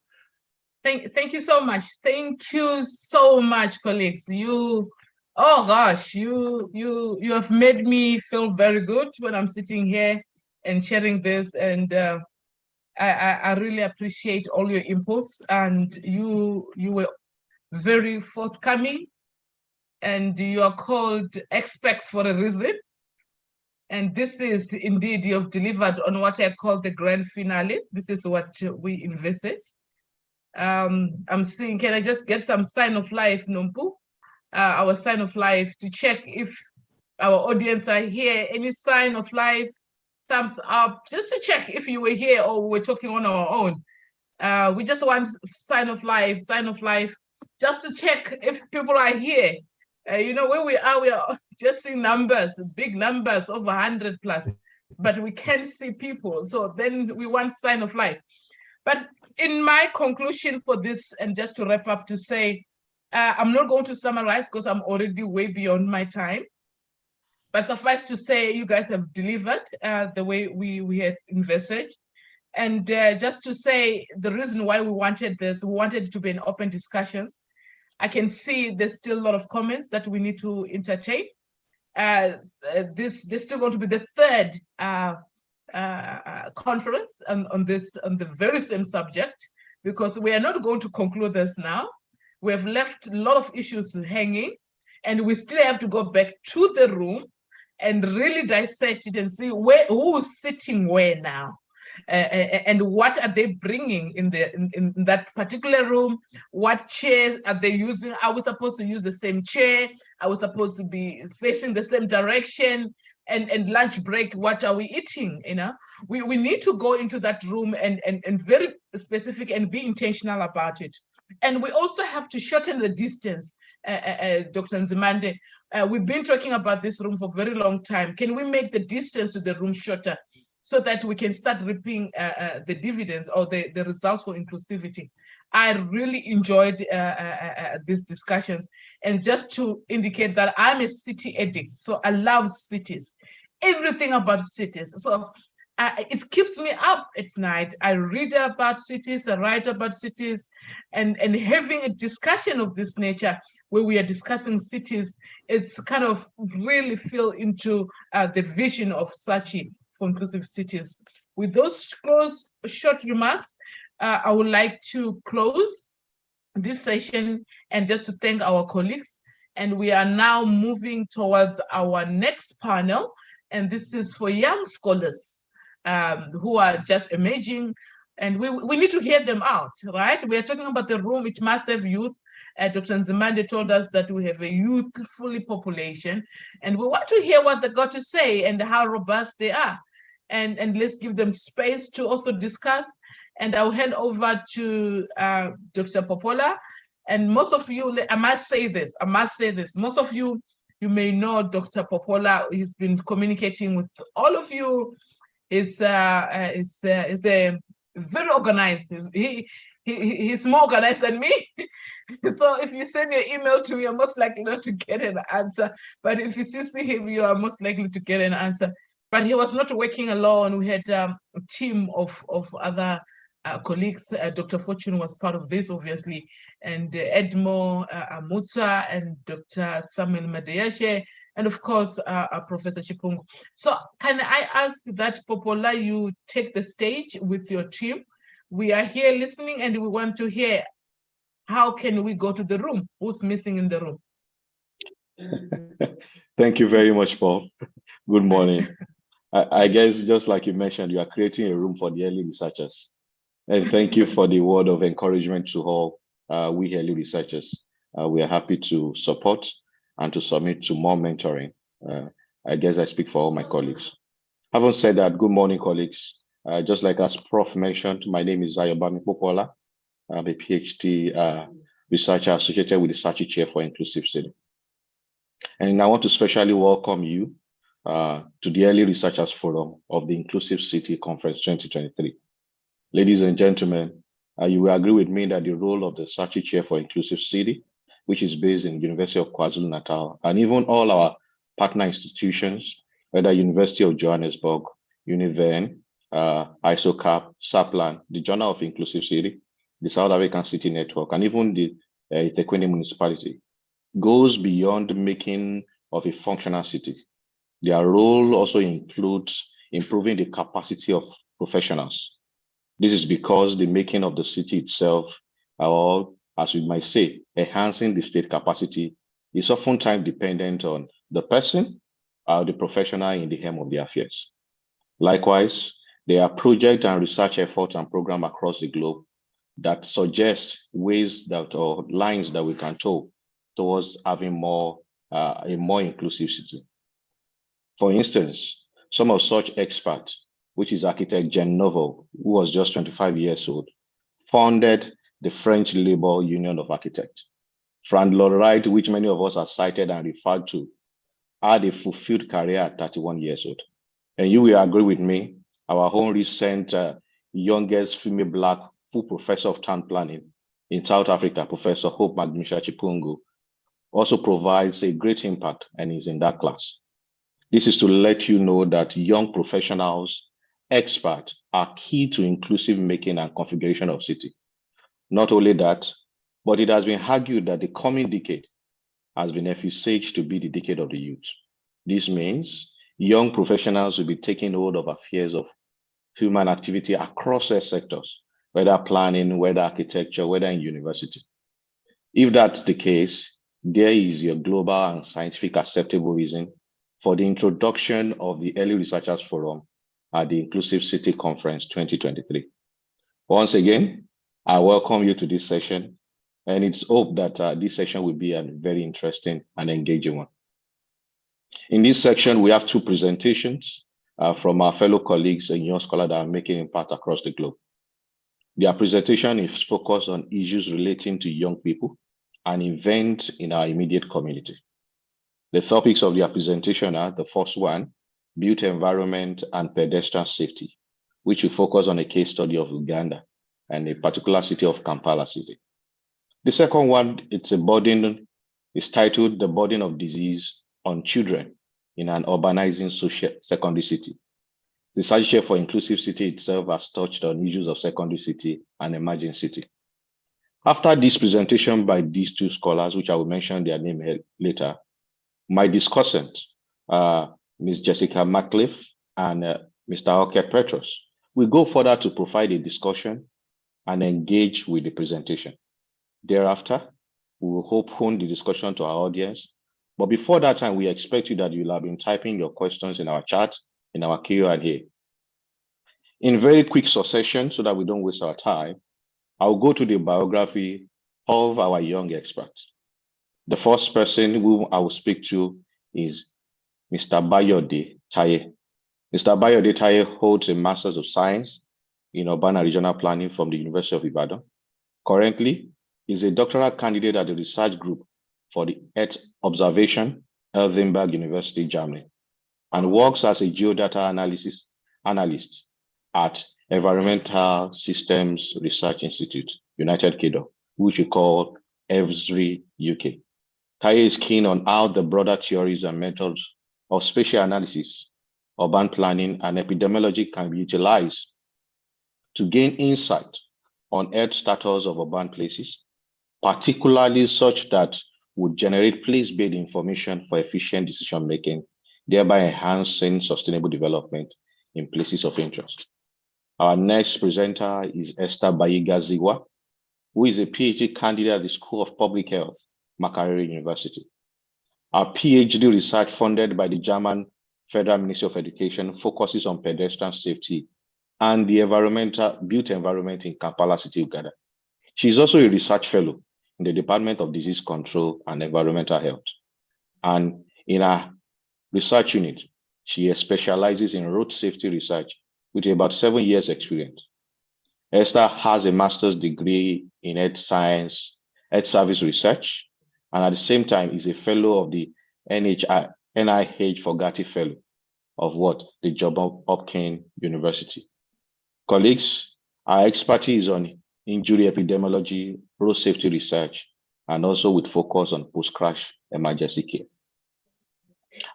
Thank you so much. Thank you so much, colleagues. Oh gosh, you have made me feel very good when I'm sitting here and sharing this, and I really appreciate all your inputs, and you were very forthcoming, and you are called experts for a reason. And this is indeed, you have delivered on what I call the grand finale. This is what we envisage. I'm seeing, can I just get some sign of life, Nompu? Our sign of life, to check if our audience are here. Any sign of life, thumbs up, just to check if you were here or we're talking on our own. We just want sign of life, just to check if people are here. Where we are just seeing numbers, big numbers, over 100 plus, but we can't see people. So then we want sign of life. But in my conclusion for this, and just to wrap up, to say, I'm not going to summarize because I'm already way beyond my time. But suffice to say, you guys have delivered the way we had envisaged. And just to say, the reason why we wanted this, we wanted it to be an open discussion. I can see there's still a lot of comments that we need to entertain. This is still going to be the third conference on the very same subject, because we are not going to conclude this now. We have left a lot of issues hanging, and we still have to go back to the room and really dissect it and see who's sitting where now. And what are they bringing in that particular room? What chairs are they using? Are we supposed to use the same chair? Are we supposed to be facing the same direction? And lunch break, what are we eating? You know, we need to go into that room and very specific and be intentional about it. And we also have to shorten the distance, Dr. Nzimande. We've been talking about this room for a very long time. Can we make the distance to the room shorter, so that we can start reaping the dividends or the results for inclusivity? I really enjoyed these discussions. And just to indicate that I'm a city addict, so I love cities, everything about cities. So it keeps me up at night. I read about cities, I write about cities, and having a discussion of this nature where we are discussing cities, it's kind of really feel into the vision of SACHI for inclusive cities. With those short remarks, I would like to close this session and just to thank our colleagues. And we are now moving towards our next panel. And this is for young scholars who are just emerging. And we need to hear them out, right? We are talking about the room, it must have youth. Dr. Nzimande told us that we have a youthful population, and we want to hear what they got to say and how robust they are. And let's give them space to also discuss. And I'll hand over to Dr. Popola. And most of you, I must say this, most of you, you may know Dr. Popola. He's been communicating with all of you. He's very organized. He's more organized than me. So if you send your email to me, you're most likely not to get an answer. But if you CC him, you are most likely to get an answer. But he was not working alone. We had a team of other colleagues. Dr. Fortune was part of this, obviously, and Edmo Amutsa and Dr. Samuel Madeyashe, and of course, Professor Chipungu. So can I ask that Popola, you take the stage with your team? We are here listening, and we want to hear how can we go to the room? Who's missing in the room? Thank you very much, Paul. Good morning. I guess just like you mentioned, you are creating a room for the early researchers. And thank you for the word of encouragement to all we early researchers. We are happy to support and to submit to more mentoring. I guess I speak for all my colleagues. Having said that, good morning, colleagues. Just like as Prof mentioned, my name is Ayobami Popola. I'm a PhD researcher associated with the SACHI Chair for Inclusive City. And I want to specially welcome you to the Early Researchers Forum of the Inclusive City Conference 2023. Ladies and gentlemen, you will agree with me that the role of the SACHI Chair for Inclusive City, which is based in University of KwaZulu-Natal, and even all our partner institutions, whether University of Johannesburg, UniVen, ISOCAP, SAPLAN, the Journal of Inclusive City, the South African City Network, and even the Itequini Municipality, goes beyond the making of a functional city. Their role also includes improving the capacity of professionals. This is because the making of the city itself, or as we might say, enhancing the state capacity, is oftentimes dependent on the person or the professional in the helm of the affairs. Likewise, there are project and research efforts and programs across the globe that suggest ways that or lines that we can toe towards having a more inclusive city. For instance, some of such experts, which is architect Jean Nouveau, who was just 25 years old, founded the French Labor Union of Architects. Frank Lloyd Wright, which many of us have cited and referred to, had a fulfilled career at 31 years old. And you will agree with me, our own recent youngest female Black full professor of town planning in South Africa, Professor Hope Magdumsha Chipungu, also provides a great impact and is in that class. This is to let you know that young professionals, experts are key to inclusive making and configuration of city. Not only that, but it has been argued that the coming decade has been envisaged to be the decade of the youth. This means young professionals will be taking hold of affairs of human activity across their sectors, whether planning, whether architecture, whether in university. If that's the case, there is a global and scientific acceptable reason for the introduction of the Early Researchers Forum at the Inclusive City Conference 2023. Once again, I welcome you to this session, and it's hoped that this session will be a very interesting and engaging one. In this section, we have two presentations from our fellow colleagues and young scholars that are making impact across the globe. Their presentation is focused on issues relating to young people and events in our immediate community. The topics of their presentation are: the first one, built environment and pedestrian safety, which will focus on a case study of Uganda and a particular city of Kampala City. The second one, it's titled The Burden of Disease on Children in an Urbanizing Social Secondary City. The Strategy for Inclusive City itself has touched on issues of secondary city and emerging city. After this presentation by these two scholars, which I will mention their name later, my discussant, Ms. Jessica McLeaf and Mr. Oke Petros, will go further to provide a discussion and engage with the presentation. Thereafter, we will hone the discussion to our audience. But before that time, we expect you that you'll have been typing your questions in our chat, in our Q&A. In very quick succession, so that we don't waste our time, I'll go to the biography of our young experts. The first person who I will speak to is Mr. Bayode Taye. Mr. Bayode Taye holds a Master's of Science in Urban and Regional Planning from the University of Ibadan. Currently, he is a doctoral candidate at the research group for the Earth Observation, Heidelberg University, Germany, and works as a geodata analyst at Environmental Systems Research Institute, United Kingdom, which we call EVSRI UK. Taye is keen on how the broader theories and methods of spatial analysis, urban planning, and epidemiology can be utilized to gain insight on Earth status of urban places, particularly such that would generate place-based information for efficient decision-making, thereby enhancing sustainable development in places of interest. Our next presenter is Esther Bayiga Zigwa, who is a PhD candidate at the School of Public Health, Makerere University. Our PhD research funded by the German Federal Ministry of Education focuses on pedestrian safety and the built environment in Kampala City, Uganda. She is also a research fellow in the Department of Disease Control and Environmental Health. And in her research unit, she specializes in road safety research with about 7 years experience. Esther has a master's degree in earth science, earth service research, and at the same time is a fellow of the NIH Fogarty Fellow of the Johns Hopkins University. Colleagues, our expertise on injury epidemiology, road safety research, and also with focus on post-crash emergency care.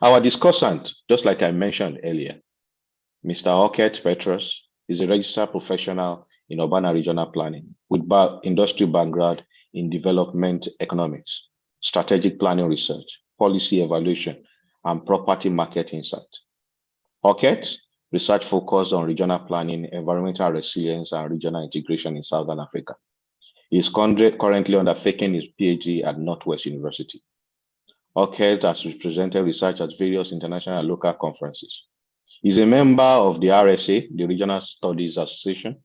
Our discussant, just like I mentioned earlier, Mr. Oke Petros, is a registered professional in urban and regional planning with industrial background in development economics, strategic planning research, policy evaluation, and property market insight. Oke research focused on regional planning, environmental resilience, and regional integration in Southern Africa. He is currently undertaking his PhD at Northwest University. Oke has represented research at various international and local conferences. He is a member of the RSA, the Regional Studies Association,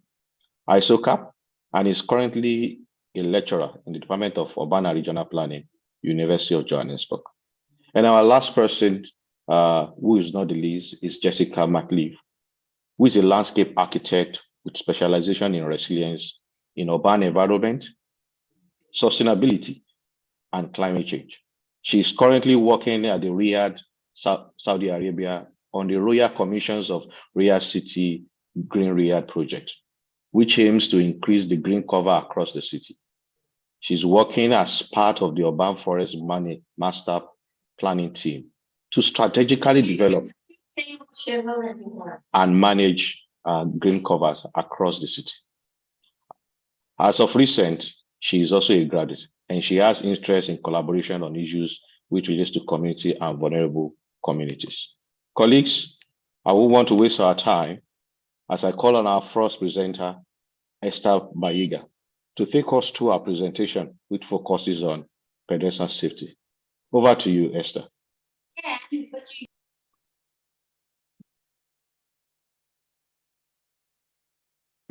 ISOCAP, and is currently a lecturer in the Department of Urban and Regional Planning, University of Johannesburg. And our last person, who is not the least, is Jessica McLeaf, who is a landscape architect with specialization in resilience in urban environment, sustainability, and climate change. She is currently working at the Riyadh, Saudi Arabia, on the Royal Commissions of Riyadh City Green Riyadh project, which aims to increase the green cover across the city. She's working as part of the Urban Forest Master Planning team to strategically develop and manage green covers across the city. As of recent, she is also a graduate, and she has interest in collaboration on issues which relates to community and vulnerable communities. Colleagues, I won't want to waste our time as I call on our first presenter, Esther Bayiga, to take us through our presentation, which focuses on pedestrian safety. Over to you, Esther.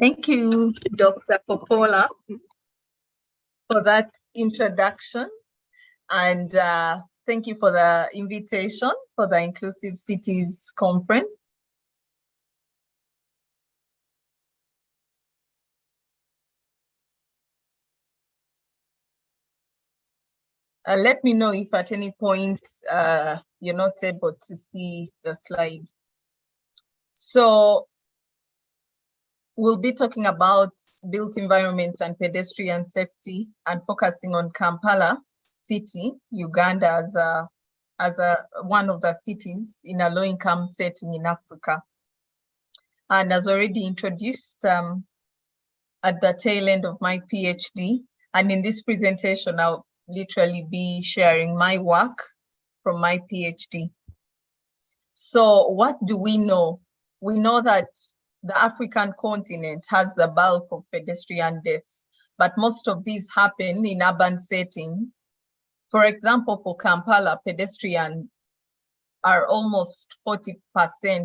Thank you, Dr. Popola, for that introduction. And thank you for the invitation for the Inclusive Cities Conference. Let me know if at any point you're not able to see the slide. So we'll be talking about built environments and pedestrian safety and focusing on Kampala City, Uganda as one of the cities in a low-income setting in Africa. And as already introduced at the tail end of my PhD, and in this presentation, I'll literally be sharing my work from my PhD. So what do we know? We know that the African continent has the bulk of pedestrian deaths, but most of these happen in urban settings. For example, for Kampala, pedestrians are almost 40%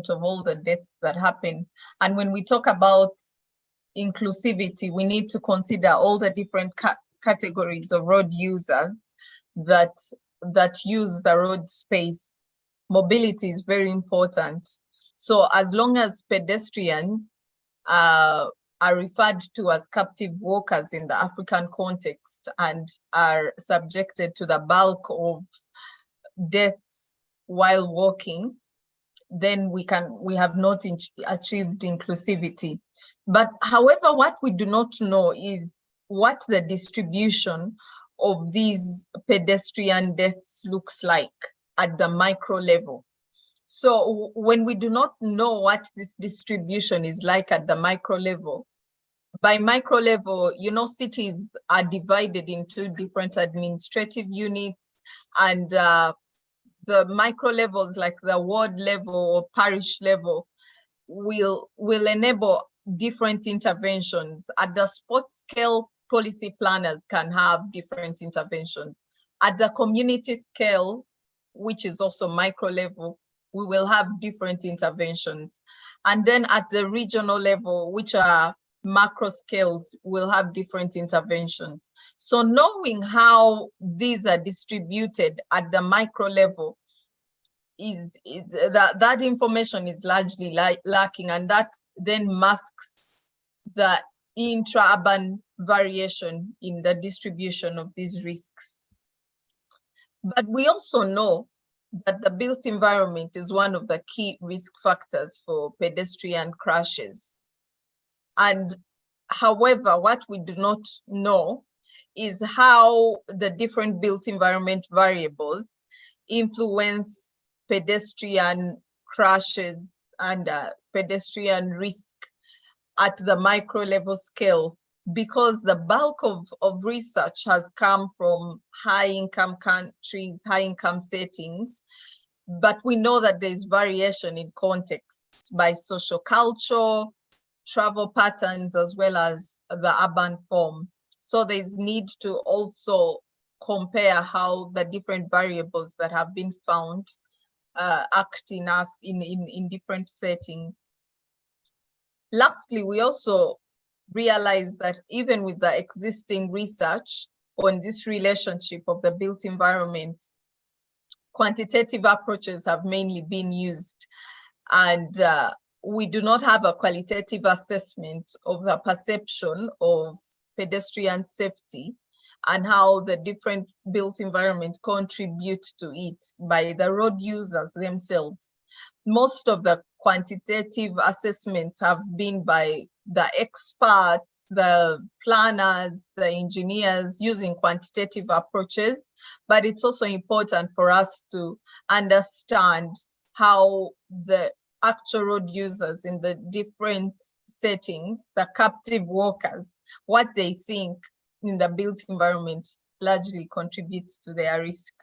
of all the deaths that happen. And when we talk about inclusivity, we need to consider all the different categories of road users that use the road space. Mobility is very important. So as long as pedestrians are referred to as captive walkers in the African context and are subjected to the bulk of deaths while walking, then we have not achieved inclusivity. But however, what we do not know is what the distribution of these pedestrian deaths looks like at the micro level. So when we do not know what this distribution is like at the micro level, by micro level, you know, cities are divided into different administrative units, and the micro levels like the ward level or parish level will enable different interventions. At the spot scale, policy planners can have different interventions. At the community scale, which is also micro level, we will have different interventions. And then at the regional level, which are macro scales, we'll have different interventions. So knowing how these are distributed at the micro level is that information is largely lacking, and that then masks the intra-urban variation in the distribution of these risks. But we also know that the built environment is one of the key risk factors for pedestrian crashes. And however, what we do not know is how the different built environment variables influence pedestrian crashes and pedestrian risk at the micro level scale, because the bulk of research has come from high-income countries, high-income settings, but we know that there's variation in context by social culture, travel patterns, as well as the urban form. So there's need to also compare how the different variables that have been found act in different settings. Lastly, we also realize that even with the existing research on this relationship of the built environment, quantitative approaches have mainly been used, and we do not have a qualitative assessment of the perception of pedestrian safety and how the different built environment contribute to it by the road users themselves. Most of the quantitative assessments have been by the experts, the planners, the engineers using quantitative approaches, but it's also important for us to understand how the actual road users in the different settings, the captive walkers, what they think in the built environment largely contributes to their risk.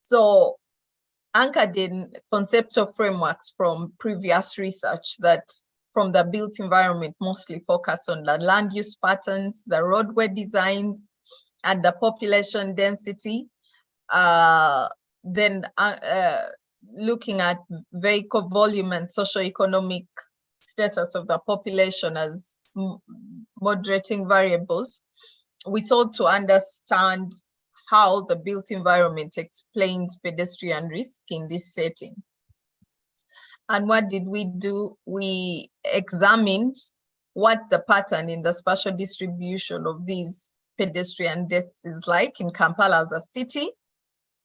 So anchored in conceptual frameworks from previous research that from the built environment mostly focus on the land use patterns, the roadway designs, and the population density. Then looking at vehicle volume and socioeconomic status of the population as moderating variables, we sought to understand how the built environment explains pedestrian risk in this setting. And what did we do? We examined what the pattern in the spatial distribution of these pedestrian deaths is like in Kampala as a city,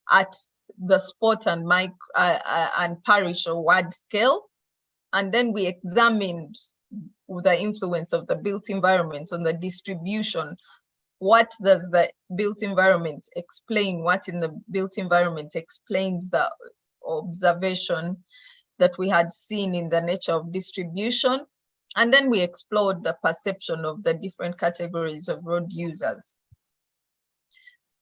at the spot and parish or ward scale. And then we examined the influence of the built environment on the distribution. What does the built environment explain? What in the built environment explains the observation that we had seen in the nature of distribution? And then we explored the perception of the different categories of road users.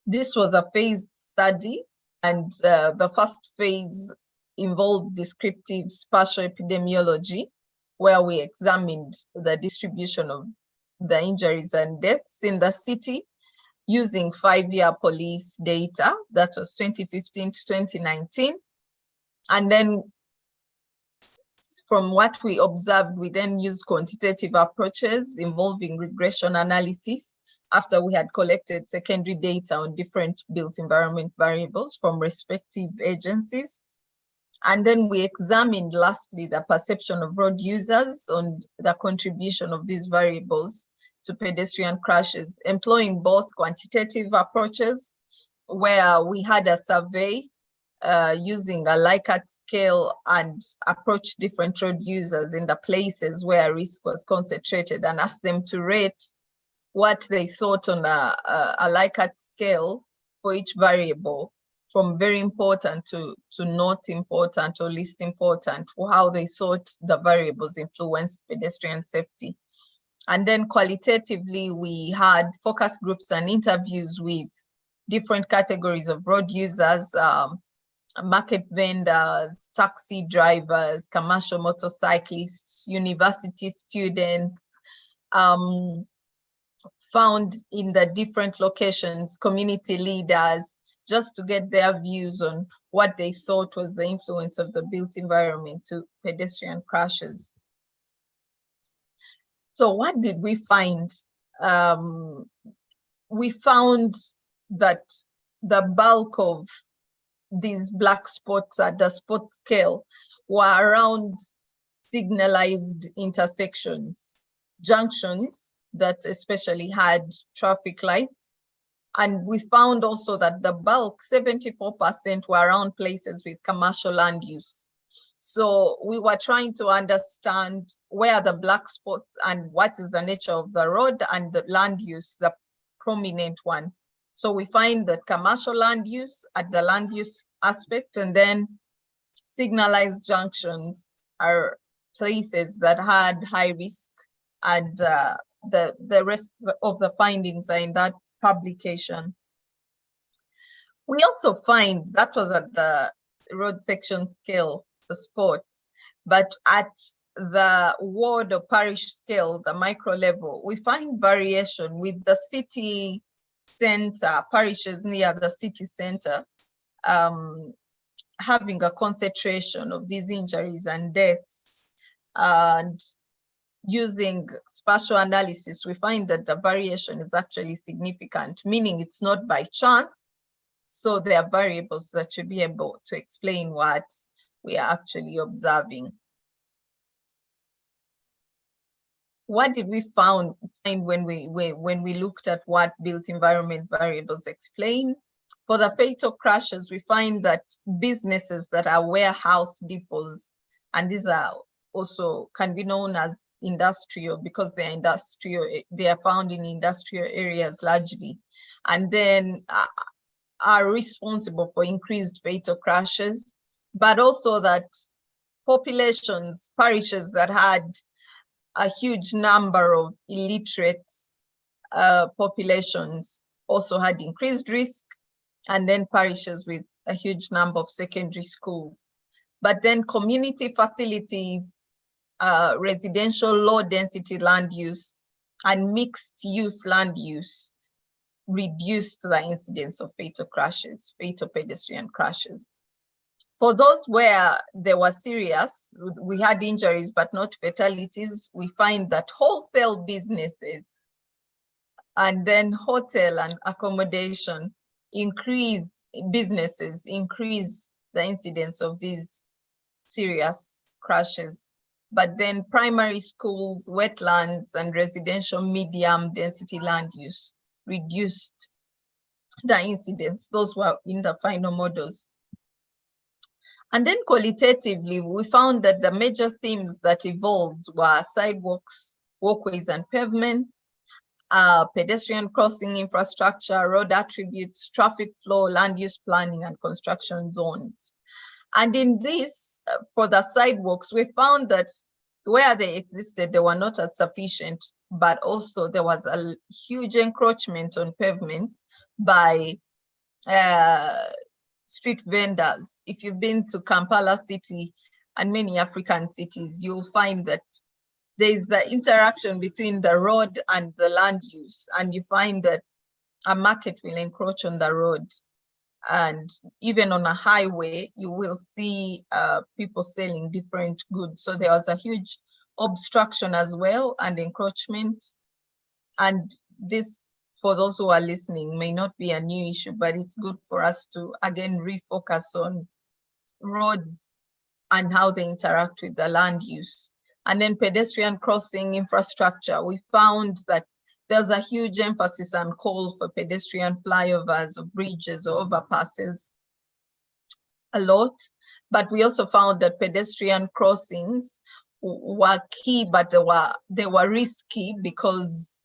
This was a phased study, and the first phase involved descriptive spatial epidemiology, where we examined the distribution of the injuries and deaths in the city using 5-year police data, that was 2015 to 2019. And then from what we observed, we then used quantitative approaches involving regression analysis after we had collected secondary data on different built environment variables from respective agencies. And then we examined lastly the perception of road users on the contribution of these variables to pedestrian crashes, employing both quantitative approaches, where we had a survey using a Likert scale and approach different road users in the places where risk was concentrated and asked them to rate what they thought on a Likert scale for each variable, from very important to not important or least important, for how they thought the variables influenced pedestrian safety. And then qualitatively, we had focus groups and interviews with different categories of road users, market vendors, taxi drivers, commercial motorcyclists, university students, found in the different locations, community leaders, just to get their views on what they thought was the influence of the built environment to pedestrian crashes. So what did we find? We found that the bulk of these black spots at the spot scale were around signalized intersections, junctions that especially had traffic lights. And we found also that the bulk, 74%, were around places with commercial land use. So we were trying to understand where are the black spots and what is the nature of the road and the land use, the prominent one. So we find that commercial land use at the land use aspect, and then signalized junctions are places that had high risk, and the rest of the findings are in that publication. We also find, that was at the road section scale, the spots, but at the ward or parish scale, the micro level, we find variation with the city center, parishes near the city center, having a concentration of these injuries and deaths. And using spatial analysis, we find that the variation is actually significant, meaning it's not by chance. So there are variables that should be able to explain what we are actually observing. What did we find when we looked at what built environment variables explain? For the fatal crashes, we find that businesses that are warehouse depots, and these are also can be known as industrial, because they're industrial, they are found in industrial areas largely, and then are responsible for increased fatal crashes, but also that populations, parishes that had a huge number of illiterate populations also had increased risk, and then parishes with a huge number of secondary schools. But then community facilities, residential low density land use, and mixed use land use reduced the incidence of fatal crashes, fatal pedestrian crashes. For those where they were serious, we had injuries but not fatalities, we find that wholesale businesses and then hotel and accommodation businesses increase the incidence of these serious crashes. But then primary schools, wetlands, and residential medium density land use reduced the incidence. Those were in the final models. And then qualitatively, we found that the major themes that evolved were sidewalks, walkways and pavements, pedestrian crossing infrastructure, road attributes, traffic flow, land use planning, and construction zones. And in this, for the sidewalks, we found that where they existed, they were not as sufficient, but also there was a huge encroachment on pavements by street vendors. If you've been to Kampala city and many African cities, you'll find that there's the interaction between the road and the land use, and you find that a market will encroach on the road. And even on a highway, you will see people selling different goods. So there was a huge obstruction as well and encroachment. And this, for those who are listening, may not be a new issue, but it's good for us to, again, refocus on roads and how they interact with the land use. And then pedestrian crossing infrastructure, we found that there's a huge emphasis and call for pedestrian flyovers or bridges or overpasses a lot. But we also found that pedestrian crossings were key, but they were risky because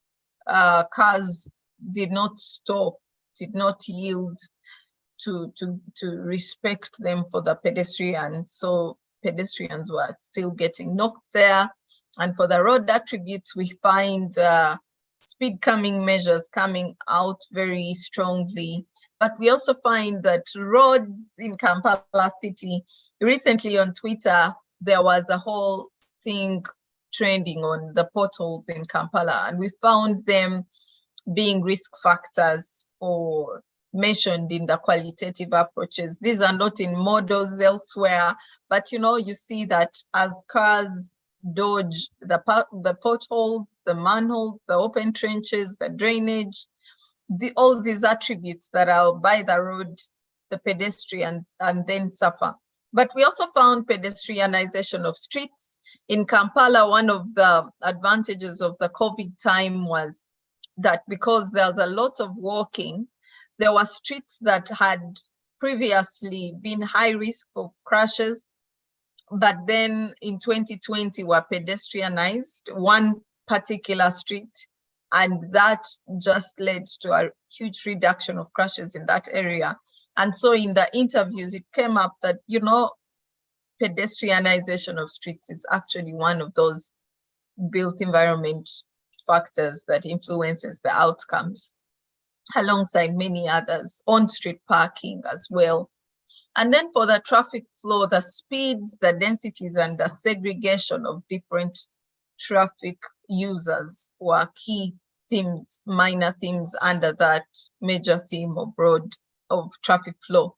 cars did not stop, did not yield to respect them for the pedestrians. So pedestrians were still getting knocked there. And for the road attributes, we find speed calming measures coming out very strongly. But we also find that roads in Kampala city, recently on Twitter, there was a whole thing trending on the potholes in Kampala, and we found them being risk factors for mentioned in the qualitative approaches. These are not in models elsewhere, but you see that as cars dodge the potholes, the manholes, the open trenches, the drainage, all these attributes that are by the road, the pedestrians and then suffer. But we also found pedestrianization of streets. In Kampala, one of the advantages of the COVID time was that because there's a lot of walking, there were streets that had previously been high risk for crashes, but then in 2020 were pedestrianized, one particular street, and that just led to a huge reduction of crashes in that area. And so in the interviews, it came up that, pedestrianization of streets is actually one of those built environment factors that influences the outcomes, alongside many others, on-street parking as well. And then for the traffic flow, the speeds, the densities, and the segregation of different traffic users were key themes, minor themes under that major theme of traffic flow.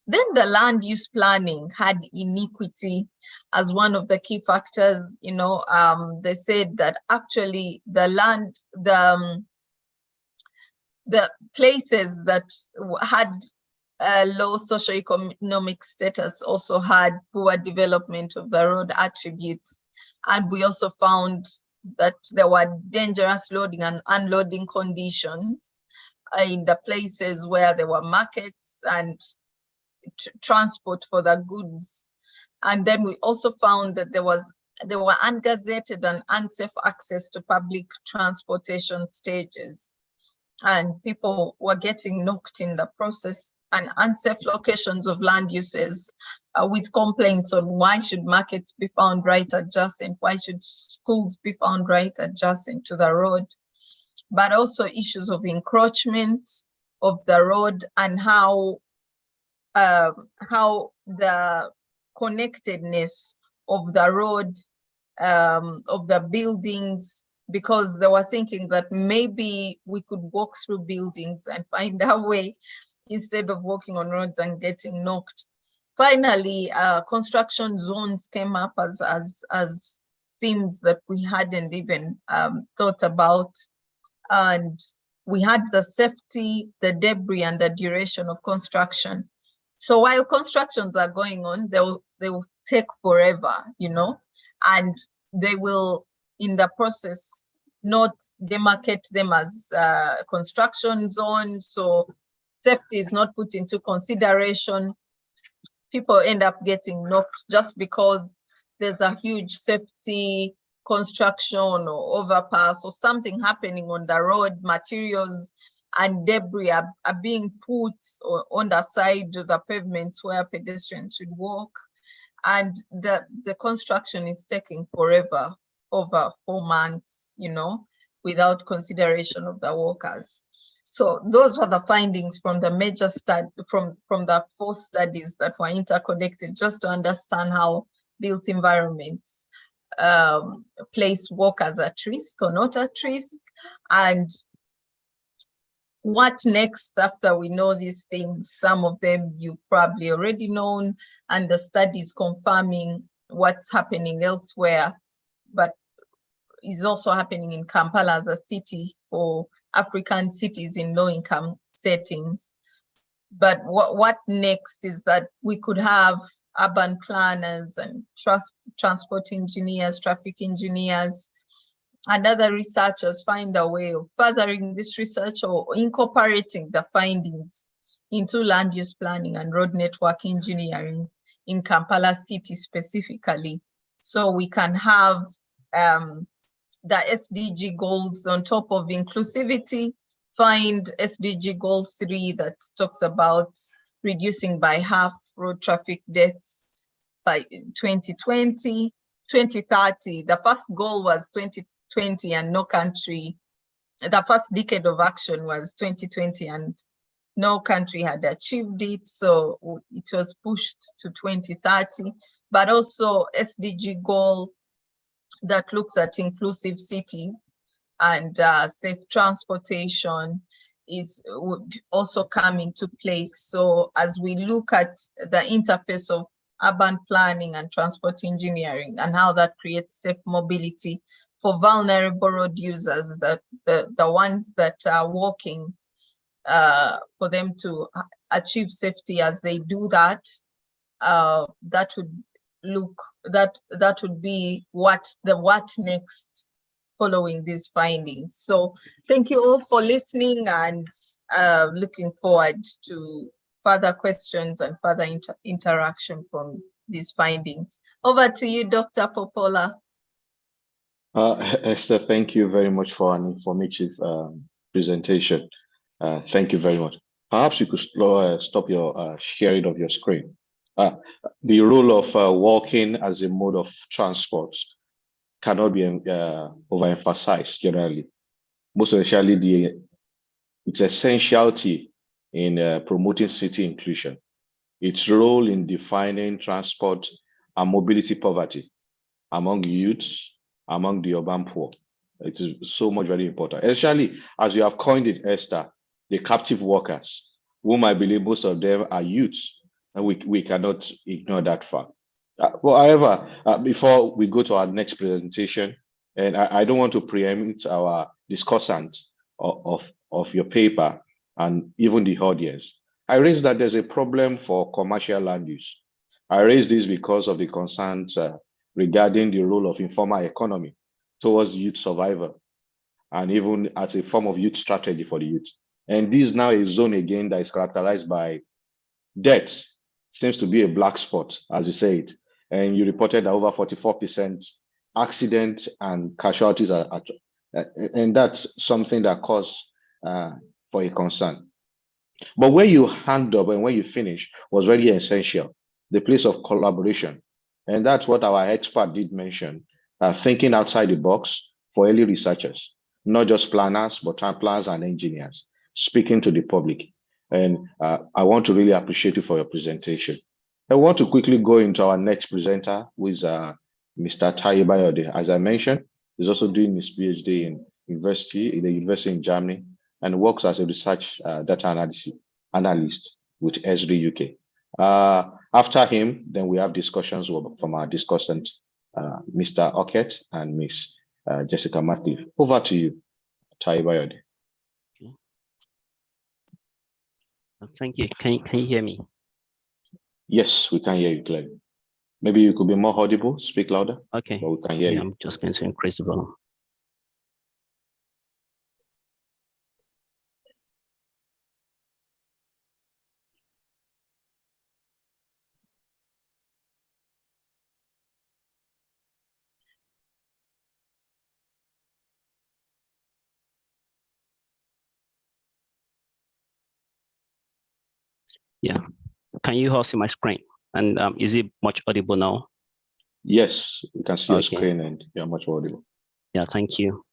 Then the land use planning had inequity as one of the key factors. They said that actually the places that had low socioeconomic status also had poor development of the road attributes. And we also found that there were dangerous loading and unloading conditions in the places where there were markets and transport for the goods. And then we also found that there was They were ungazetted and unsafe access to public transportation stages. And people were getting knocked in the process, and unsafe locations of land uses with complaints on why should markets be found right adjacent, why should schools be found right adjacent to the road, but also issues of encroachment of the road and how the connectedness of the road, of the buildings, because they were thinking that maybe we could walk through buildings and find our way instead of walking on roads and getting knocked. Finally, construction zones came up as themes that we hadn't even thought about. And we had the safety, the debris, and the duration of construction. So while constructions are going on, they will take forever, you know, and they will, in the process, not demarcate them as construction zones. So safety is not put into consideration. People end up getting knocked just because there's a huge safety construction or overpass or something happening on the road. Materials and debris are being put on the side of the pavements where pedestrians should walk. And the construction is taking forever, over 4 months, you know, without consideration of the workers. So those were the findings from the major study, from the 4 studies that were interconnected, just to understand how built environments place workers at risk or not at risk, and what next after we know these things. Some of them you've probably already known, and the studies confirming what's happening elsewhere, but is also happening in Kampala as a city for African cities in low-income settings. But what next is that we could have urban planners and transport engineers, traffic engineers, and other researchers find a way of furthering this research or incorporating the findings into land use planning and road network engineering in Kampala city specifically. So we can have the SDG goals on top of inclusivity, find SDG goal 3 that talks about reducing by half road traffic deaths by 2020, 2030. The first goal was 2020 and no country, the first decade of action was 2020 and no country had achieved it. So it was pushed to 2030, but also SDG goal that looks at inclusive cities and safe transportation would also come into place. So as we look at the interface of urban planning and transport engineering and how that creates safe mobility for vulnerable road users, that the ones that are walking, for them to achieve safety as they do that, that would be what next following these findings. So thank you all for listening, and looking forward to further questions and further interaction from these findings. Over to you, Dr. Popola. Esther, thank you very much for an informative presentation. Thank you very much. Perhaps you could stop your sharing of your screen. The role of walking as a mode of transport cannot be overemphasized generally, most especially its essentiality in promoting city inclusion, its role in defining transport and mobility poverty among youths, among the urban poor. It is so much very important, especially as you have coined it, Esther, the captive workers, whom I believe most of them are youths, and we cannot ignore that fact. However, before we go to our next presentation, and I don't want to preempt our discussant of your paper and even the audience, I raised that there's a problem for commercial land use. I raised this because of the concerns regarding the role of informal economy towards youth survival, and even as a form of youth strategy for the youth. And this is now a zone again that is characterized by debt, seems to be a black spot, as you say it. And you reported that over 44% accidents and casualties and that's something that caused for a concern. But where you hanged up and where you finished was very essential, the place of collaboration. And that's what our expert did mention, thinking outside the box for early researchers, not just planners, but planners and engineers, speaking to the public. And I want to really appreciate you for your presentation. I want to quickly go into our next presenter, who is Mr. Taye Bayode. As I mentioned, he's also doing his PhD in the university in Germany, and works as a research data analyst with Esri UK. After him, then we have discussions from our discussant, Mr. Oket and Miss Jessica Matthew. Over to you, Taye Bayode. Okay. Thank you. Can you hear me? Yes, we can hear you clearly. Maybe you could be more audible, speak louder. Okay. But we can hear you. I'm just going to increase the volume. Yeah. Can you all see my screen? And is it much audible now? Yes, we can see your screen and you're much audible. Yeah, thank you.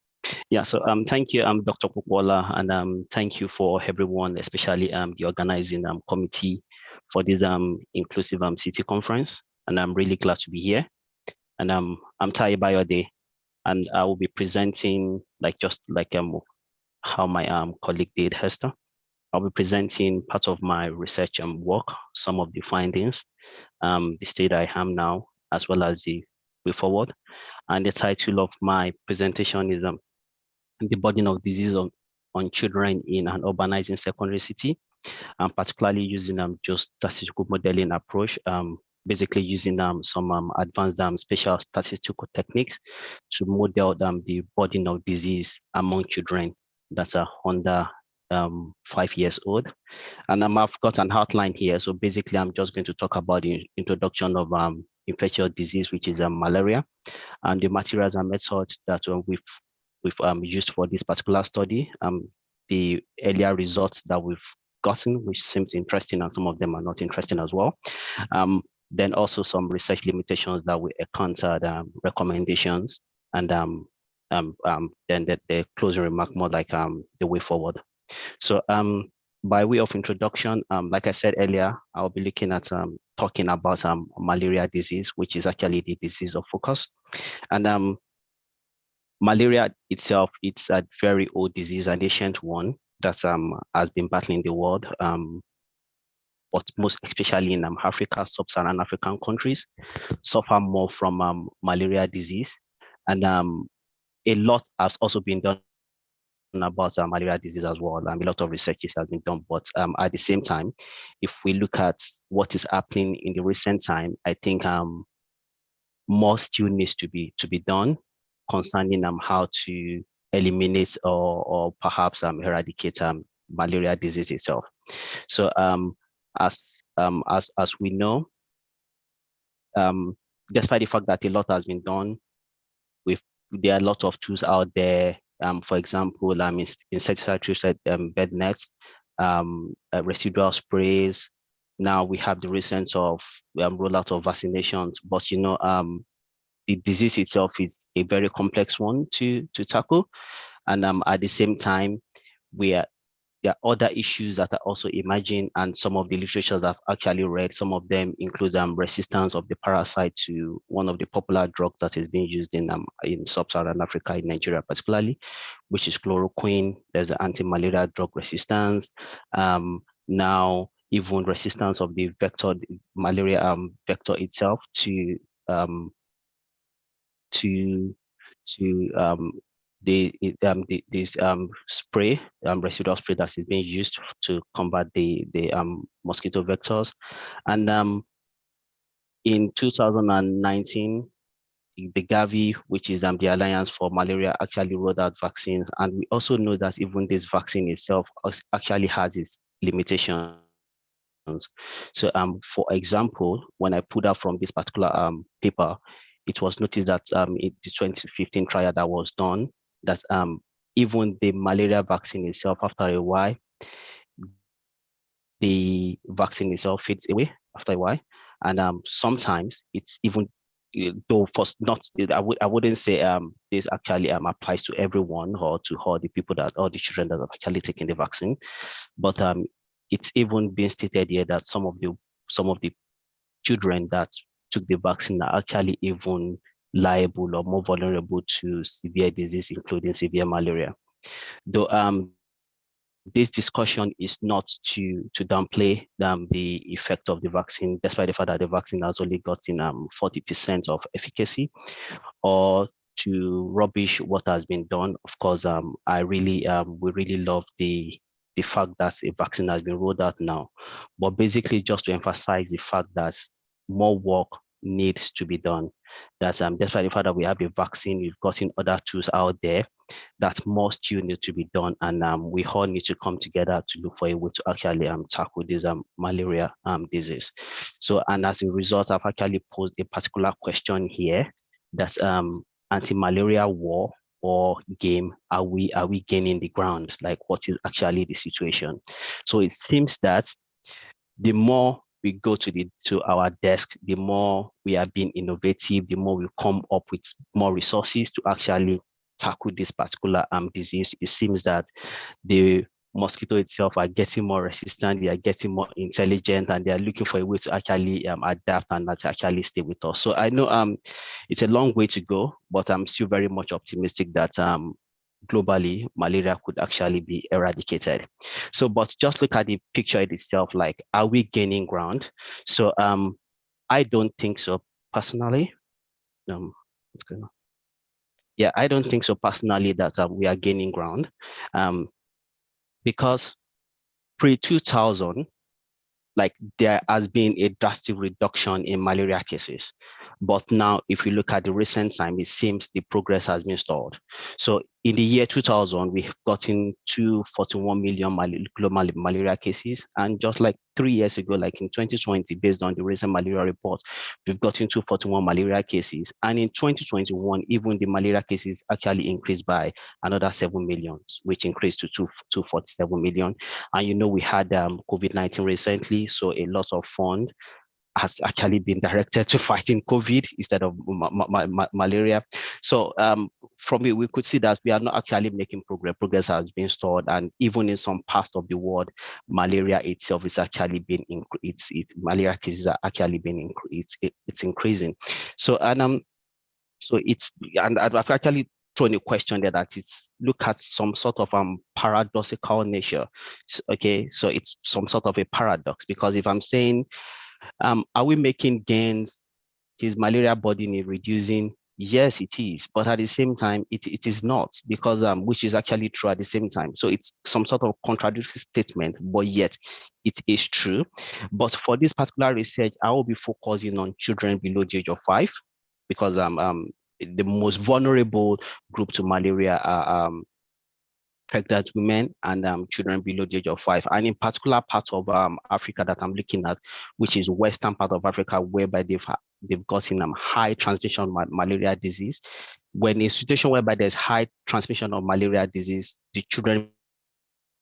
Yeah, so thank you, Dr. Kukwala, and thank you for everyone, especially the organizing committee for this inclusive city conference. And I'm really glad to be here. And I'm Taye Bayode, and I will be presenting just like how my colleague did, Hester. I'll be presenting part of my research and work, some of the findings, the state I am now, as well as the way forward. And the title of my presentation is the burden of disease on children in an urbanizing secondary city, and particularly using just statistical modeling approach, basically using some advanced spatial statistical techniques to model the burden of disease among children that are under 5 years old. And I've got an outline here. So basically, I'm just going to talk about the introduction of infectious disease, which is malaria, and the materials and methods that we've used for this particular study, the earlier results that we've gotten, which seems interesting, and some of them are not interesting as well. Then also some research limitations that we encountered, recommendations, and then the closing remark, more like the way forward. So by way of introduction, like I said earlier, I'll be looking at talking about malaria disease, which is actually the disease of focus. And malaria itself, it's a very old disease, an ancient one that has been battling the world, but most especially in Africa, sub-Saharan African countries, suffer more from malaria disease. And a lot has also been done about malaria disease as well. A lot of research has been done, but at the same time, if we look at what is happening in the recent time, I think more still needs to be done concerning how to eliminate or perhaps eradicate malaria disease itself. So as we know, despite the fact that a lot has been done, there are a lot of tools out there. For example, insecticide bed nets, residual sprays. Now we have the recent of rollout of vaccinations, but the disease itself is a very complex one to tackle, and at the same time, there are other issues that are also emerging, and some of the literatures I've actually read, some of them include resistance of the parasite to one of the popular drugs that is being used in sub-Saharan Africa, in Nigeria particularly, which is chloroquine. There's an anti-malaria drug resistance. Now, even resistance of the vector, malaria vector itself to this spray, residual spray that is being used to combat the mosquito vectors. And in 2019, the Gavi, which is the Alliance for Malaria, actually rolled out vaccines. And we also know that even this vaccine itself actually has its limitations. So for example, when I put out from this particular paper, it was noticed that in the 2015 trial that was done, that even the malaria vaccine itself, after a while, the vaccine itself fades away after a while. And sometimes it's even, though first not, I wouldn't say this actually applies to everyone or to all the people that, all the children that have actually taken the vaccine, but it's even been stated here that some of the children that took the vaccine are actually even liable or more vulnerable to severe disease, including severe malaria. Though this discussion is not to downplay the effect of the vaccine, despite the fact that the vaccine has only gotten 40% of efficacy, or to rubbish what has been done. Of course, we really love the fact that a vaccine has been rolled out now, but basically just to emphasize the fact that more work needs to be done. That despite the fact that we have a vaccine, we've gotten other tools out there, that more still need to be done, and we all need to come together to look for a way to actually tackle this malaria disease. So, and as a result, I've actually posed a particular question here, that anti-malaria war or game, are we gaining the ground? Like, what is actually the situation? So it seems that the more we go to our desk, the more we are being innovative, the more we come up with more resources to actually tackle this particular disease. It seems that the mosquito itself are getting more resistant, they are getting more intelligent, and they are looking for a way to actually adapt and to actually stay with us. So I know it's a long way to go, but I'm still very much optimistic that globally, malaria could actually be eradicated. So, but just look at the picture itself, like, are we gaining ground? So I don't think so personally. What's going on? Yeah, I don't think so personally that we are gaining ground, because pre-2000, like, there has been a drastic reduction in malaria cases. But now, if you look at the recent time, it seems the progress has been stalled. So in the year 2000, we have gotten 241 million global malaria cases. And just like 3 years ago, like in 2020, based on the recent malaria report, we've gotten 241 malaria cases. And in 2021, even the malaria cases actually increased by another 7 million, which increased to 247 million. And you know, we had COVID-19 recently, so a lot of fund has actually been directed to fighting COVID instead of malaria. So from it, we could see that we are not actually making progress. Progress has been stalled, and even in some parts of the world, malaria itself is actually been increased. Malaria cases are actually been increased. It's increasing. So so I've actually thrown a question there, that it's look at some sort of paradoxical nature. Okay, so it's some sort of a paradox, because if I'm saying, are we making gains? Is malaria burden reducing? Yes, it is, but at the same time, it is not, because which is actually true at the same time. So it's some sort of contradictory statement, but yet it is true. But for this particular research, I will be focusing on children below the age of 5, because the most vulnerable group to malaria are pregnant women and children below the age of 5. And in particular part of Africa that I'm looking at, which is western part of Africa, whereby they've gotten high transmission of malaria disease. When in a situation whereby there's high transmission of malaria disease, the children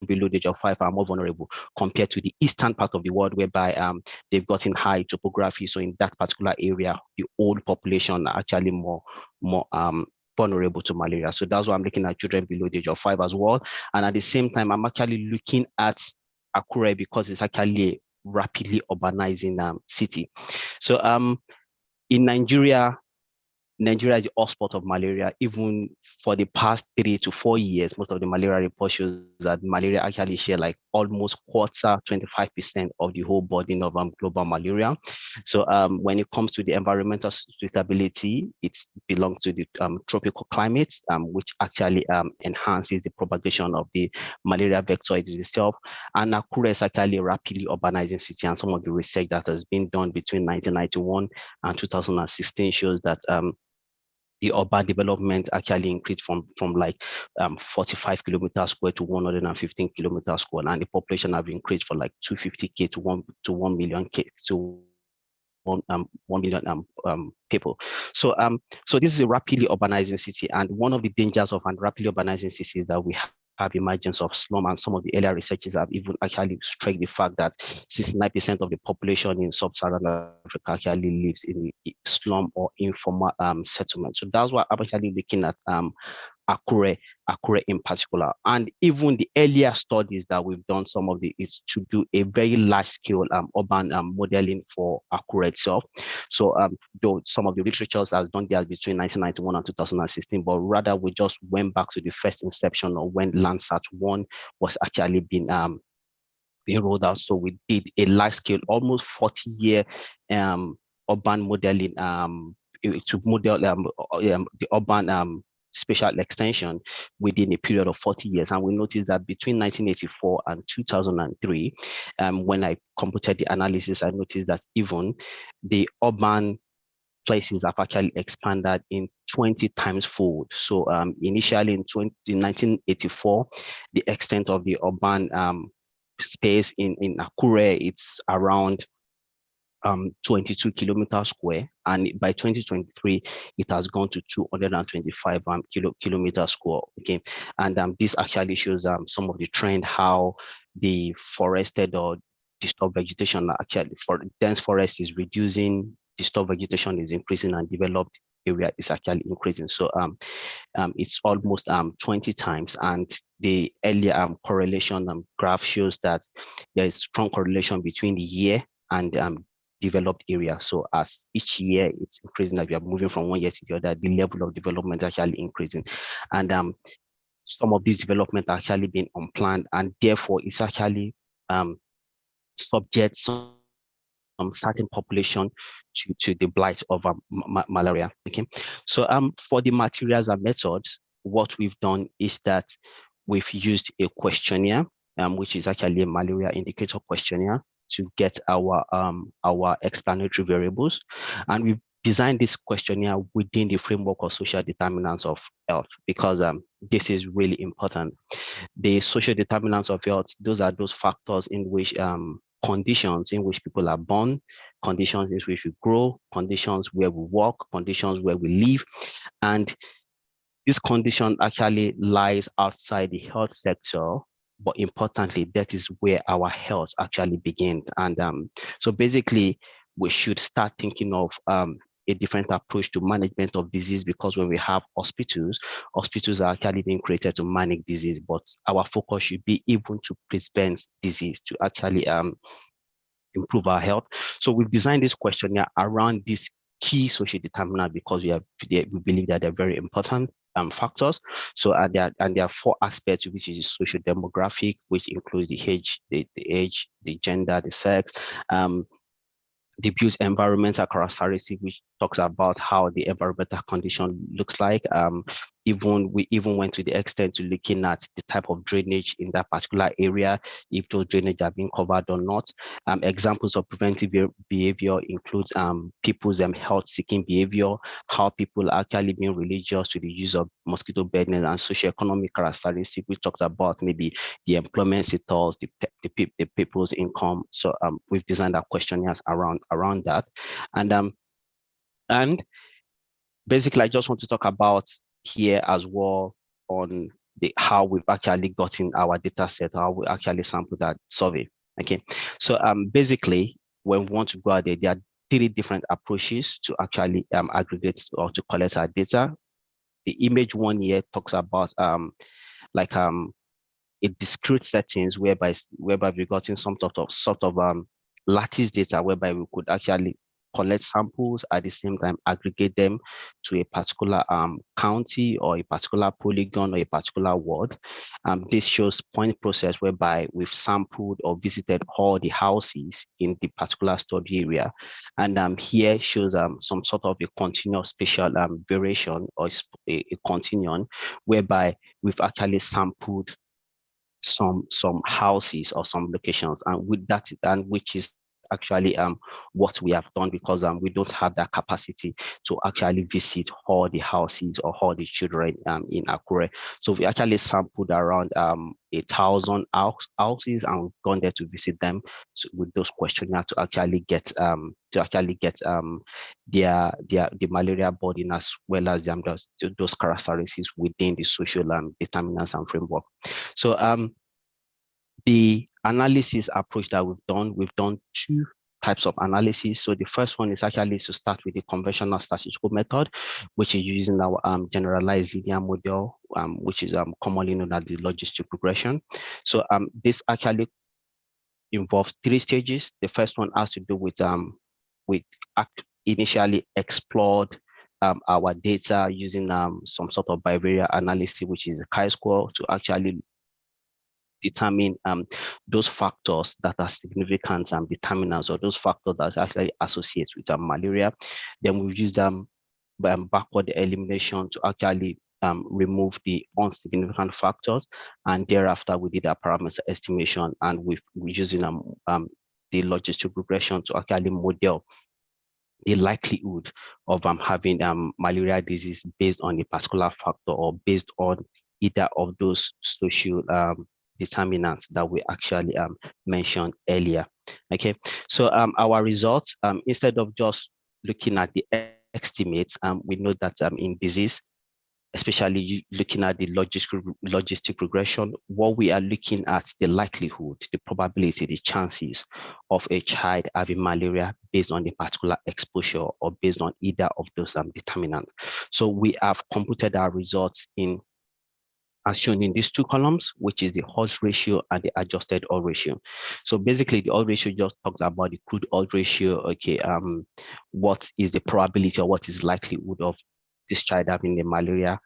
below the age of 5 are more vulnerable compared to the eastern part of the world, whereby they've gotten high topography. So in that particular area, the old population are actually more vulnerable to malaria. So that's why I'm looking at children below the age of 5 as well. And at the same time, I'm actually looking at Akure, because it's actually a rapidly urbanizing city. So in Nigeria is the hotspot of malaria. Even for the past 3 to 4 years, most of the malaria reports shows that malaria actually share like almost 25% of the whole burden of global malaria. So when it comes to the environmental suitability, it belongs to the tropical climate, which actually enhances the propagation of the malaria vector itself. And Akure is actually a rapidly urbanizing city, and some of the research that has been done between 1991 and 2016 shows that the urban development actually increased from like 45 kilometers square to 115 kilometers square, and the population have increased from like 250K to 1 million K to 1 million people. So this is a rapidly urbanizing city, and one of the dangers of a rapidly urbanizing city is that we have emergence of slum, and some of the earlier researchers have even actually stressed the fact that 69% of the population in sub-Saharan Africa actually lives in slum or informal settlement. So that's why I'm actually looking at Akure in particular. And even the earlier studies that we've done, some of it's to do a very large scale urban modeling for Akure itself. So though some of the literatures has done that between 1991 and 2016, but rather we just went back to the first inception of when Landsat 1 was actually being rolled out. So we did a large scale, almost 40-year urban modeling to model the urban spatial extension within a period of 40 years. And we noticed that between 1984 and 2003, when I computed the analysis, I noticed that even the urban places have actually expanded in 20 times fold. So initially in 1984, the extent of the urban space in Akure, it's around 22 kilometers square, and by 2023 it has gone to 225 kilometers square. Okay, and this actually shows some of the trend, how the forested or disturbed vegetation, actually for dense forest is reducing, disturbed vegetation is increasing, and developed area is actually increasing. So it's almost 20 times, and the earlier correlation graph shows that there is strong correlation between the year and developed area. So as each year it's increasing, like we are moving from one year to the other, the level of development is actually increasing. And some of these development are actually being unplanned, and therefore it's actually subject some certain population to the blight of malaria. Okay, so for the materials and methods, what we've done is that we've used a questionnaire, which is actually a malaria indicator questionnaire, to get our explanatory variables, and we've designed this questionnaire within the framework of social determinants of health, because this is really important. The social determinants of health, those are those factors in which conditions in which people are born, conditions in which we grow, conditions where we work, conditions where we live, and this condition actually lies outside the health sector, but importantly, that is where our health actually begins. And so basically, we should start thinking of a different approach to management of disease, because when we have hospitals are actually being created to manage disease, but our focus should be even to prevent disease, to actually improve our health. So we've designed this questionnaire around these key social determinants, because we believe that they're very important factors. So there are 4 aspects, which is social demographic, which includes the age, the gender, the sex, the built environmental characteristic, which talks about how the environmental condition looks like. We even went to the extent to looking at the type of drainage in that particular area, if those drainage are being covered or not. Examples of preventive behavior includes people's health-seeking behavior, how people are actually being religious to the use of mosquito bedding, and socioeconomic characteristics. We talked about maybe the employment status, the people's income. So we've designed our questionnaires around that, and basically, I just want to talk about here as well on how we've actually gotten our data set, how we actually sampled that survey. Okay, so basically, when we want to go out there are 3 different approaches to actually aggregate or to collect our data. The image one here talks about a discrete settings whereby we've gotten some sort of lattice data, whereby we could actually collect samples, at the same time aggregate them to a particular county or a particular polygon or a particular ward. This shows point process, whereby we've sampled or visited all the houses in the particular study area. And here shows some sort of a continuous spatial variation, or a continuum, whereby we've actually sampled some houses or some locations, and with that, and which is actually what we have done, because we don't have that capacity to actually visit all the houses or all the children in Akure. So we actually sampled around 1,000 houses, and we've gone there to visit them with those questionnaires to actually get the malaria burden, as well as those characteristics within the social determinants and framework. So the analysis approach that we've done two types of analysis. So the first one is actually to start with the conventional statistical method, which is using our generalized linear model, which is commonly known as the logistic regression. So this actually involves 3 stages. The first one has to do with initially explored our data using some sort of bivariate analysis, which is a chi-square, to actually determine those factors that are significant determinants, or those factors that actually associate with malaria. Then we use backward elimination to actually remove the insignificant factors, and thereafter we did a parameter estimation, and we're using the logistic regression to actually model the likelihood of having malaria disease based on a particular factor, or based on either of those social determinants that we actually mentioned earlier. Okay, so our results, instead of just looking at the estimates, we know that in disease, especially looking at the logistic regression, what we are looking at the likelihood, the probability, the chances of a child having malaria based on a particular exposure, or based on either of those determinants. So we have computed our results as shown in these 2 columns, which is the odds ratio and the adjusted odds ratio. So basically, the odds ratio just talks about the crude odds ratio. Okay, what is the probability, or what is likelihood of this child having the malaria?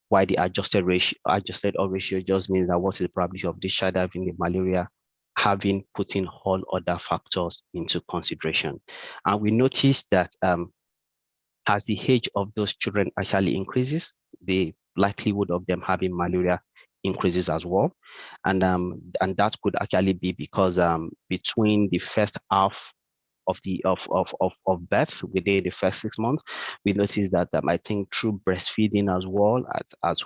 Why the adjusted odds ratio just means that what is the probability of this child having the malaria, having put in all other factors into consideration. And we noticed that as the age of those children actually increases, the likelihood of them having malaria increases as well. And that could actually be because between the first half of birth, within the first 6 months, we noticed that I think through breastfeeding as well, as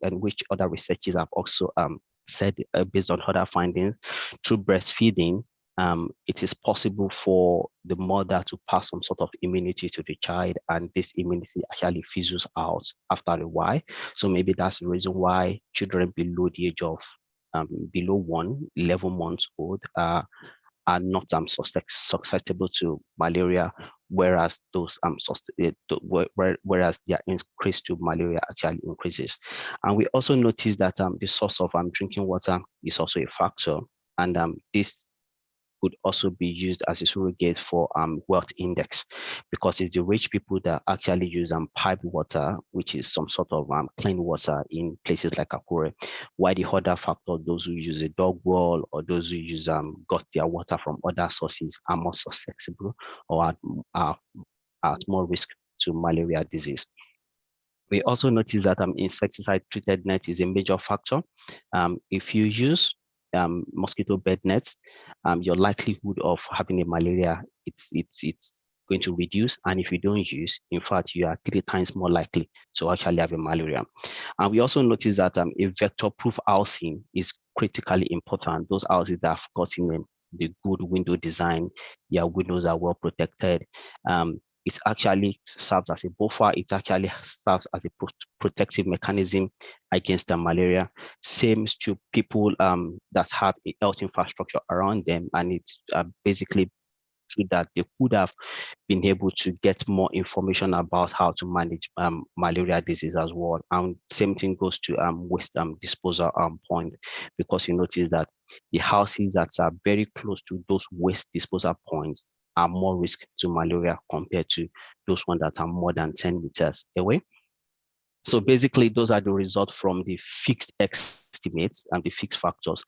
and which other researchers have also said, based on other findings, through breastfeeding, it is possible for the mother to pass some sort of immunity to the child, and this immunity actually fizzles out after a while. So maybe that's the reason why children below the age of below 11 months old are not susceptible to malaria, whereas those whereas their increase to malaria actually increases. And we also notice that the source of drinking water is also a factor, and this could also be used as a surrogate for wealth index, because it's the rich people that actually use piped water, which is some sort of clean water in places like Akure, while the other factor, those who use a dog well, or those who use got their water from other sources, are more susceptible, or are at more risk to malaria disease. We also notice that insecticide treated net is a major factor. If you use mosquito bed nets, your likelihood of having a malaria, it's going to reduce. And if you don't use, in fact, you are 3 times more likely to actually have a malaria. And we also notice that a vector-proof housing is critically important. Those houses that have gotten the good window design, their windows are well protected. It actually serves as a buffer. It actually serves as a protective mechanism against the malaria. Same to people that have a health infrastructure around them, and it's basically true that they could have been able to get more information about how to manage malaria disease as well. And same thing goes to waste disposal point, because you notice that the houses that are very close to those waste disposal points are more risk to malaria compared to those ones that are more than 10 meters away. So basically, those are the results from the fixed estimates and the fixed factors.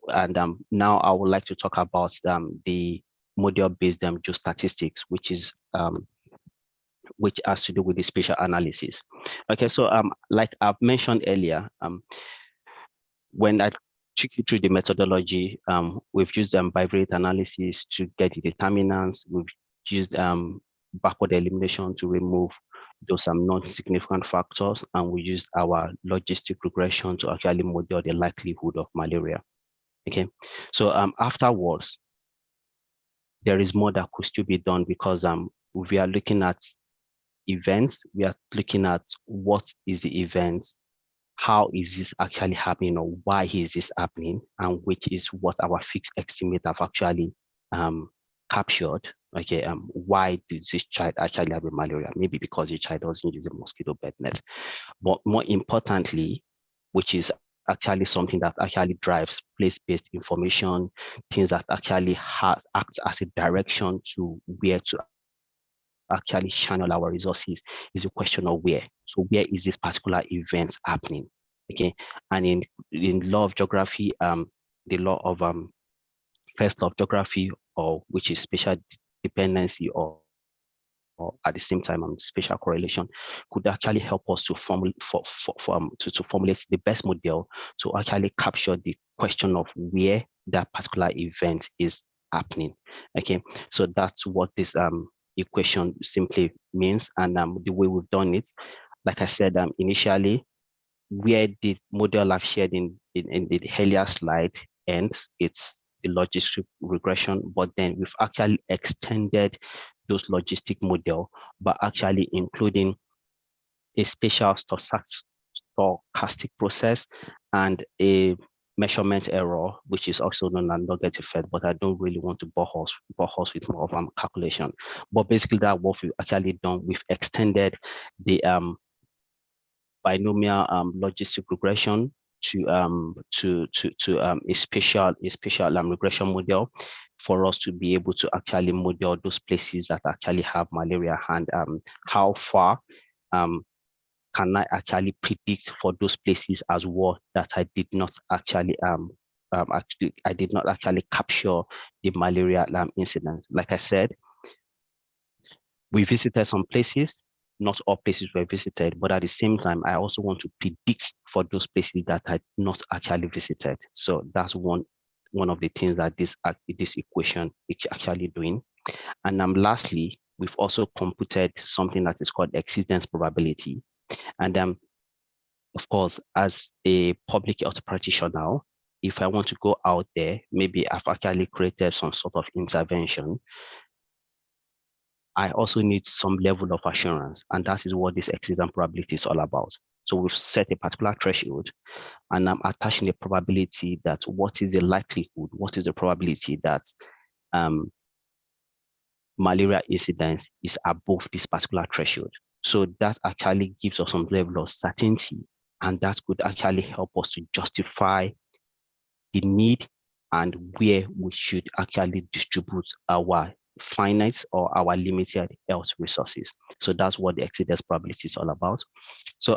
And now I would like to talk about the model-based geostatistics, which has to do with the spatial analysis. Okay, so like I've mentioned earlier, when I took you through the methodology. We've used bivariate analysis to get the determinants. We've used backward elimination to remove those non-significant factors, and we used our logistic regression to actually model the likelihood of malaria. Okay, so afterwards, there is more that could still be done, because we are looking at events. We are looking at what is the event, how is this actually happening, or why is this happening, and which is what our fixed estimate have actually captured. Okay, why did this child actually have a malaria? Maybe because the child doesn't use a mosquito bed net. But more importantly, which is actually something that actually drives place-based information, things that actually acts as a direction to where to actually channel our resources, is a question of where. So where is this particular event happening? Okay, and in law of geography, the law of first law of geography, or which is spatial dependency, or at the same time spatial correlation, could actually help us to formulate the best model to actually capture the question of where that particular event is happening. Okay, so that's what this equation simply means, and the way we've done it, like I said initially, where the model I've shared in the earlier slide ends, it's the logistic regression, but then we've actually extended those logistic model by actually including a spatial stochastic process and a measurement error, which is also known as nugget effect, but I don't really want to bore horse with more of calculation. But basically, that what we've actually done, we've extended the binomial logistic regression to a spatial regression model for us to be able to actually model those places that actually have malaria, and how far can I actually predict for those places as well that I did not actually I did not actually capture the malaria incidence. Like I said, we visited some places. Not all places were visited, but at the same time, I also want to predict for those places that I not actually visited. So that's one of the things that this equation is actually doing. And lastly, we've also computed something that is called exceedance probability. And of course, as a public health practitioner, if I want to go out there, maybe I've actually created some sort of intervention, I also need some level of assurance, and that is what this exceedance probability is all about. So we've set a particular threshold, and I'm attaching a probability that what is the likelihood, what is the probability that malaria incidence is above this particular threshold. So that actually gives us some level of certainty, and that could actually help us to justify the need and where we should actually distribute our finite or our limited health resources. So that's what the exceedance probability is all about. So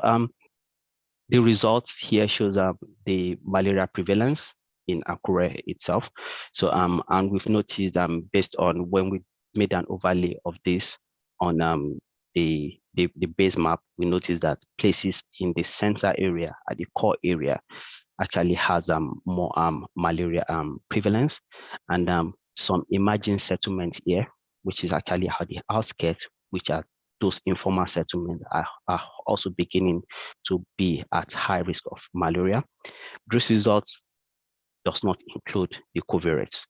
the results here shows the malaria prevalence in Akure itself. So and we've noticed based on when we made an overlay of this on the base map, we noticed that places in the center area, at the core area, actually has more malaria prevalence, and some emerging settlements here, which is actually how the outskirts, which are those informal settlements, are also beginning to be at high risk of malaria. These results does not include the covariates,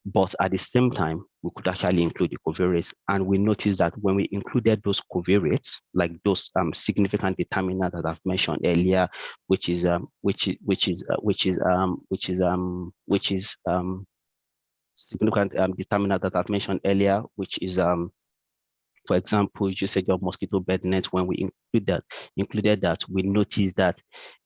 but at the same time, we could actually include the covariates, and we noticed that when we included those covariates, like those significant determinants that I've mentioned earlier, which is significant determinant that I've mentioned earlier, which is for example, usage of mosquito bed net. When we included that, we noticed that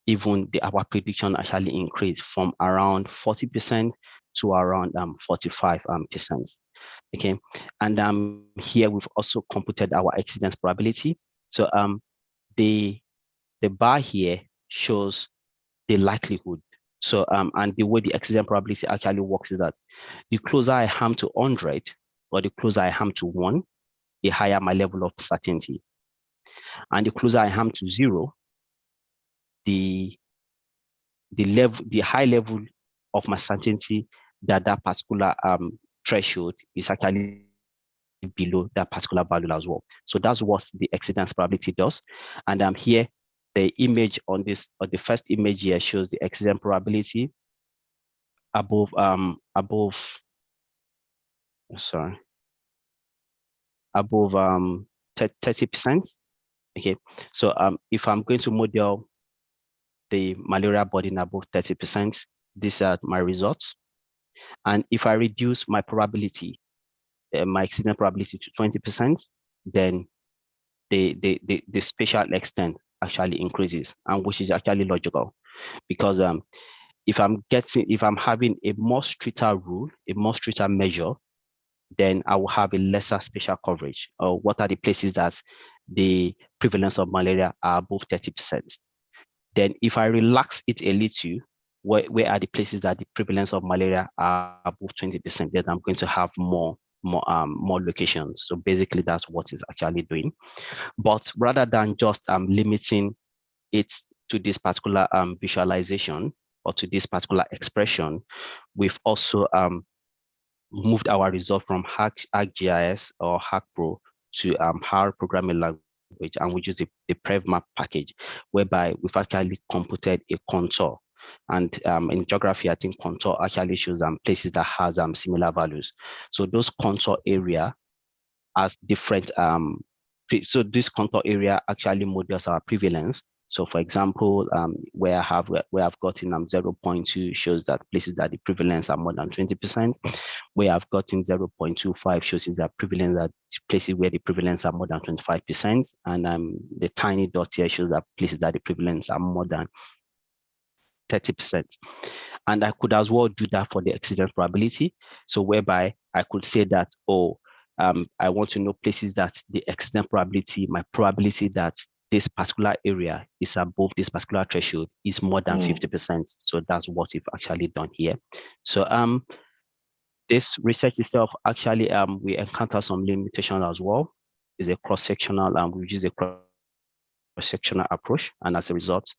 even our prediction actually increased from around 40% to around 45%. Okay, and here we've also computed our exceedance probability. So the bar here shows the likelihood. So and the way the exceedance probability actually works is that the closer I am to 100, or the closer I am to 1, the higher my level of certainty. And the closer I am to 0, the high level of my certainty that that particular threshold is actually below that particular value as well. So that's what the exceedance probability does. And here, the image on this, or the first image here, shows the exceedance probability above 30%. Okay, so if I'm going to model the malaria burden above 30%, these are my results. And if I reduce my probability, my exceedance probability to 20%, then the spatial extent actually increases, and which is actually logical, because if I'm having a more stricter rule, a more stricter measure, then I will have a lesser spatial coverage. Or what are the places that the prevalence of malaria are above 30%? Then if I relax it a little, where are the places that the prevalence of malaria are above 20%? Then I'm going to have more locations. So basically that's what it's actually doing. But rather than just limiting it to this particular visualization or to this particular expression, we've also moved our result from ArcGIS or HackPro to R programming language, and we use the PrevMap package, whereby we've actually computed a contour. And in geography, I think contour actually shows places that has similar values. So those contour area has different, so this contour area actually models our prevalence. So for example, where I've gotten 0.2 shows that places that the prevalence are more than 20%. Where I've gotten 0.25 shows that prevalence that places where the prevalence are more than 25%. And the tiny dot here shows that places that the prevalence are more than 30%. And I could as well do that for the exceedance probability. So whereby I could say that, I want to know places that the exceedance probability, my probability that this particular area is above this particular threshold is more than 50%. So that's what we've actually done here. So this research itself, actually, we encounter some limitations as well. Is a cross-sectional, we use a cross-sectional approach, and as a result,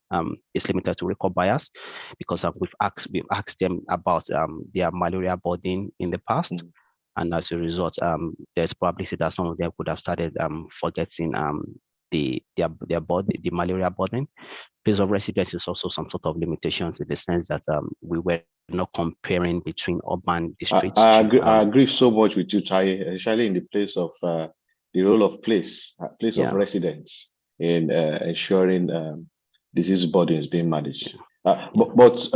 it's limited to record bias, because we've asked them about their malaria burden in the past. And as a result, there's probability that some of them could have started forgetting the malaria burden. Place of residence is also some sort of limitations, in the sense that we were not comparing between urban districts. I agree so much with you, Tai, especially in the place of the role of place of residence in ensuring disease burden is being managed. But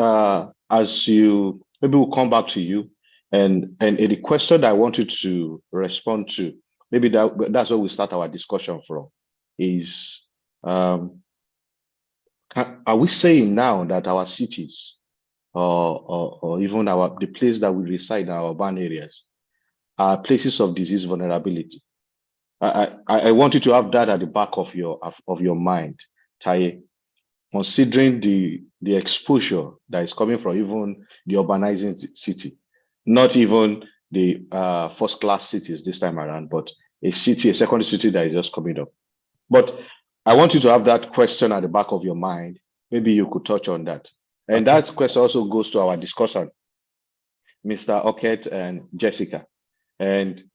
as you, maybe we'll come back to you, and the question I wanted to respond to, maybe that's where we start our discussion from, is are we saying now that our cities or even the place that we reside in our urban areas are places of disease vulnerability? I want you to have that at the back of your mind, Tai, considering the exposure that is coming from even the urbanizing city, not even the first-class cities this time around, but a secondary city that is just coming up. But I want you to have that question at the back of your mind. Maybe you could touch on that. And that question also goes to our discussion, Mr. Oket and Jessica. And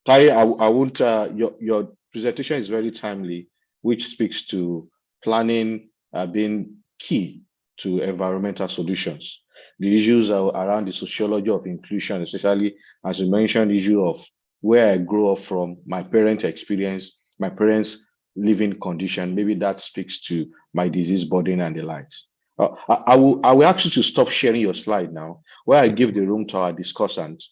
Tai, I won't, your presentation is very timely, which speaks to planning being key to environmental solutions. The issues are around the sociology of inclusion, especially as you mentioned, the issue of where I grew up from, my parents' experience, my parents' living condition. Maybe that speaks to my disease burden and the likes. I will ask you to stop sharing your slide now, where I give the room to our discussant.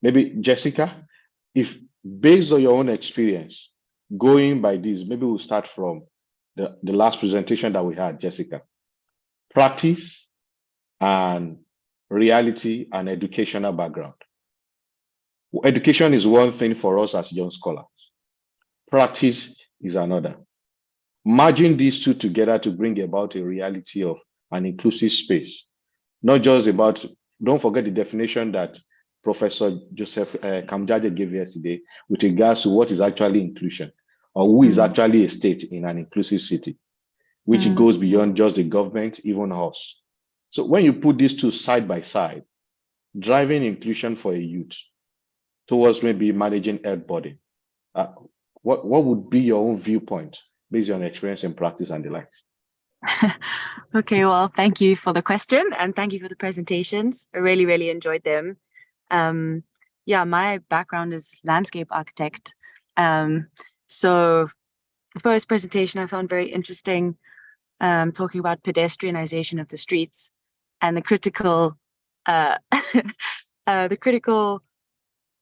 Maybe Jessica, if based on your own experience, going by this, maybe we'll start from the last presentation that we had, Jessica. Practice and reality and educational background. Education is one thing for us as young scholars. Practice is another. Merging these two together to bring about a reality of an inclusive space. Not just about, don't forget the definition that Professor Joseph Kamjaje gave yesterday with regards to what is actually inclusion, or who is actually a state in an inclusive city, which goes beyond just the government, even us. So when you put these two side by side, driving inclusion for a youth towards maybe managing health burden, what would be your own viewpoint based on experience and practice and the likes? Okay, well, thank you for the question and thank you for the presentations. I really, really enjoyed them. Yeah, my background is landscape architect. So the first presentation I found very interesting, talking about pedestrianization of the streets and the critical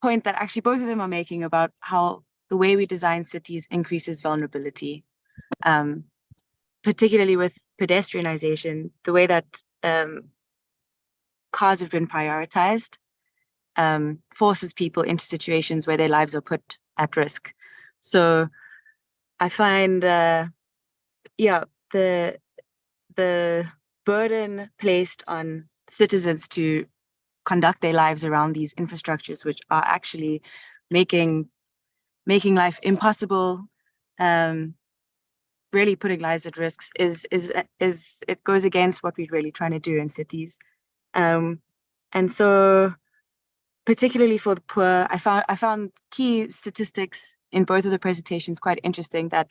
point that actually both of them are making about how the way we design cities increases vulnerability, particularly with pedestrianization, the way that cars have been prioritized forces people into situations where their lives are put at risk. So I find, the burden placed on citizens to conduct their lives around these infrastructures, which are actually making life impossible, really putting lives at risk, is it goes against what we're really trying to do in cities. And so particularly for the poor, I found key statistics in both of the presentations quite interesting, that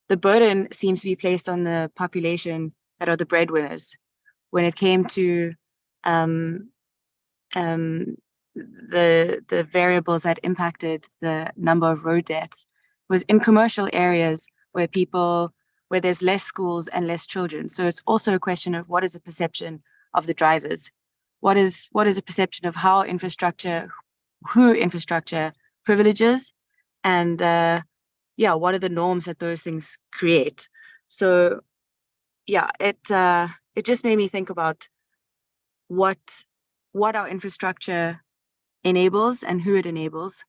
the burden seems to be placed on the population that are the breadwinners. When it came to the variables that impacted the number of road deaths was in commercial areas where there's less schools and less children. So it's also a question of what is the perception of the drivers? What is the perception of who infrastructure privileges, and what are the norms that those things create? So it just made me think about what our infrastructure enables and who it enables.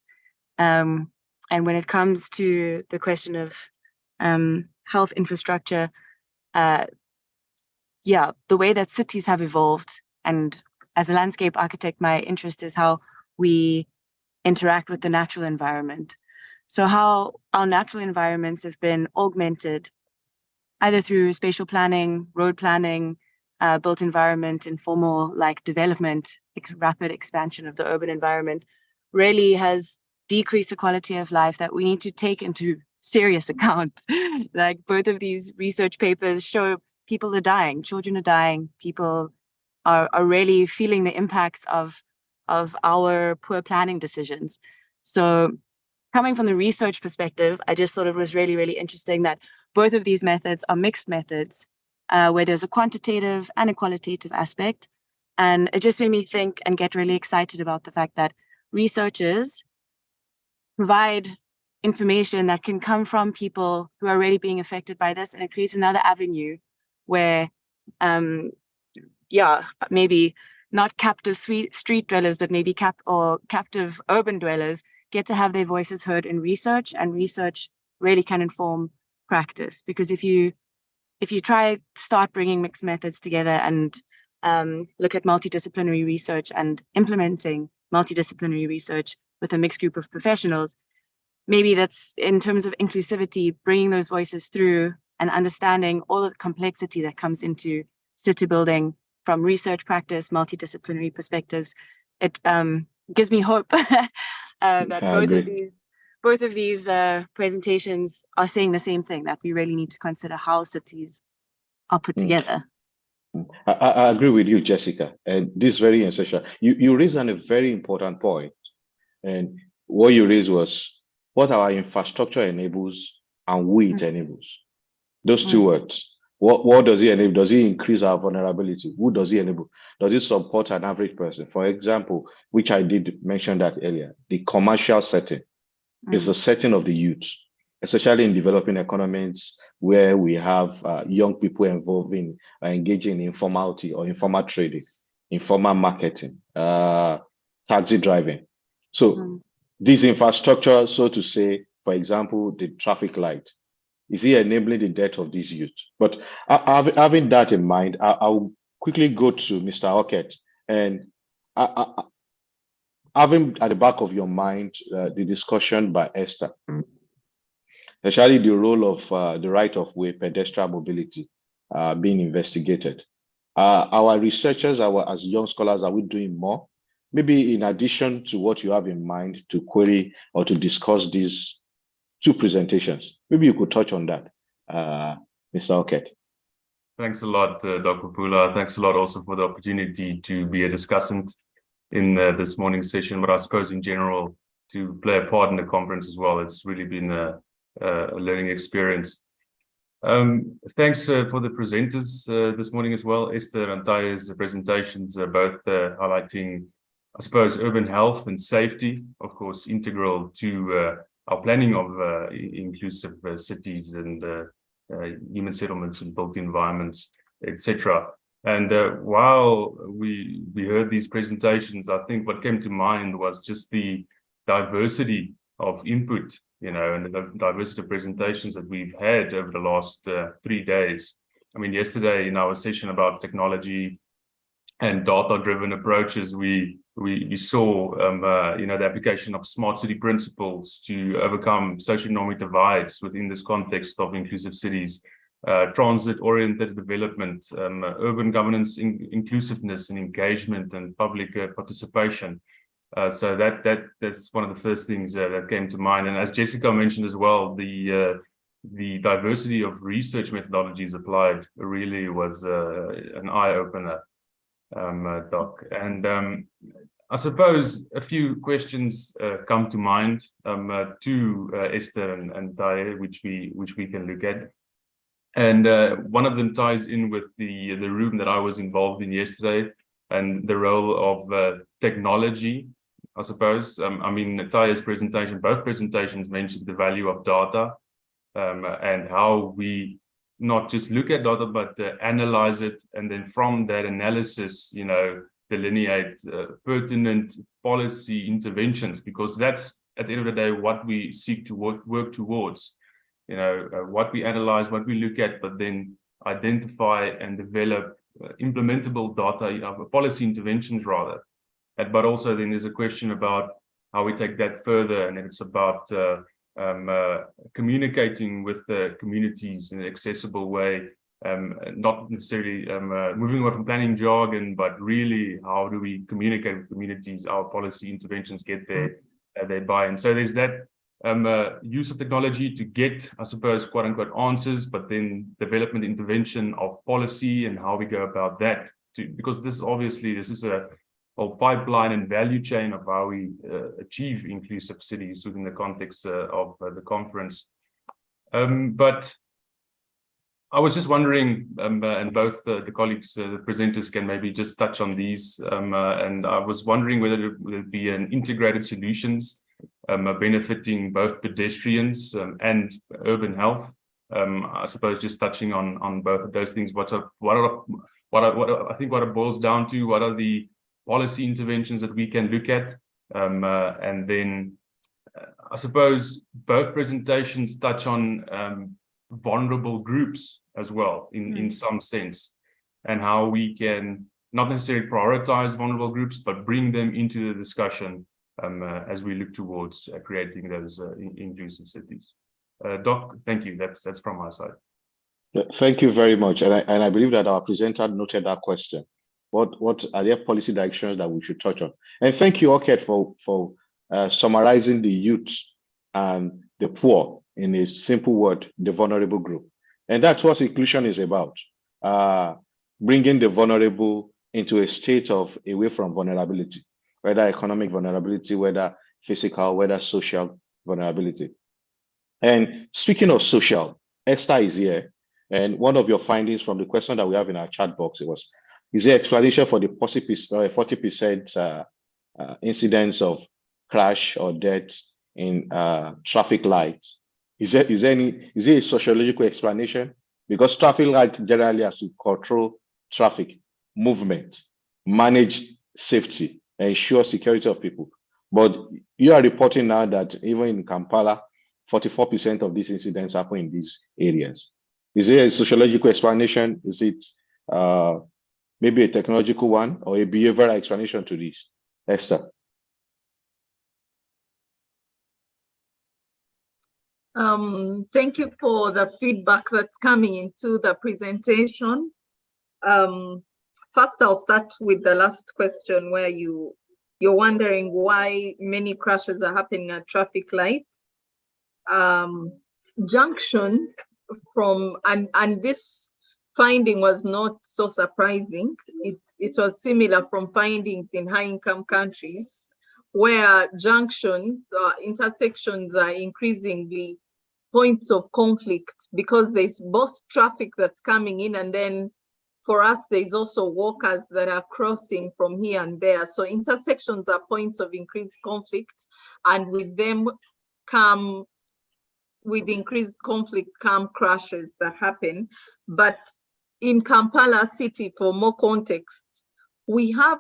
And when it comes to the question of health infrastructure, the way that cities have evolved, and as a landscape architect, my interest is how we interact with the natural environment. So how our natural environments have been augmented either through spatial planning, road planning, built environment, informal development, rapid expansion of the urban environment, really has decreased the quality of life that we need to take into serious account. Like both of these research papers show people are dying, children are dying, people are really feeling the impacts of our poor planning decisions. So coming from the research perspective, I just thought it was really, really interesting that both of these methods are mixed methods, where there's a quantitative and a qualitative aspect. And it just made me think and get really excited about the fact that researchers provide information that can come from people who are already being affected by this, and it creates another avenue where maybe not captive street dwellers, but maybe captive urban dwellers get to have their voices heard in research, and research really can inform practice. Because if you start bringing mixed methods together and look at multidisciplinary research and implementing multidisciplinary research with a mixed group of professionals, maybe that's in terms of inclusivity, bringing those voices through and understanding all of the complexity that comes into city building from research practice, multidisciplinary perspectives. It gives me hope that both of these presentations are saying the same thing, that we really need to consider how cities are put together. I agree with you, Jessica, and this is very essential. You raised a very important point, and what you raised was what our infrastructure enables and who it enables. Those two words. What does it enable? Does it increase our vulnerability? Who does it enable? Does it support an average person? For example, which I did mention that earlier, the commercial setting is the setting of the youth, especially in developing economies where we have young people engaging in informality or informal trading, informal marketing, taxi driving. So this infrastructure, so to say, for example, the traffic light, is it enabling the death of these youth? But having that in mind, I'll quickly go to Mr. Oket, and having at the back of your mind the discussion by Esther, especially the role of the right of way, pedestrian mobility being investigated. Our researchers, as young scholars, are we doing more? Maybe in addition to what you have in mind to query or to discuss these two presentations, maybe you could touch on that, Mr. Oket. Thanks a lot, Dr. Pula. Thanks a lot also for the opportunity to be a discussant in this morning's session, but I suppose in general to play a part in the conference as well. It's really been a learning experience. Thanks for the presenters this morning as well. Esther and Taya's presentations are both highlighting, I suppose, urban health and safety, of course, integral to our planning of inclusive cities and human settlements and built environments, etc. And while we heard these presentations, I think what came to mind was just the diversity of input, you know, and the diversity of presentations that we've had over the last 3 days. I mean, yesterday in our session about technology and data-driven approaches, we saw, you know, the application of smart city principles to overcome socioeconomic divides within this context of inclusive cities, transit-oriented development, urban governance, inclusiveness and engagement, and public participation. So that's one of the first things that came to mind. And as Jessica mentioned as well, the diversity of research methodologies applied really was an eye-opener, Doc. And I suppose a few questions come to mind to Esther and Taya, which we can look at. And one of them ties in with the room that I was involved in yesterday and the role of technology, I suppose. I mean, Taya's presentation, both presentations mentioned the value of data and how we not just look at data, but analyze it. And then from that analysis, you know, delineate pertinent policy interventions, because that's at the end of the day what we seek to work towards. You know, what we analyze, what we look at, but then identify and develop implementable data, policy interventions rather. But also then there's a question about how we take that further, and it's about communicating with the communities in an accessible way, not necessarily moving away from planning jargon, but really how do we communicate with communities, our policy interventions get there, they buy in. So there's that use of technology to get, I suppose, quote unquote answers, but then development intervention of policy and how we go about that. Because this is a whole pipeline and value chain of how we achieve inclusive cities within the context of the conference. But I was just wondering, and both the colleagues, the presenters can maybe just touch on these, and I was wondering whether there would be an integrated solutions benefiting both pedestrians and urban health. I suppose just touching on both of those things, what I think what it boils down to, what are the policy interventions that we can look at, and then I suppose both presentations touch on vulnerable groups as well in some sense, and how we can not necessarily prioritize vulnerable groups, but bring them into the discussion as we look towards creating those inclusive cities. Doc, thank you. That's from my side. Thank you very much. And I believe that our presenter noted that question. What are there policy directions that we should touch on? And thank you, Oket, for summarizing the youth and the poor in a simple word, the vulnerable group. And that's what inclusion is about, bringing the vulnerable into a state of away from vulnerability, whether economic vulnerability, whether physical, whether social vulnerability. And speaking of social, Esther is here. And one of your findings from the question that we have in our chat box, is there explanation for the 40% incidence of crash or death in traffic lights? Is there a sociological explanation? Because traffic light generally has to control traffic movement, manage safety, ensure security of people. But you are reporting now that even in Kampala, 44% of these incidents happen in these areas. Is there a sociological explanation? Is it maybe a technological one or a behavioral explanation to this? Esther. Thank you for the feedback that's coming into the presentation. first I'll start with the last question where you're wondering why many crashes are happening at traffic lights. Junctions and this finding was not so surprising. It was similar from findings in high-income countries, where junctions, intersections are increasingly points of conflict, because there's both traffic that's coming in, and then for us, there's also walkers that are crossing from here and there. So intersections are points of increased conflict, and with them come, with increased conflict come crashes that happen. But in Kampala city, for more context, we have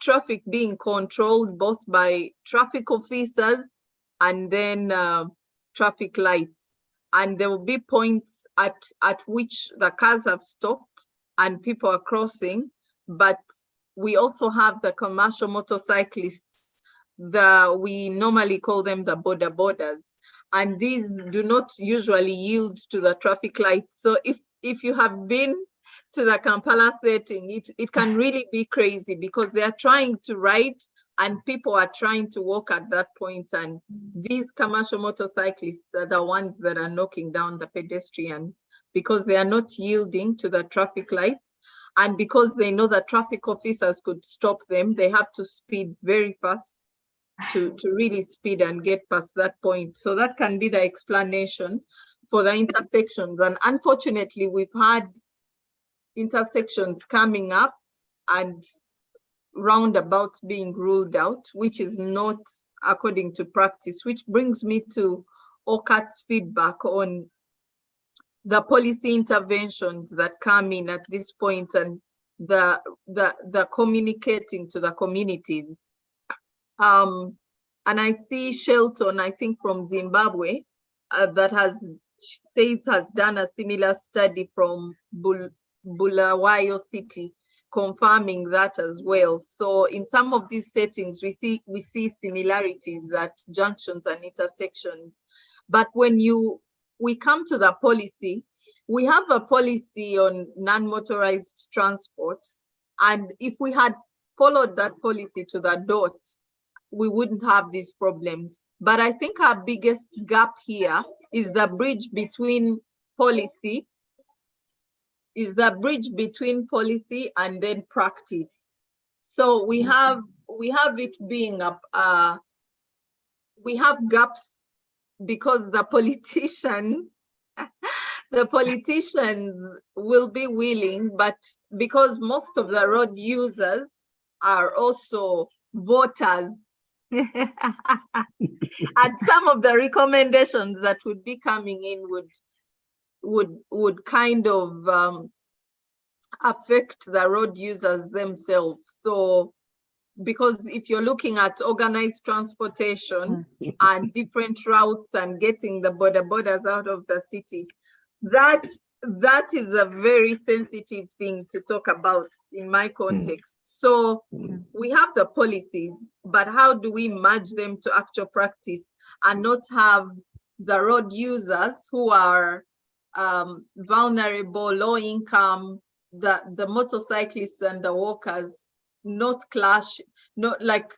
traffic being controlled both by traffic officers and then traffic lights, and there will be points at which the cars have stopped and people are crossing. But we also have the commercial motorcyclists, we normally call them the border borders, and these do not usually yield to the traffic lights. So if you have been to the Kampala setting, it can really be crazy, because they are trying to ride and people are trying to walk at that point, and these commercial motorcyclists are the ones that are knocking down the pedestrians, because they are not yielding to the traffic lights, and because they know that traffic officers could stop them, they have to speed very fast to really speed and get past that point. So that can be the explanation for the intersections. And unfortunately, we've had intersections coming up and roundabouts being ruled out, which is not according to practice, which brings me to OCAT's feedback on the policy interventions that come in at this point, and the communicating to the communities. And I see Shelton, I think from Zimbabwe, that has done a similar study from Bulawayo City, confirming that as well. So in some of these settings, we see similarities at junctions and intersections. But when we come to the policy, we have a policy on non-motorized transport, and if we had followed that policy to the dot, we wouldn't have these problems. But I think our biggest gap here is the bridge between policy, and then practice. So we have it being we have gaps because the politicians will be willing, but because most of the road users are also voters, and some of the recommendations that would be coming in would kind of affect the road users themselves. So because if you're looking at organized transportation and different routes and getting the borders out of the city, that is a very sensitive thing to talk about in my context. So we have the policies, but how do we merge them to actual practice and not have the road users who are vulnerable, low income, the motorcyclists and the walkers not clash, not like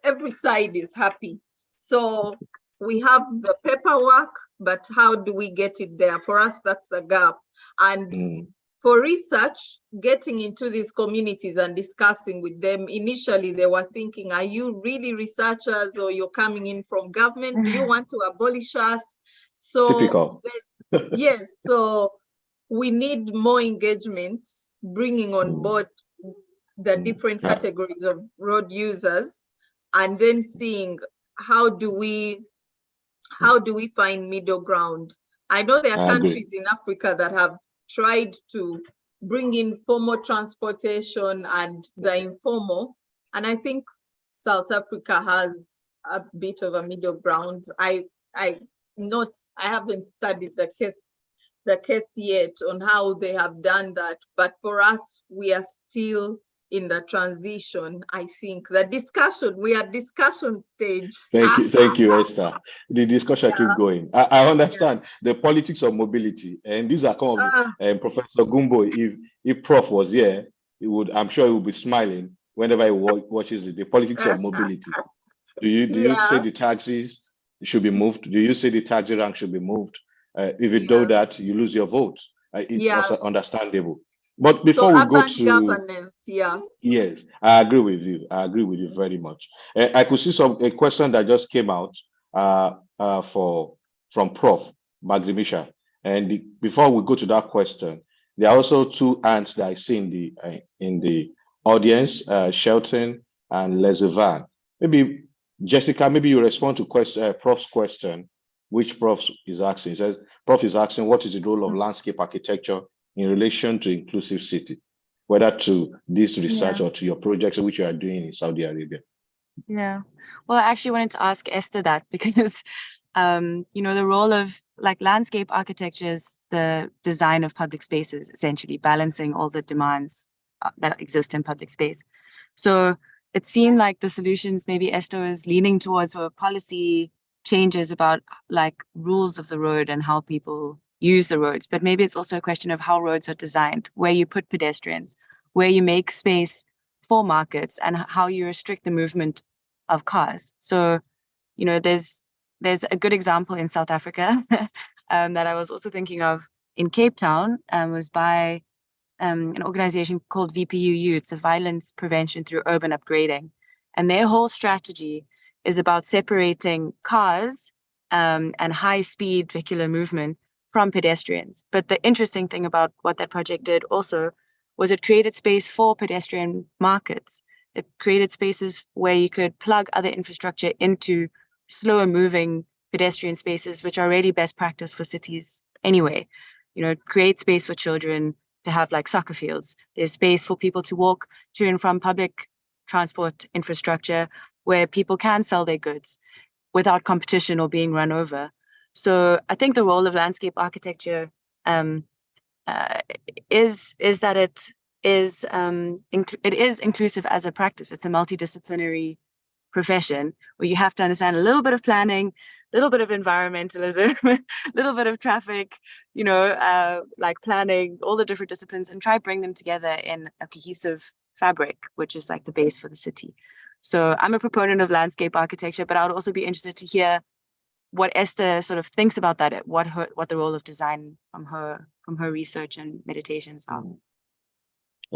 every side is happy. So we have the paperwork, but how do we get it there? For us, that's a gap. And for research, getting into these communities and discussing with them, initially they were thinking, are you really researchers or you're coming in from government? Do you want to abolish us? So typical. Yes, so we need more engagement, bringing on board the different categories of road users, and then seeing how do we find middle ground. I know there are countries in Africa that have tried to bring in formal transportation and the informal, and I think South Africa has a bit of a middle ground. I haven't studied the case yet on how they have done that, but for us, we are still in the transition. I think we are discussion stage. Thank you, Esther. The discussion keep going. I understand the politics of mobility, and these are come Professor Gumbo. If Prof was here, I'm sure he will be smiling whenever he watches it, the politics of mobility. Do you say the taxis should be moved? Do you say the taxi rank should be moved? If you do that, you lose your vote. It's also understandable. But before we go to governance, yes, I agree with you. I agree with you very much. I could see a question that just came out from Prof. Magrimisha. And before we go to that question, there are also two hands that I see in the audience, Shelton and Lezevan. Maybe Jessica, maybe you respond to Prof's question, which Prof is asking. He says, Prof is asking, what is the role of landscape architecture in relation to inclusive city, whether to this research or to your projects which you are doing in Saudi Arabia? Yeah, well, I actually wanted to ask Esther that because, the role of landscape architecture is the design of public spaces, essentially balancing all the demands that exist in public space. So it seemed like the solutions maybe Esther was leaning towards were policy changes about rules of the road and how people use the roads. But maybe it's also a question of how roads are designed, where you put pedestrians, where you make space for markets, and how you restrict the movement of cars. So, there's a good example in South Africa that I was also thinking of in Cape Town, was by an organization called VPUU. It's a violence prevention through urban upgrading. And their whole strategy is about separating cars and high-speed vehicular movement from pedestrians. But the interesting thing about what that project did also was it created space for pedestrian markets. It created spaces where you could plug other infrastructure into slower moving pedestrian spaces, which are already best practice for cities anyway. Create space for children to have soccer fields. There's space for people to walk to and from public transport infrastructure where people can sell their goods without competition or being run over. So I think the role of landscape architecture is that it is inclusive as a practice. It's a multidisciplinary profession where you have to understand a little bit of planning, a little bit of environmentalism, a little bit of traffic, planning, all the different disciplines, and try bring them together in a cohesive fabric, which is the base for the city. So I'm a proponent of landscape architecture, but I would also be interested to hear what Esther sort of thinks about that, what the role of design from her research and meditations are.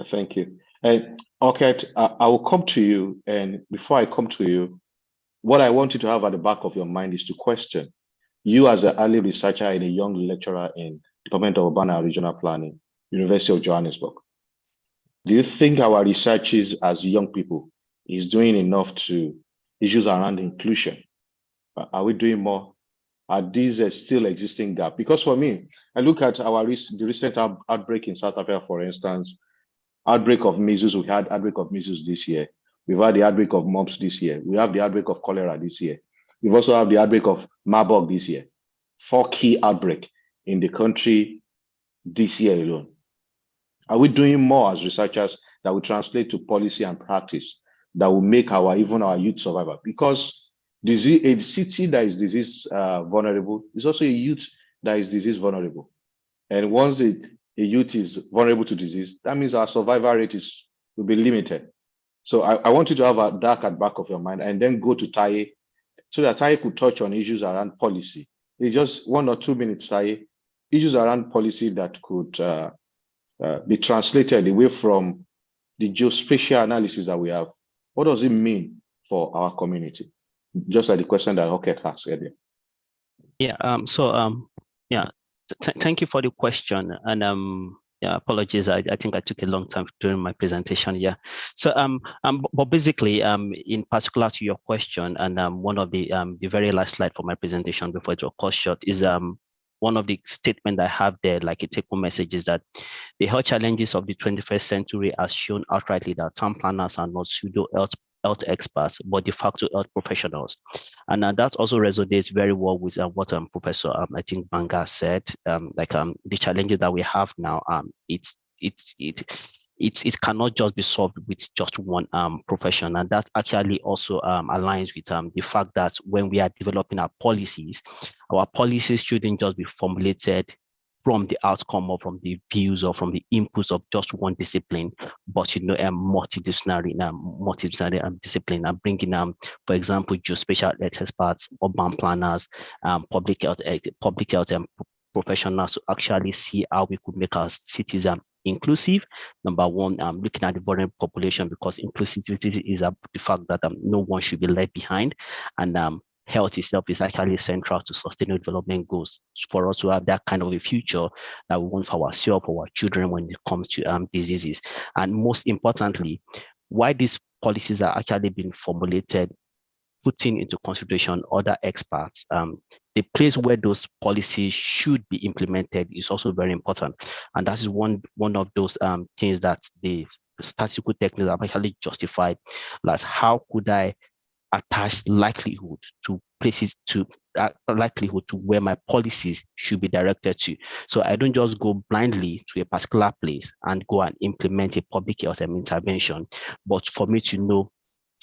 Thank you. Okay, I will come to you. And before I come to you, what I want you to have at the back of your mind is to question you as an early researcher and a young lecturer in Department of Urban and Regional Planning, University of Johannesburg. Do you think our researchers as young people is doing enough to issues around inclusion? Are we doing more? Are these still existing gap? Because for me, I look at the recent outbreak in South Africa, for instance, outbreak of measles. We had outbreak of measles this year. We've had the outbreak of mumps this year. We have the outbreak of cholera this year. We've also had the outbreak of Marburg this year. 4 key outbreaks in the country this year alone. Are we doing more as researchers that will translate to policy and practice that will make even our youth survivor? Because a city that is disease vulnerable is also a youth that is disease vulnerable. And once a youth is vulnerable to disease, that means our survival rate will be limited. So I want you to have that at the back of your mind and then go to Taye so that Taye could touch on issues around policy. It's just 1 or 2 minutes, Taye, issues around policy that could be translated away from the geospatial analysis that we have. What does it mean for our community? Just like the question that Hoket asked earlier. Yeah. Thank you for the question. And apologies. I think I took a long time during my presentation. Yeah. So but basically, in particular to your question, and one of the very last slide for my presentation before it was cut short is one of the statements I have there, like a take-home message, is that the health challenges of the 21st century are shown outrightly that town planners are not pseudo health experts, but de facto health professionals. And that also resonates very well with what Professor I think Banga said. The challenges that we have now, it cannot just be solved with just one profession. And that actually also aligns with the fact that when we are developing our policies shouldn't just be formulated from the outcome or from the views or from the inputs of just one discipline, but a multidisciplinary discipline, and bringing for example, geospatial experts, urban planners, public health professionals to actually see how we could make our cities inclusive. Number one, looking at the vulnerable population, because inclusivity is the fact that no one should be left behind, and health itself is actually central to sustainable development goals for us to have that kind of a future that we want for ourselves, for our children when it comes to diseases. And most importantly, why these policies are actually being formulated, putting into consideration other experts, the place where those policies should be implemented is also very important. And that is one of those things that the statistical techniques have actually justified. Like, how could I attach likelihood to places, to likelihood to where my policies should be directed to. So I don't just go blindly to a particular place and go and implement a public health intervention, but for me to know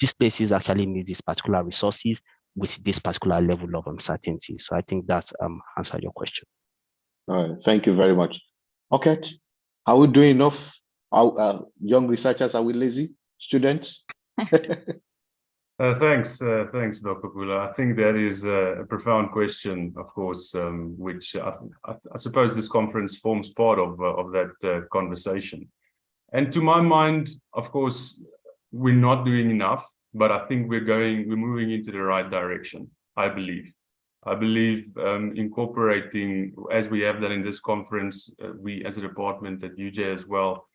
these places actually need these particular resources with this particular level of uncertainty. So I think that's answered your question. All right, thank you very much. Okay, are we doing enough? Young researchers, are we lazy? Students? Thanks, Dr. Pula. I think that is a profound question, of course, which I suppose this conference forms part of that conversation. And to my mind, of course, we're not doing enough, but I think we're moving into the right direction, I believe. I believe incorporating, as we have done in this conference, we as a department at UJ as well,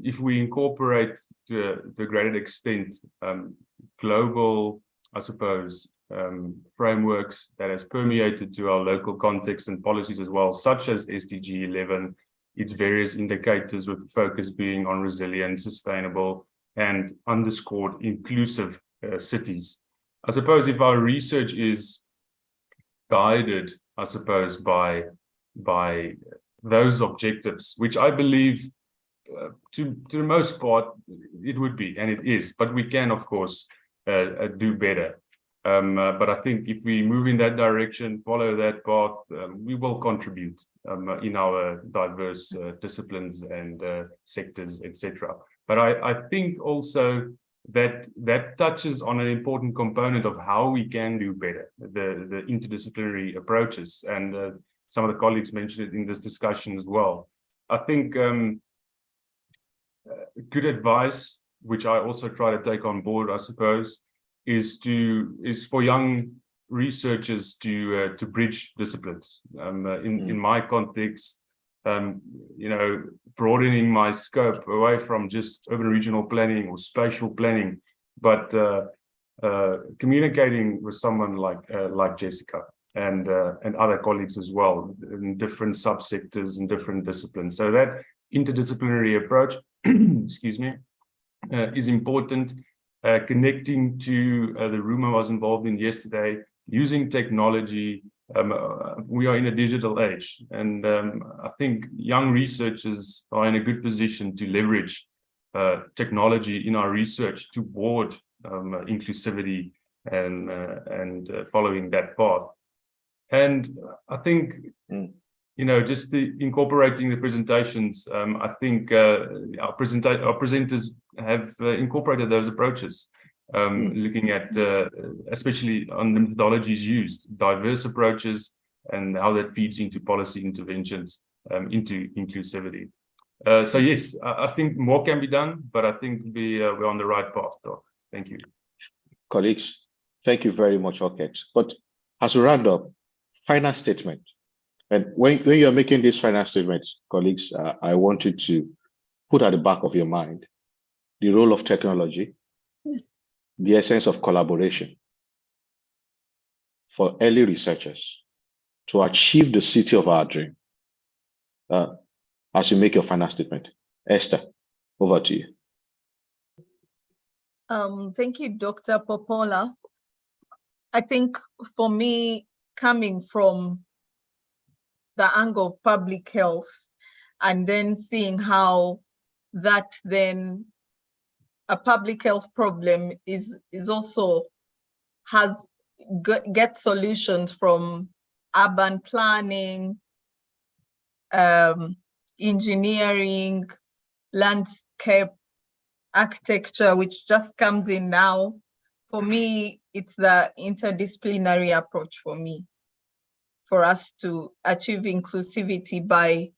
if we incorporate to a greater extent global, I suppose, frameworks that has permeated to our local context and policies as well, such as SDG 11, its various indicators with the focus being on resilient, sustainable, and underscored inclusive cities. I suppose if our research is guided, I suppose, by those objectives, which I believe to the most part it would be, and it is, but we can of course do better. But I think if we move in that direction, follow that path, we will contribute in our diverse disciplines and sectors, etc. But I think also that touches on an important component of how we can do better, the interdisciplinary approaches, and some of the colleagues mentioned it in this discussion as well. I think good advice, which I also try to take on board, I suppose, is for young researchers to bridge disciplines. In my context, broadening my scope away from just urban regional planning or spatial planning, but communicating with someone like Jessica and other colleagues as well in different subsectors and different disciplines. So that interdisciplinary approach, excuse me, is important. Connecting to the room I was involved in yesterday, using technology. We are in a digital age, and I think young researchers are in a good position to leverage technology in our research toward inclusivity and following that path. And I think, just incorporating the presentations, I think our presenters have incorporated those approaches, looking at, especially on the methodologies used, diverse approaches, and how that feeds into policy interventions, into inclusivity. So yes, I think more can be done, but I think we're on the right path, though. Thank you. Colleagues, thank you very much, Oket. But as we round up, final statement. And when you're making these final statements, colleagues, I want you to put at the back of your mind the role of technology, the essence of collaboration for early researchers to achieve the city of our dream. As you make your final statement. Esther, over to you. Thank you, Dr. Popola. I think for me, coming from the angle of public health, and then seeing how that then a public health problem is also get solutions from urban planning, engineering, landscape, architecture, which just comes in now. For me, it's the interdisciplinary approach for us to achieve inclusivity by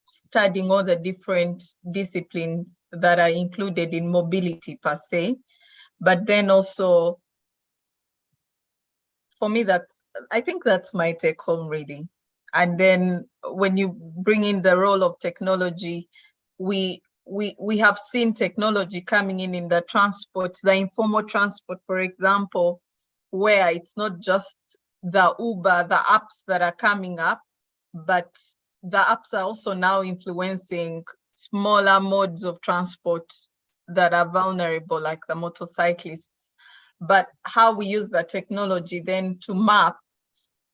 studying all the different disciplines that are included in mobility per se. But then also, for me, I think that's my take home really. And then when you bring in the role of technology, we have seen technology coming in the transport, the informal transport, for example, where it's not just the Uber, the apps that are coming up, but the apps are also now influencing smaller modes of transport that are vulnerable, like the motorcyclists. But how we use the technology then to map,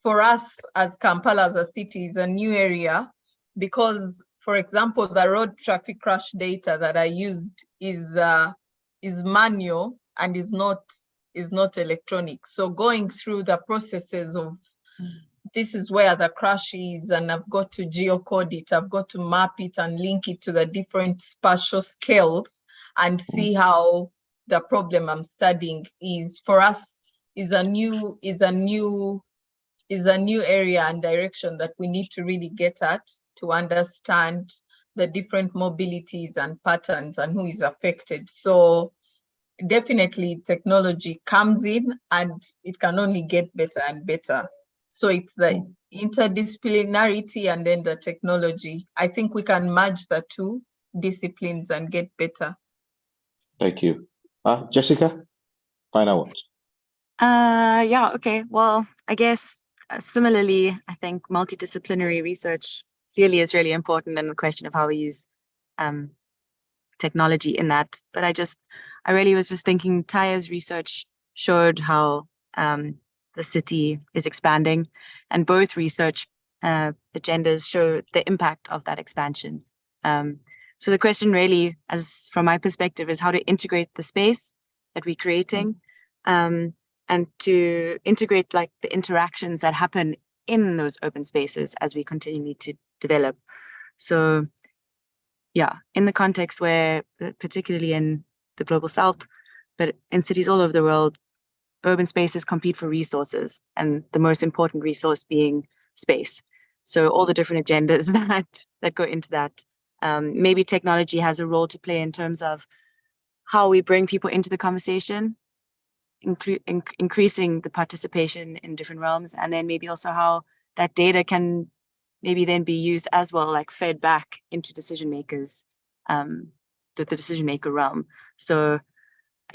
for us as Kampala as a city, is a new area, because, for example, the road traffic crash data that I used is manual and is not electronic. So going through the processes of this is where the crash is, and I've got to geocode it, I've got to map it and link it to the different spatial scales and see how the problem I'm studying is, for us, is a new area and direction that we need to really get at to understand the different mobilities and patterns and who is affected. So definitely technology comes in and it can only get better and better. So it's the interdisciplinarity and then the technology. I think we can merge the two disciplines and get better. Thank you. Jessica, final words. Yeah, okay. Well, I guess similarly, I think multidisciplinary research clearly is really important in the question of how we use technology in that. But I really was just thinking Taya's research showed how the city is expanding, and both research agendas show the impact of that expansion. So the question really, as from my perspective, is how to integrate the space that we're creating, and to integrate like the interactions that happen in those open spaces as we continue to develop. So yeah, in the context where, particularly in the global south, but in cities all over the world, urban spaces compete for resources, and the most important resource being space. So all the different agendas that go into that. Maybe technology has a role to play in terms of how we bring people into the conversation, increasing the participation in different realms, and then maybe also how that data can maybe then be used as well, like fed back into decision makers, the decision maker realm. So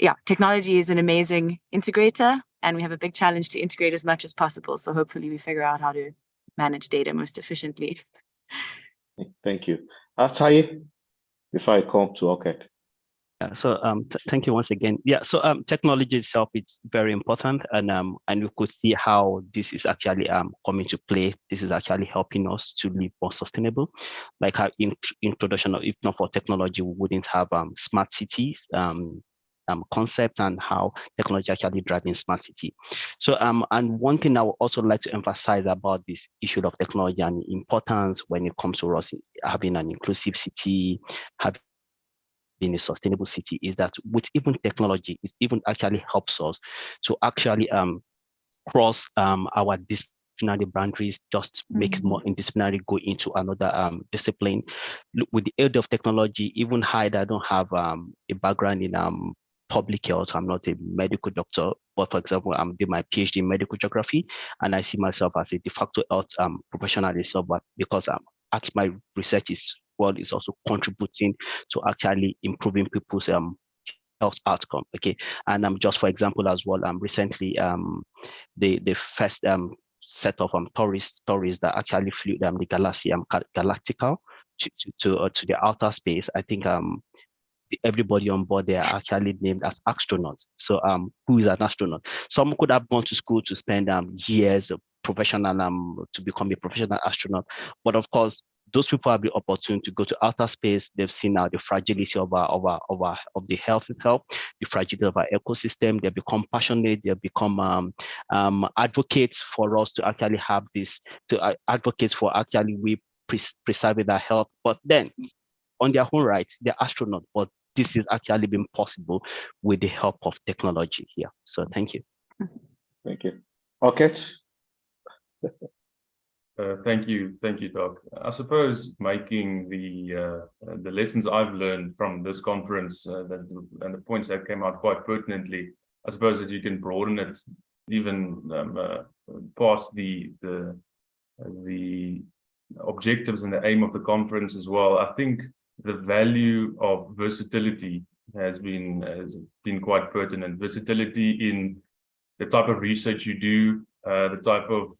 yeah, technology is an amazing integrator, and we have a big challenge to integrate as much as possible. So hopefully we figure out how to manage data most efficiently. Thank you. Taye, before I come to Orchid. Yeah, so thank you once again. Yeah, so technology itself is very important, and we could see how this is actually coming to play. This is actually helping us to live more sustainable. Like how introduction of, if not for technology, we wouldn't have smart cities concept, and how technology actually driving smart city. So and one thing I would also like to emphasize about this issue of technology and importance when it comes to us having an inclusive city, having in a sustainable city, is that with even technology, it even actually helps us to actually cross our disciplinary boundaries, just make it more interdisciplinary, go into another discipline. With the aid of technology, even I don't have a background in public health, I'm not a medical doctor, but for example, I'm doing my PhD in medical geography, and I see myself as a de facto health professional, but because actually my research is also contributing to actually improving people's health outcome. Okay, and just for example as well, recently the first set of tourists that actually flew the Galaxy Galactica to the outer space. I think everybody on board there are actually named as astronauts. So who is an astronaut? Some could have gone to school to spend years professional to become a professional astronaut, but of course those people have the opportunity to go to outer space. They've seen now the fragility of the health itself, the fragility of our ecosystem. They become passionate. They become advocates for us to actually have this, to advocate for actually we preserving their health. But then, on their own right, they're astronauts, but this is actually been possible with the help of technology here. So thank you. Thank you. Okay. Thank you, Doc. I suppose making the lessons I've learned from this conference and the points that came out quite pertinently, I suppose that you can broaden it even past the objectives and the aim of the conference as well. I think the value of versatility has been quite pertinent. Versatility in the type of research you do, the type of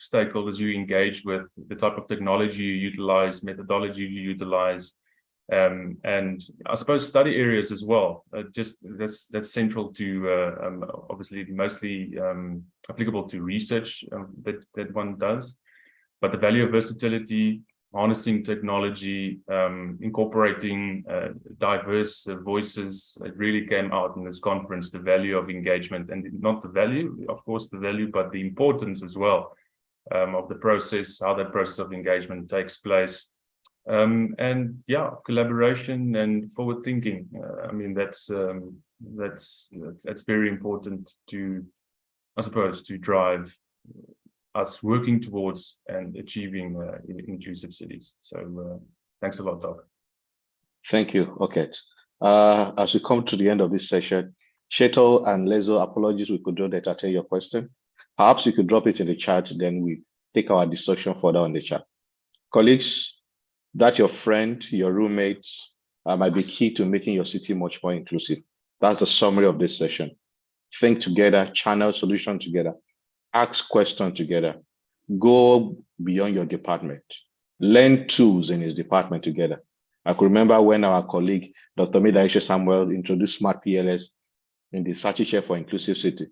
stakeholders you engage with, the type of technology you utilize, methodology you utilize, and I suppose study areas as well. Just that's central to obviously mostly applicable to research that one does, but the value of versatility, harnessing technology, incorporating diverse voices, it really came out in this conference, the value of engagement, and not the value, of course, the value, but the importance as well of the process, how that process of engagement takes place. And yeah, collaboration and forward thinking. I mean, that's very important to, I suppose, to drive us working towards and achieving inclusive cities. So thanks a lot, Doc. Thank you. Okay. As we come to the end of this session, Sheto and Lezo, apologies, we could not entertain your question. Perhaps you could drop it in the chat, then we take our discussion further on the chat. Colleagues, that your friend, your roommates might be key to making your city much more inclusive. That's the summary of this session. Think together, channel solution together, ask questions together, go beyond your department, learn tools in his department together. I could remember when our colleague, Dr. Midaisha Samuel, introduced Smart PLS in the Sachi Chair for Inclusive City.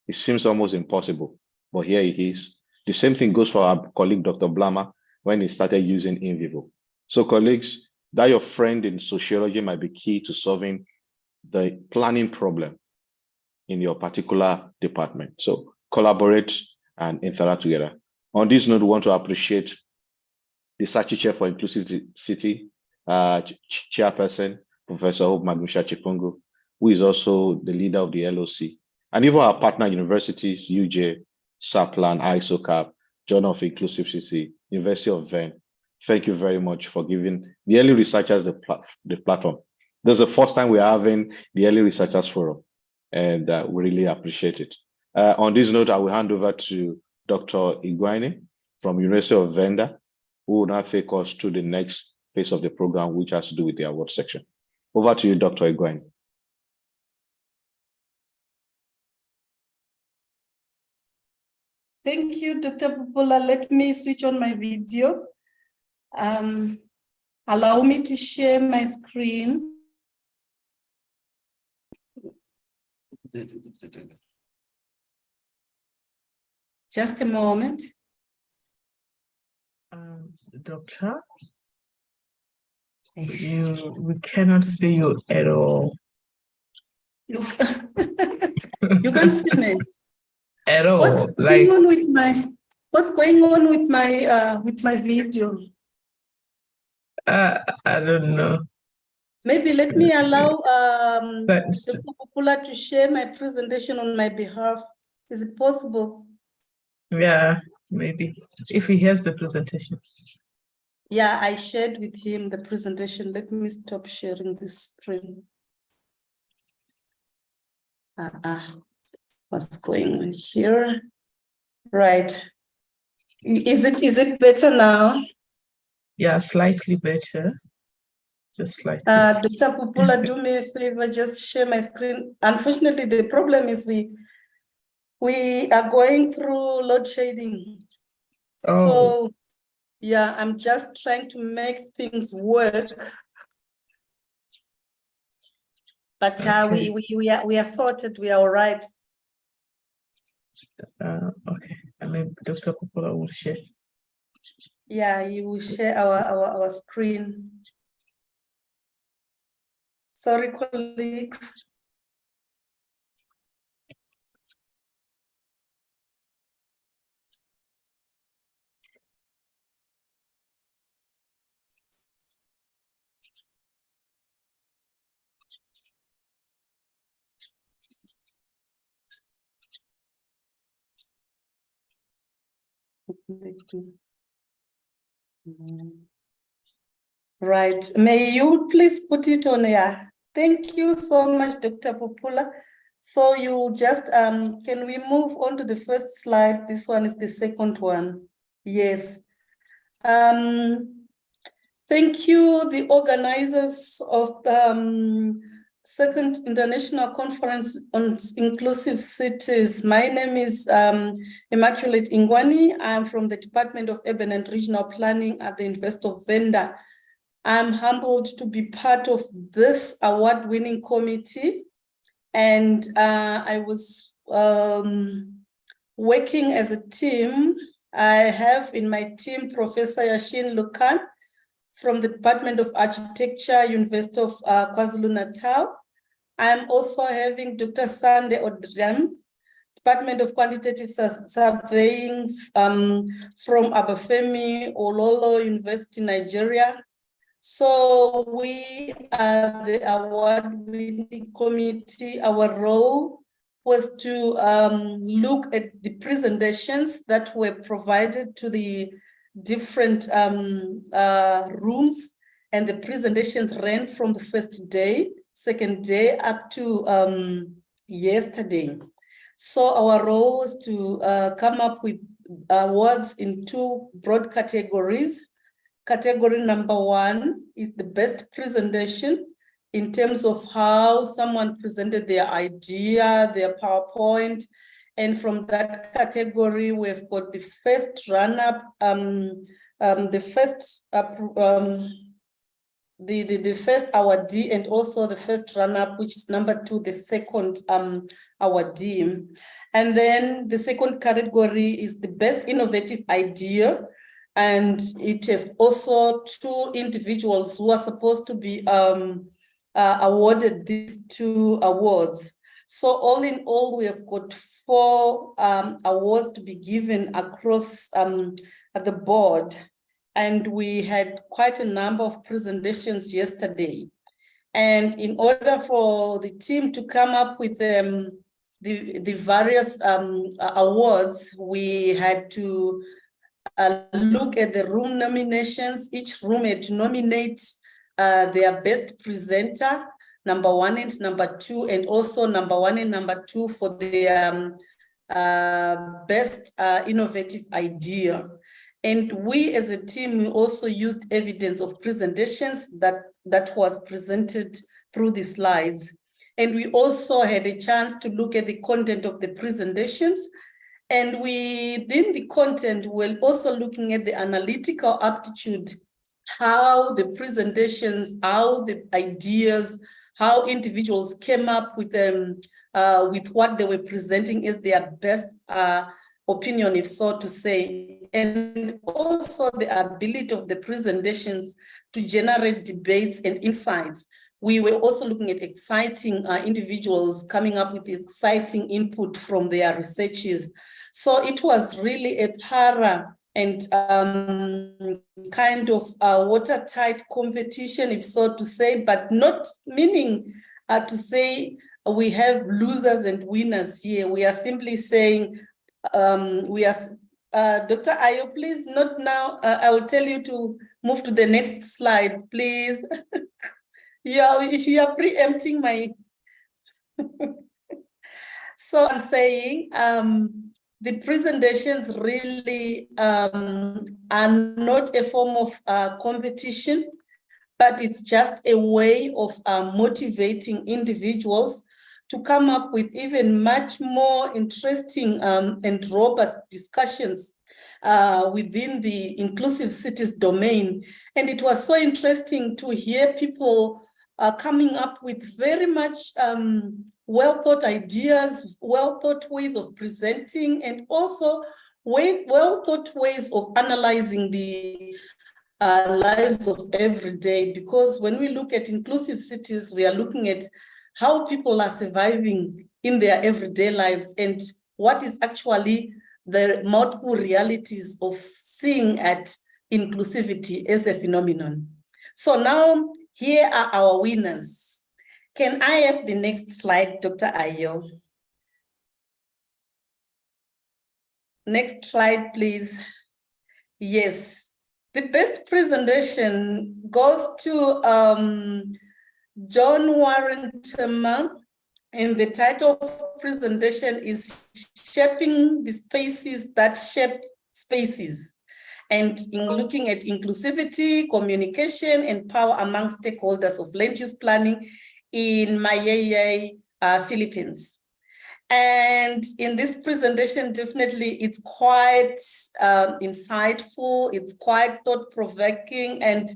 It seems almost impossible, but here it is. The same thing goes for our colleague, Dr. Blama, when he started using InVivo. So colleagues, that your friend in sociology might be key to solving the planning problem in your particular department. So collaborate and interact together. On this note, we want to appreciate the Sachi Chair for Inclusive City chairperson, Professor Hope Magusha Chipungu, who is also the leader of the LOC, and even our partner universities, UJ, SAPLAN, ISOCAP, Journal of Inclusive City, University of Venn. Thank you very much for giving the early researchers the platform. This is the first time we're having the Early Researchers Forum, and we really appreciate it. On this note, I will hand over to Dr. Iguane from University of Venda, who will now take us to the next phase of the program, which has to do with the award section. Over to you, Dr. Iguane. Thank you, Dr. Popola. Let me switch on my video. Allow me to share my screen. Just a moment. Doctor, we cannot see you at all. You can see me at all. What's going on with my video? I don't know. Maybe let me allow Dr. Popola to share my presentation on my behalf. Is it possible? Yeah, maybe if he has the presentation. Yeah, I shared with him the presentation. Let me stop sharing this screen. What's going on here? Right. Is it better now? Yeah, slightly better. Just slightly. Dr. Popola, do me a favor, just share my screen. Unfortunately, the problem is we are going through load shedding. Oh. So yeah, I'm just trying to make things work. But okay. we are sorted, we are all right. Okay, I mean, Dr. Popola will share. Yeah, you will share our screen. Sorry, colleagues. Right, may you please put it on here. Thank you so much, Dr. Popula. So you just, can we move on to the first slide? This one is the second one. Yes. Thank you, the organizers of the Second International Conference on Inclusive Cities. My name is Immaculate Ingwani. I'm from the Department of Urban and Regional Planning at the University of Venda. I'm humbled to be part of this award-winning committee. And I was working as a team. I have in my team Professor Yashin Lukan from the Department of Architecture, University of KwaZulu-Natal. I'm also having Dr. Sande Odrem, Department of Quantitative Surveying from Abafemi Ololo University, Nigeria. So we are the award-winning committee. Our role was to look at the presentations that were provided to the different rooms, and the presentations ran from the first day, second day, up to yesterday. So our role was to come up with awards in two broad categories. Category number one is the best presentation in terms of how someone presented their idea, their PowerPoint. And from that category, we've got the first run-up, the first awardee, and also the first run-up, which is number two, the second awardee. And then the second category is the best innovative idea. And it is also two individuals who are supposed to be awarded these two awards. So all in all, we have got 4 awards to be given across the board. And we had quite a number of presentations yesterday. And in order for the team to come up with the various awards, we had to look at the room nominations. Each room had to nominate their best presenter, number 1 and number 2, and also number 1 and number 2 for their best innovative idea. And we as a team, we also used evidence of presentations that was presented through the slides. And we also had a chance to look at the content of the presentations. And within the content, we're also looking at the analytical aptitude, how the presentations, how the ideas, how individuals came up with what they were presenting as their best opinion, if so to say, and also the ability of the presentations to generate debates and insights. We were also looking at exciting individuals coming up with exciting input from their researches. So it was really a thorough and kind of watertight competition, if so to say, but not meaning to say we have losers and winners here. We are simply saying we are, Dr. Ayo, please, not now. I will tell you to move to the next slide, please. You are preempting my. So I'm saying the presentations really are not a form of competition, but it's just a way of motivating individuals to come up with even much more interesting and robust discussions within the inclusive cities domain. And it was so interesting to hear people coming up with very much well-thought ideas, well-thought ways of presenting, and also well-thought ways of analyzing the lives of every day. Because when we look at inclusive cities, we are looking at how people are surviving in their everyday lives and what is actually the multiple realities of seeing at inclusivity as a phenomenon. So now here are our winners. Can I have the next slide, Dr. Ayo? Next slide, please. Yes, the best presentation goes to John Warren Timmer, and the title of presentation is Shaping the Spaces That Shape Spaces, and in looking at inclusivity, communication, and power among stakeholders of land use planning in Mayeye, Philippines. And in this presentation, definitely it's quite insightful, it's quite thought-provoking, and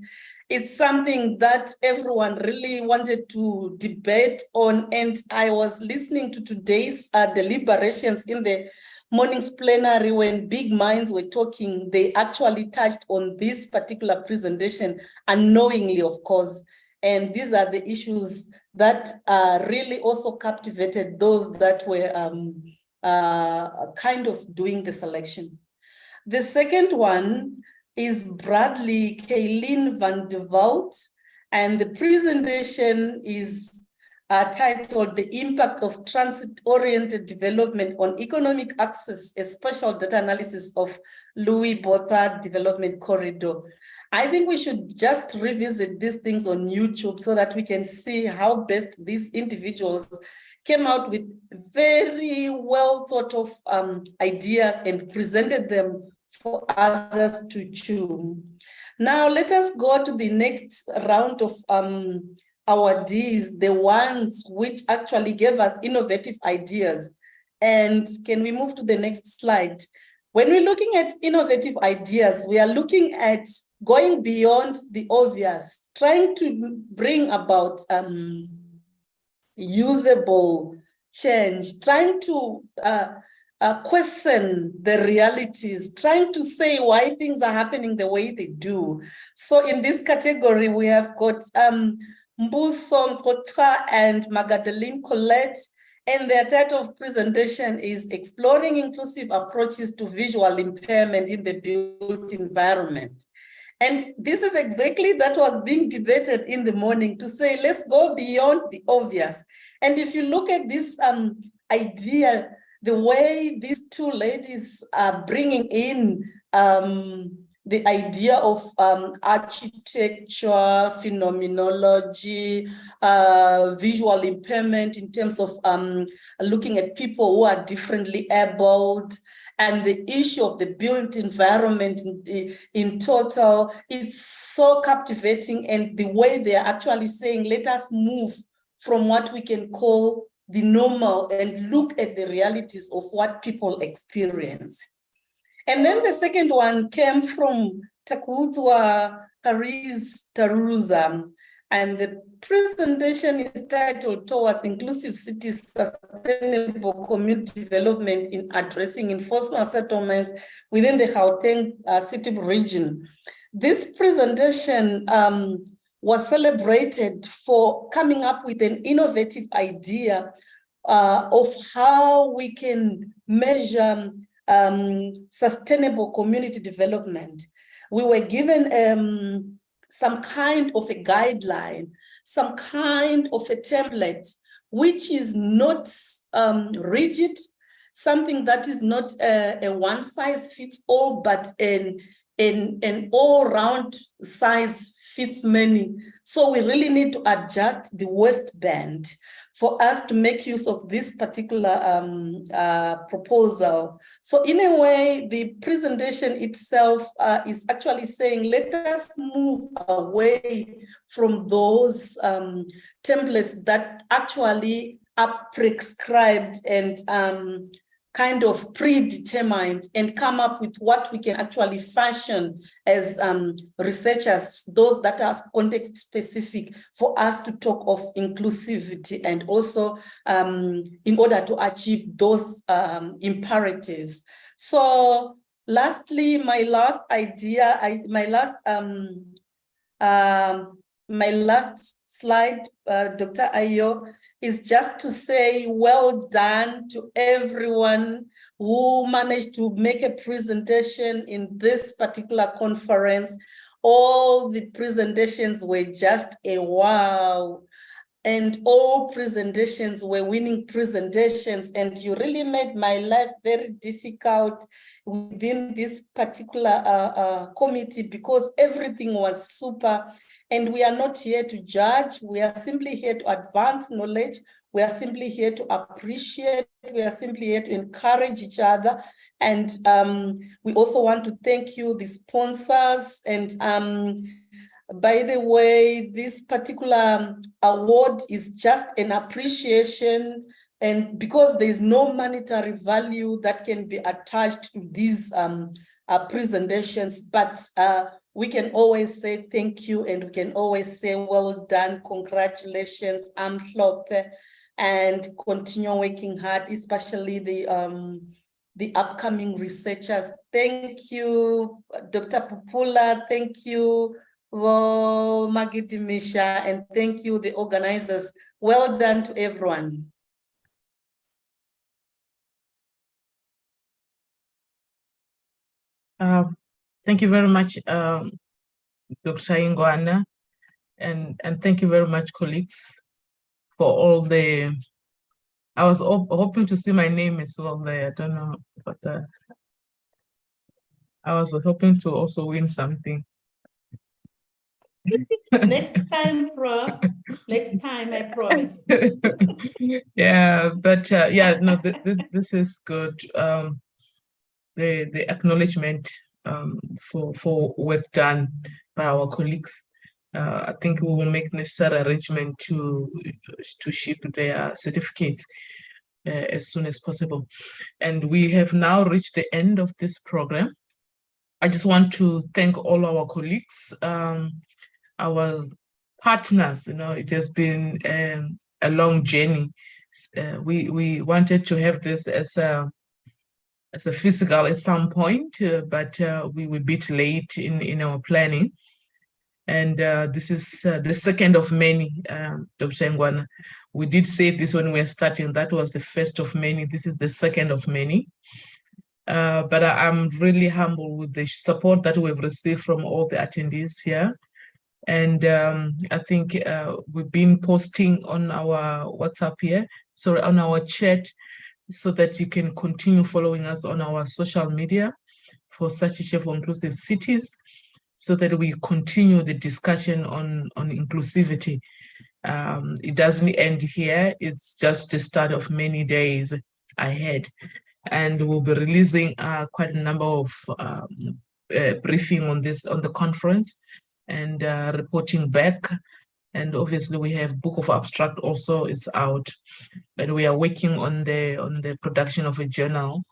it's something that everyone really wanted to debate on. And I was listening to today's deliberations in the morning's plenary when big minds were talking. They actually touched on this particular presentation unknowingly, of course. And these are the issues that really also captivated those that were kind of doing the selection. The second one is Bradley Kaylin van der Walt, and the presentation is titled The Impact of Transit-Oriented Development on Economic Access, a Spatial Data Analysis of Louis Botha Development Corridor. I think we should just revisit these things on YouTube so that we can see how best these individuals came out with very well thought of ideas and presented them for others to chew. Now let us go to the next round of awardees, the ones which actually gave us innovative ideas. And can we move to the next slide? When we're looking at innovative ideas, we are looking at going beyond the obvious, trying to bring about usable change, trying to question the realities, trying to say why things are happening the way they do. So in this category, we have got Mbuso Mkotra and Magdalene Colette, and their title of presentation is Exploring Inclusive Approaches to Visual Impairment in the Built Environment. And this is exactly that was being debated in the morning, to say, let's go beyond the obvious. And if you look at this idea, the way these two ladies are bringing in the idea of architecture, phenomenology, visual impairment in terms of looking at people who are differently abled, and the issue of the built environment in total, it's so captivating. And the way they're actually saying, let us move from what we can call the normal and look at the realities of what people experience. And then the second one came from Takudzwa Kariz Taruza, and the presentation is titled Towards Inclusive Cities, Sustainable Community Development in Addressing Informal Settlements within the Gauteng City region. This presentation was celebrated for coming up with an innovative idea of how we can measure sustainable community development. We were given some kind of a guideline, some kind of a template, which is not rigid, something that is not a one size fits all, but an all-round size fits many. So we really need to adjust the waistband for us to make use of this particular proposal. So in a way, the presentation itself is actually saying, let us move away from those templates that actually are prescribed and kind of predetermined, and come up with what we can actually fashion as researchers, those that are context specific, for us to talk of inclusivity, and also in order to achieve those imperatives. So lastly, my last idea, my last slide, Dr. Ayo, is just to say well done to everyone who managed to make a presentation in this particular conference. All the presentations were just a wow. and all presentations were winning presentations, and you really made my life very difficult within this particular committee because everything was super. And we are not here to judge. We are simply here to advance knowledge. We are simply here to appreciate. We are simply here to encourage each other. And we also want to thank you, the sponsors. And by the way, this particular award is just an appreciation, and because there is no monetary value that can be attached to these presentations, but we can always say thank you, and we can always say well done, congratulations, amhlophe, and continue working hard, especially the upcoming researchers. Thank you, Dr. Pupula. Thank you, Magidimisha, and thank you, the organizers. Well done to everyone. Thank you very much, Dr. Ingwana, and thank you very much, colleagues, for all the. I was hoping to see my name as well there. I don't know, but I was hoping to also win something. Next time, Prof. Next time, I promise. Yeah, but yeah, no, this is good. The acknowledgement for work done by our colleagues. I think we will make necessary arrangement to ship their certificates as soon as possible. And we have now reached the end of this program. I just want to thank all our colleagues, our partners. You know, it has been a long journey. We wanted to have this as a physical at some point, but we were a bit late in our planning. And this is the second of many, Dr. Ngwana. We did say this when we were starting, that was the first of many. This is the second of many. But I'm really humble with the support that we've received from all the attendees here. And I think we've been posting on our WhatsApp here, sorry, on our chat, so that you can continue following us on our social media for Sachiche for Inclusive Cities, so that we continue the discussion on inclusivity. It doesn't end here, it's just the start of many days ahead. And we'll be releasing quite a number of briefing on this, on the conference, and reporting back. And obviously we have Book of Abstract also is out, but we are working on the production of a journal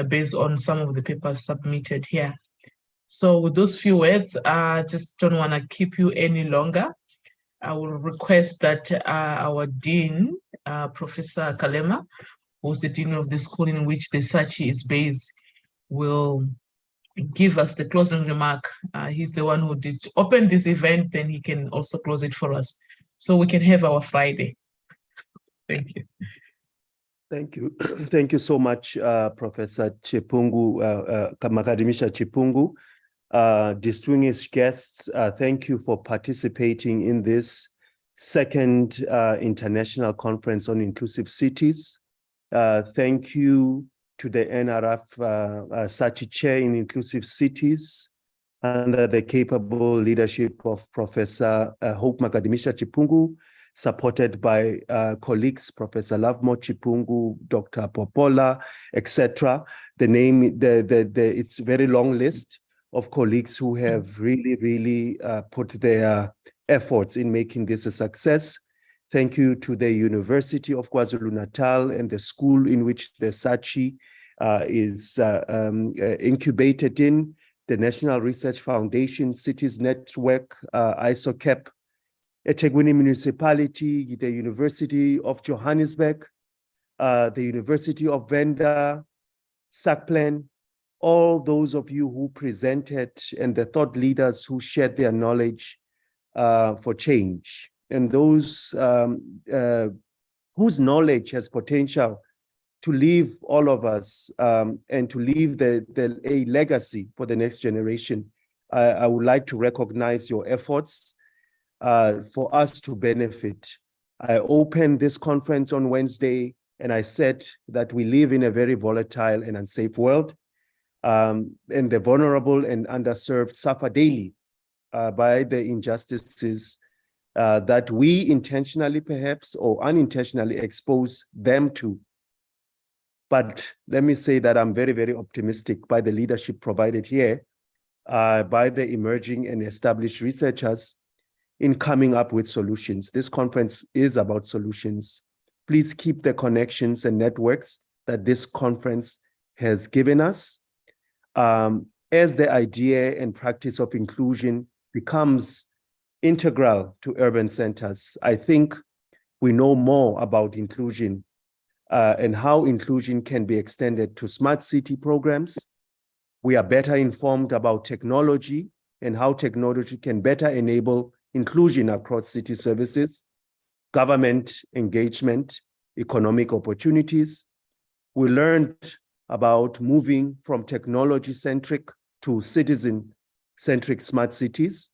based on some of the papers submitted here. So with those few words, I just don't want to keep you any longer. I will request that our Dean, Professor Kalema, who's the Dean of the school in which the SACHI is based, will give us the closing remark. He's the one who did open this event, then he can also close it for us, so we can have our Friday. Thank you. Thank you. Thank you so much, Professor Chipungu, Makadimisha Chipungu. Distinguished guests, thank you for participating in this second International Conference on Inclusive Cities. Thank you to the NRF SACHI Chair in Inclusive Cities under the capable leadership of Professor Hope Makadimisha Chipungu, supported by colleagues, Professor Lovemore Chipungu, Dr. Popola, etc. It's a very long list of colleagues who have really put their efforts in making this a success. Thank you to the University of KwaZulu-Natal and the school in which the SACHI is incubated in, the National Research Foundation, Cities Network, ISOCAP, eThekwini Municipality, the University of Johannesburg, the University of Venda, SACPLAN, all those of you who presented and the thought leaders who shared their knowledge for change, and those whose knowledge has potential to leave all of us and to leave a legacy for the next generation. I would like to recognize your efforts for us to benefit I opened this conference on Wednesday and I said that we live in a very volatile and unsafe world, and the vulnerable and underserved suffer daily by the injustices that we intentionally perhaps or unintentionally expose them to. But let me say that I'm very, very optimistic by the leadership provided here, by the emerging and established researchers in coming up with solutions. This conference is about solutions. Please keep the connections and networks that this conference has given us. As the idea and practice of inclusion becomes integral to urban centers, I think we know more about inclusion and how inclusion can be extended to smart city programs. We are better informed about technology and how technology can better enable inclusion across city services, government engagement, economic opportunities. We learned about moving from technology-centric to citizen-centric smart cities.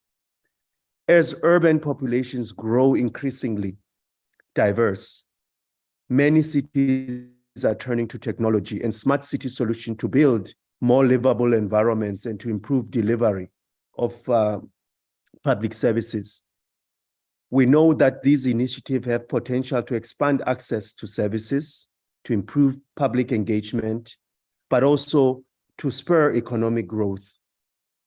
As urban populations grow increasingly diverse, many cities are turning to technology and smart city solutions to build more livable environments and to improve delivery of public services. We know that these initiatives have potential to expand access to services, to improve public engagement, but also to spur economic growth.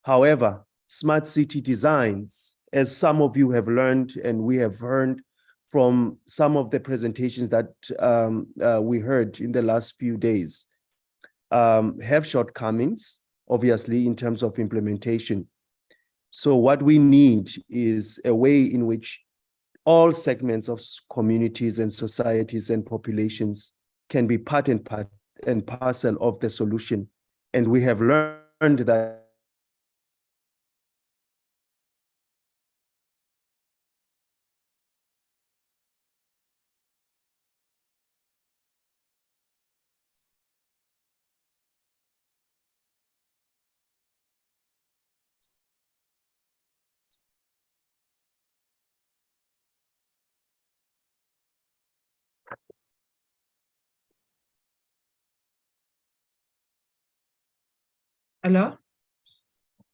However, smart city designs, as some of you have learned and we have heard from some of the presentations that we heard in the last few days, have shortcomings, obviously, in terms of implementation. So what we need is a way in which all segments of communities and societies and populations can be part and parcel of the solution. And we have learned that Hello?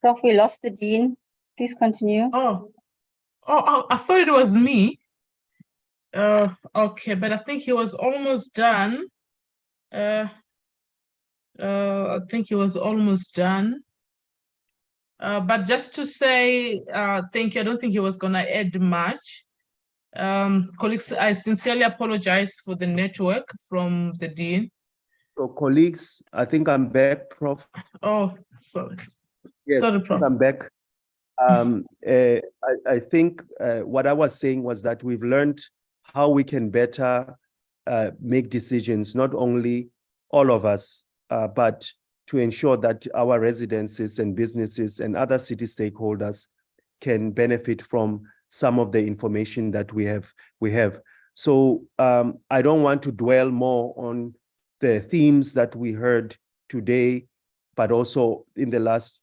Prof, we lost the Dean. Please continue. Oh, I thought it was me. Okay, but I think he was almost done. I think he was almost done. But just to say thank you, I don't think he was going to add much. Colleagues, I sincerely apologize for the network from the Dean. So colleagues, I think I'm back, Prof. Oh, sorry. Yes, Sorry, Prof. I'm back. I think what I was saying was that we've learned how we can better make decisions, not only all of us, but to ensure that our residences and businesses and other city stakeholders can benefit from some of the information that we have. So I don't want to dwell more on the themes that we heard today, but also in the last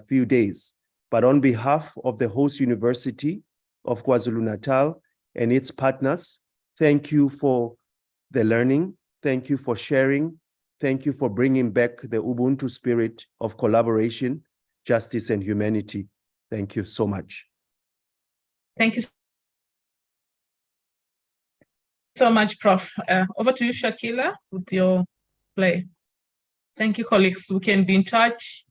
few days. But on behalf of the host university of KwaZulu-Natal and its partners, thank you for the learning. Thank you for sharing. Thank you for bringing back the Ubuntu spirit of collaboration, justice, and humanity. Thank you so much. Thank you so much, Prof. Over to you, Shakila, with your play. Thank you, colleagues. We can be in touch.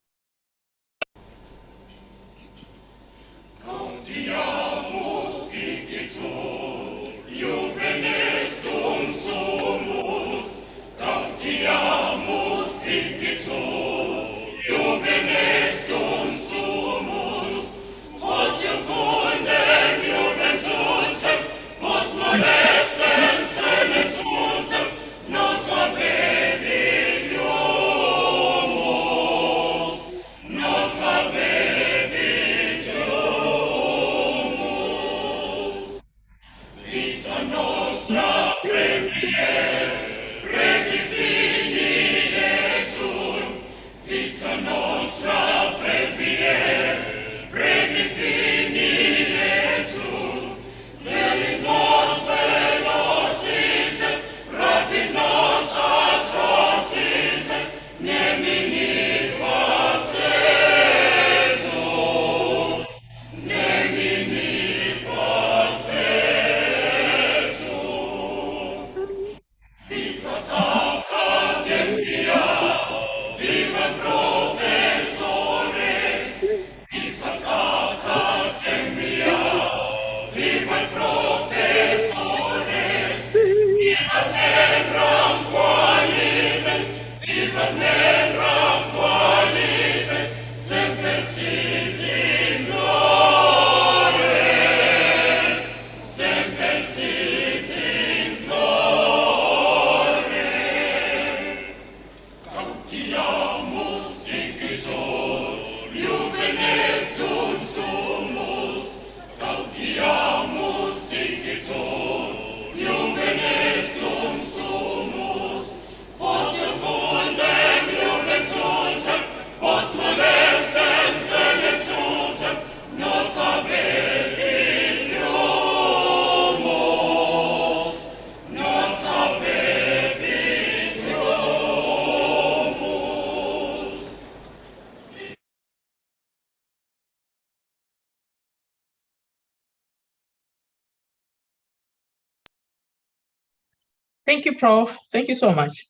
Thank you, Prof. Thank you so much.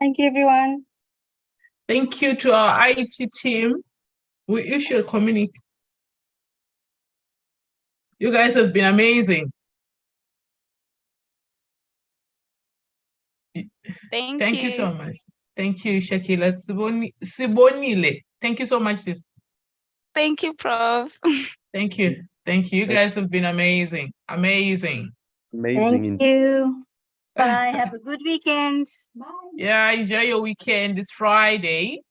Thank you, everyone. Thank you to our IT team. We issue a community. You guys have been amazing. Thank you so much. Thank you, Shakila. Sibonile. Thank you so much, sis. Thank you, Prof. Thank you. Thank you. You guys have been amazing. Amazing. Amazing. Thank you. Bye. Have a good weekend. Bye. Yeah, enjoy your weekend. It's Friday.